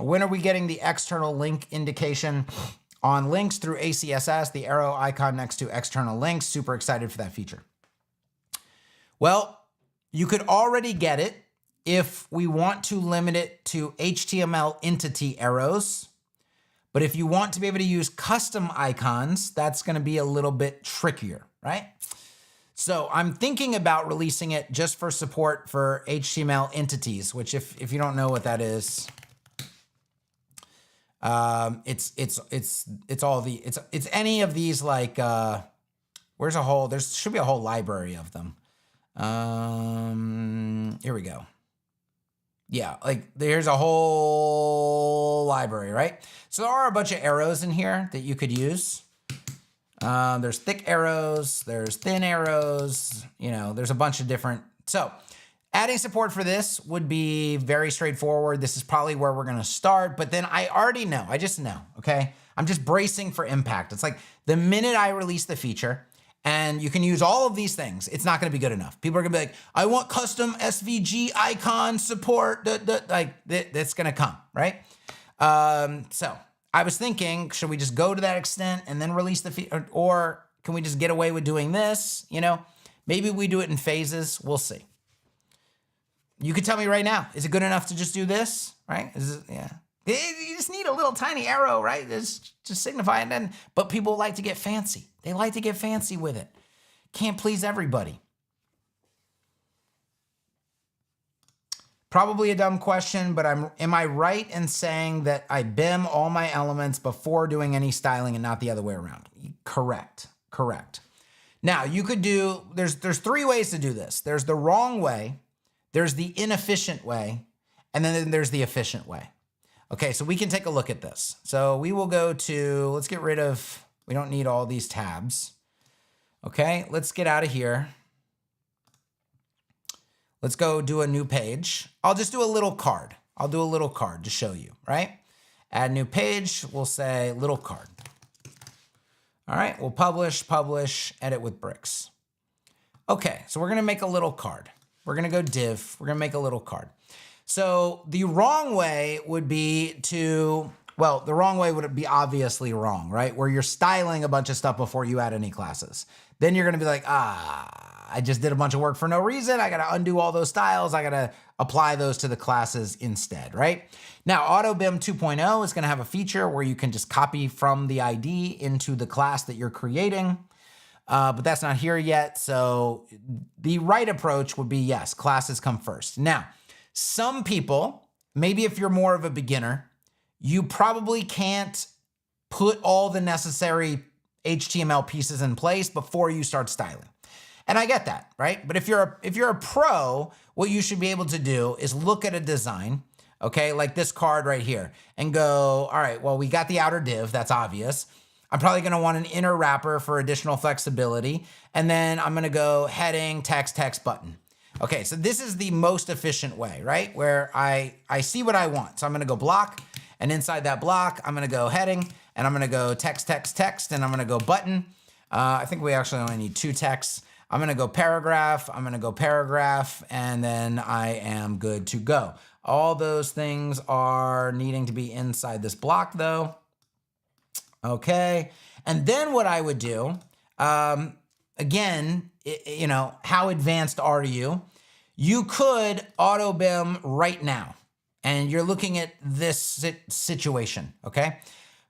When are we getting the external link indication on links through ACSS, the arrow icon next to external links? Super excited for that feature. Well, you could already get it if we want to limit it to HTML entity arrows. But if you want to be able to use custom icons, that's going to be a little bit trickier, right? So I'm thinking about releasing it just for support for HTML entities, which if you don't know what that is, it's any of these, like there should be a whole library of them. Here we go. Yeah, like there's a whole library, right? So there are a bunch of arrows in here that you could use. There's thick arrows, there's thin arrows, there's a bunch of different. So adding support for this would be very straightforward. This is probably where we're gonna start, but then I just know, okay? I'm just bracing for impact. It's like the minute I release the feature, and you can use all of these things, it's not gonna be good enough. People are gonna be like, I want custom SVG icon support, that's gonna come, right? So I was thinking, should we just go to that extent and then release the feature, or can we just get away with doing this? Maybe we do it in phases, we'll see. You could tell me right now, is it good enough to just do this, right? Yeah. You just need a little tiny arrow, right? It's just signifying then. But people like to get fancy. They like to get fancy with it. Can't please everybody. Probably a dumb question, but am I right in saying that I BIM all my elements before doing any styling and not the other way around? Correct. Now, you could do, there's 3 ways to do this. There's the wrong way, there's the inefficient way, and then there's the efficient way. Okay, so we can take a look at this. So we will go to, let's get rid of, we don't need all these tabs. Okay, let's get out of here. Let's go do a new page. I'll just do a little card. I'll do a little card to show you, right? Add new page, we'll say little card. All right, we'll publish, edit with bricks. Okay, so we're gonna make a little card. We're gonna go div, we're gonna make a little card. So the wrong way would be to, well, the wrong way would be obviously wrong, right? Where you're styling a bunch of stuff before you add any classes. Then you're gonna be like, I just did a bunch of work for no reason. I gotta undo all those styles. I gotta apply those to the classes instead, right? Now, AutoBIM 2.0 is gonna have a feature where you can just copy from the ID into the class that you're creating, but that's not here yet. So the right approach would be, yes, classes come first. Now, some people, maybe if you're more of a beginner, you probably can't put all the necessary HTML pieces in place before you start styling. And I get that, right? But if you're a pro, what you should be able to do is look at a design, okay, like this card right here, and go, all right, well, we got the outer div, that's obvious. I'm probably gonna want an inner wrapper for additional flexibility. And then I'm gonna go heading, text, button. Okay, so this is the most efficient way, right? Where I see what I want. So I'm gonna go block, and inside that block, I'm gonna go heading, and I'm gonna go text, and I'm gonna go button. I think we actually only need 2 texts. I'm gonna go paragraph, and then I am good to go. All those things are needing to be inside this block though. Okay, and then what I would do, again, you know, how advanced are you? You could AutoBIM right now, and you're looking at this situation, okay?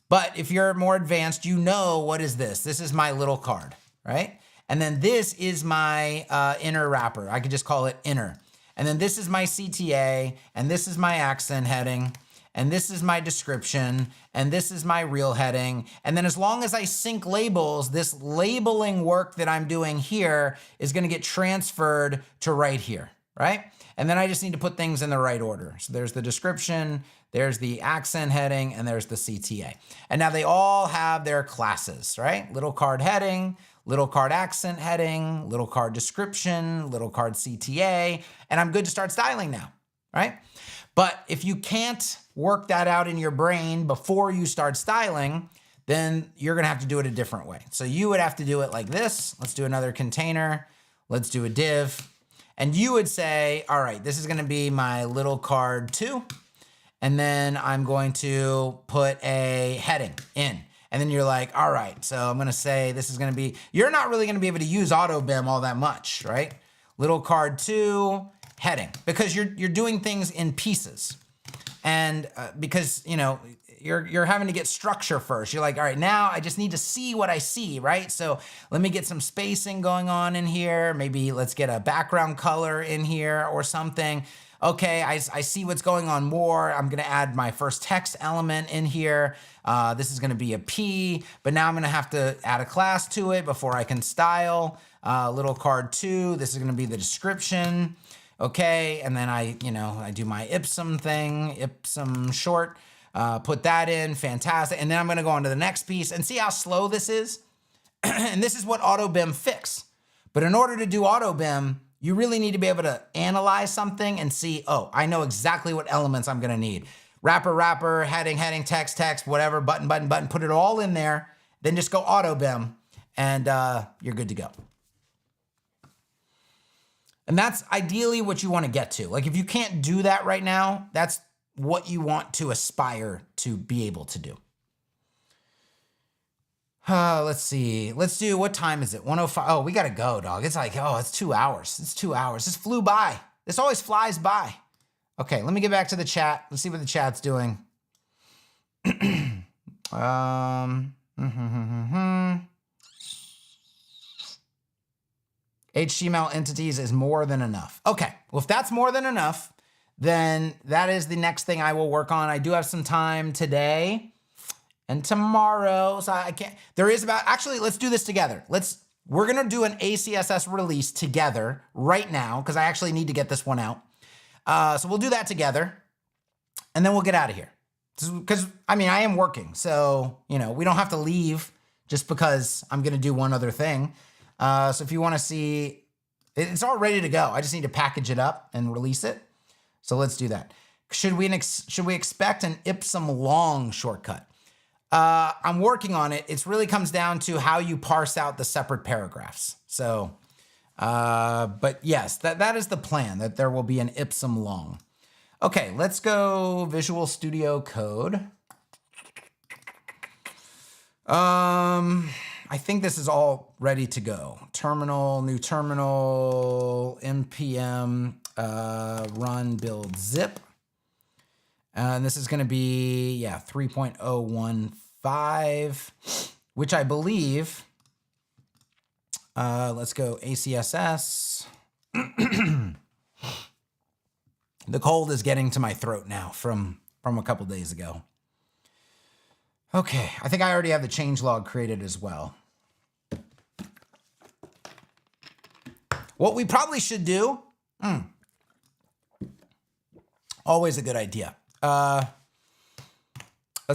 But if you're more advanced, you know, what is this? This is my little card, right? And then this is my inner wrapper. I could just call it inner. And then this is my CTA, and this is my accent heading, and this is my description, and this is my real heading. And then as long as I sync labels, this labeling work that I'm doing here is gonna get transferred to right here, right? And then I just need to put things in the right order. So there's the description, there's the accent heading, and there's the CTA. And now they all have their classes, right? Little card heading, little card accent heading, little card description, little card CTA, and I'm good to start styling now, right? But if you can't work that out in your brain before you start styling, then you're gonna have to do it a different way. So you would have to do it like this. Let's do another container. Let's do a div. And you would say, all right, this is gonna be my little card 2. And then I'm going to put a heading in. And then you're like, all right, so I'm gonna say this is gonna be, you're not really gonna be able to use AutoBIM all that much, right? Little card 2, heading, because you're doing things in pieces. And because, you know, you're having to get structure first. You're like, all right, now I just need to see what I see, right? So let me get some spacing going on in here. Maybe let's get a background color in here or something. Okay, I see what's going on more. I'm gonna add my first text element in here. This is gonna be a P, but now I'm gonna have to add a class to it before I can style. Little card 2, this is gonna be the description. Okay, and then I do my Ipsum thing, Ipsum short, put that in, fantastic. And then I'm gonna go on to the next piece and see how slow this is. And this is what AutoBIM fix. But in order to do AutoBIM, you really need to be able to analyze something and see, oh, I know exactly what elements I'm gonna need. Wrapper, heading, text, whatever, button, put it all in there, then just go AutoBIM, and you're good to go. And that's ideally what you wanna get to. Like if you can't do that right now, that's what you want to aspire to be able to do. Let's see. Let's do, what time is it? 1:05. Oh, we gotta go, dog. It's like, oh, it's 2 hours. It's 2 hours. This flew by. This always flies by. Okay, let me get back to the chat. Let's see what the chat's doing. HTML entities is more than enough. Okay, well, if that's more than enough, then that is the next thing I will work on. I do have some time today and tomorrow, so I can't, actually, let's do this together. We're gonna do an ACSS release together right now, because I actually need to get this one out. So we'll do that together, and then we'll get out of here. Because, I mean, I am working, so, we don't have to leave just because I'm gonna do one other thing. So if you wanna see, it's all ready to go. I just need to package it up and release it. So let's do that. Should we expect an ipsum long shortcut? I'm working on it. It really comes down to how you parse out the separate paragraphs. So, but yes, that is the plan, that there will be an ipsum long. Okay, let's go Visual Studio Code. I think this is all ready to go. Terminal, new terminal, npm, run build zip. And this is going to be, 3.015, which I believe, let's go ACSS. The cold is getting to my throat now from a couple days ago. Okay, I think I already have the changelog created as well. What we probably should do, always a good idea. Let's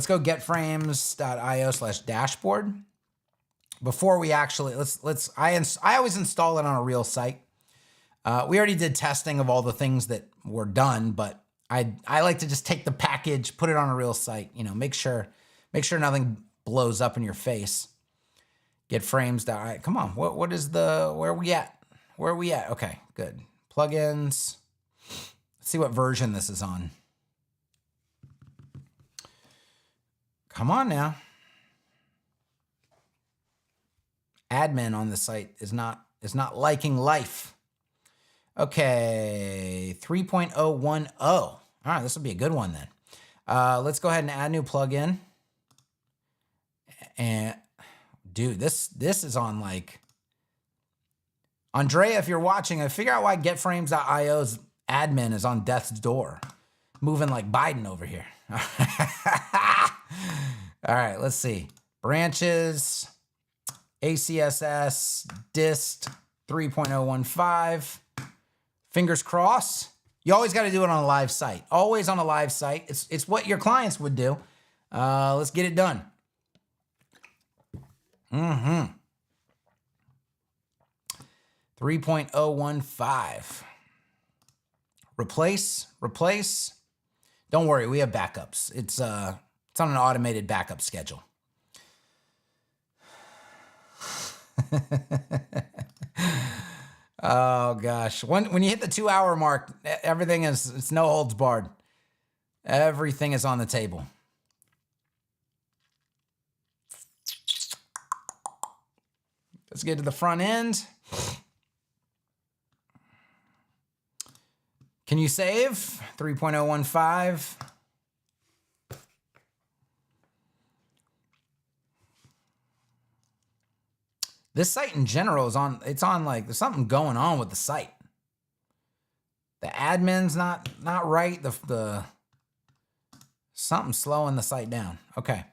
go getframes.io/dashboard. Before we actually, I always install it on a real site. We already did testing of all the things that were done, but I like to just take the package, put it on a real site, make sure nothing blows up in your face. Getframes.io. Come on, where are we at? Where are we at? Okay, good. Plugins. Let's see what version this is on. Come on now. Admin on the site is not liking life. Okay, 3.010. All right, this will be a good one then. Let's go ahead and add new plugin. And dude, this is on like, Andrea, if you're watching, I figure out why getframes.io's admin is on death's door. Moving like Biden over here. All right, let's see. Branches, ACSS, dist 3.015. Fingers crossed. You always got to do it on a live site. Always on a live site. It's what your clients would do. Let's get it done. 3.015. Replace. Don't worry, we have backups. It's on an automated backup schedule. Oh gosh. When you hit the 2-hour mark, everything it's no holds barred. Everything is on the table. Let's get to the front end. Can you save? 3.015. This site in general it's on like, there's something going on with the site. The admin's not right. The something's slowing the site down. Okay.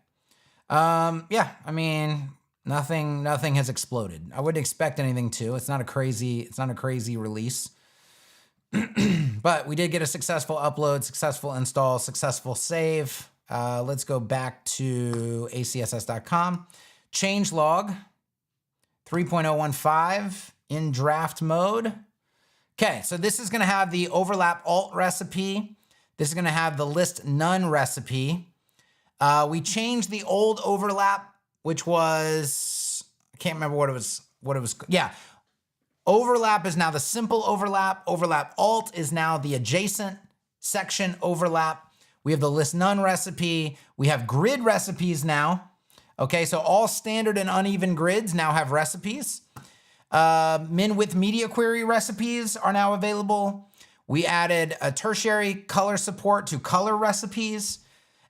Yeah, I mean, nothing has exploded. I wouldn't expect anything to. It's not a crazy release. But we did get a successful upload, successful install, successful save. Let's go back to ACSS.com. Changelog 3.015 in draft mode. Okay, so this is going to have the overlap alt recipe. This is going to have the list none recipe. We changed the old overlap, which was, I can't remember what it was. Yeah. Overlap is now the simple overlap. Overlap alt is now the adjacent section overlap. We have the list none recipe. We have grid recipes now. Okay, so all standard and uneven grids now have recipes. Min width media query recipes are now available. We added a tertiary color support to color recipes.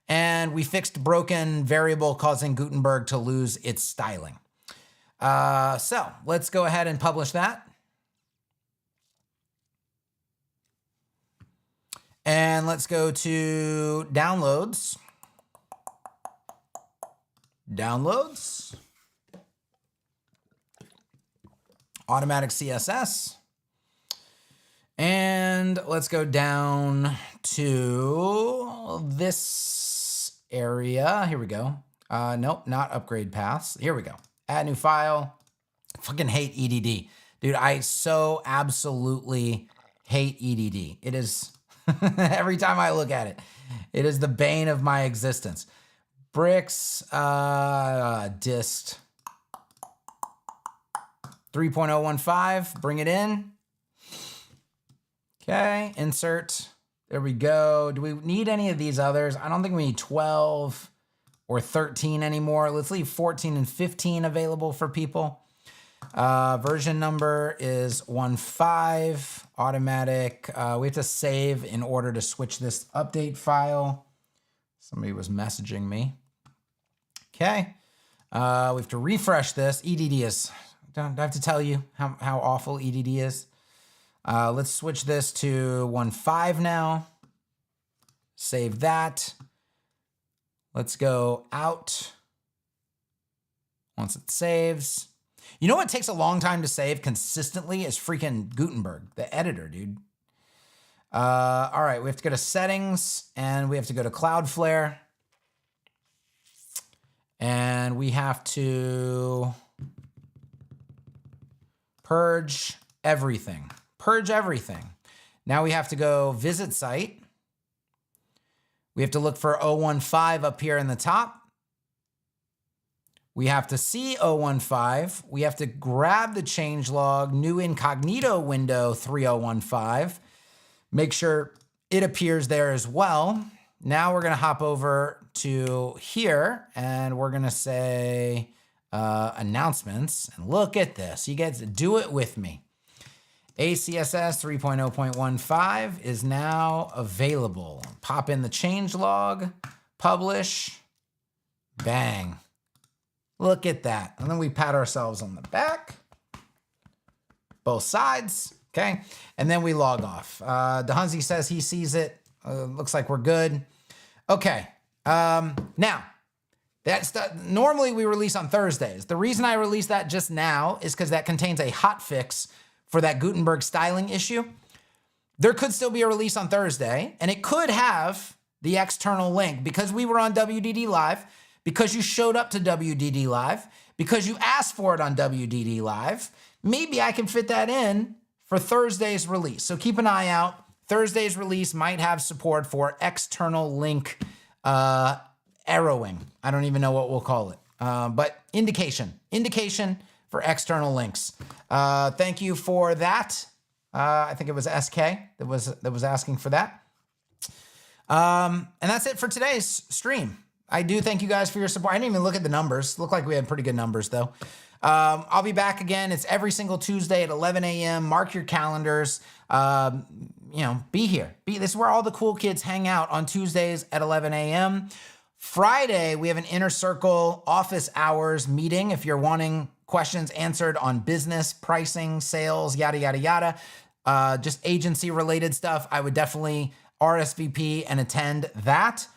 And we fixed broken variable causing Gutenberg to lose its styling. So let's go ahead and publish that. And let's go to downloads. Downloads. Automatic CSS. And let's go down to this area. Here we go. Nope, not upgrade paths. Here we go. Add new file. Fucking hate EDD. Dude, I so absolutely hate EDD. It is, every time I look at it, it is the bane of my existence. Bricks, dist 3.015, bring it in. Okay, insert. There we go. Do we need any of these others? I don't think we need 12 or 13 anymore. Let's leave 14 and 15 available for people. Version number is 15, automatic. We have to save in order to switch this update file. Somebody was messaging me. Okay, we have to refresh this. EDD is, don't have to tell you how awful EDD is. Let's switch this to 15 now. Save that. Let's go out. Once it saves. You know what takes a long time to save consistently is freaking Gutenberg, the editor, dude. All right, we have to go to settings and we have to go to Cloudflare. And we have to purge everything. Purge everything. Now we have to go visit site. We have to look for 015 up here in the top. We have to see 015. We have to grab the changelog, new incognito window 3015. Make sure it appears there as well. Now we're going to hop over to here and we're going to say announcements. And look at this. You guys do it with me. ACSS 3.0.15 is now available. Pop in the changelog, publish, bang. Look at that. And then we pat ourselves on the back, both sides, okay? And then we log off. DeHunzy says he sees it. Looks like we're good. Okay, now, normally we release on Thursdays. The reason I released that just now is because that contains a hot fix for that Gutenberg styling issue. There could still be a release on Thursday, and it could have the external link because we were on WDD Live, because you showed up to WDD Live, because you asked for it on WDD Live. Maybe I can fit that in for Thursday's release. So keep an eye out. Thursday's release might have support for external link arrowing. I don't even know what we'll call it, but indication for external links. Thank you for that. I think it was SK that was asking for that. And that's it for today's stream. I do thank you guys for your support. I didn't even look at the numbers. Looked like we had pretty good numbers though. I'll be back again. It's every single Tuesday at 11 a.m. Mark your calendars. Be here. This is where all the cool kids hang out on Tuesdays at 11 a.m. Friday, we have an Inner Circle office hours meeting. If you're wanting questions answered on business, pricing, sales, yada, yada, yada, just agency related stuff, I would definitely RSVP and attend that.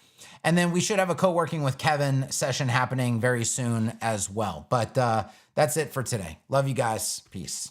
And then we should have a co-working with Kevin session happening very soon as well. But that's it for today. Love you guys. Peace.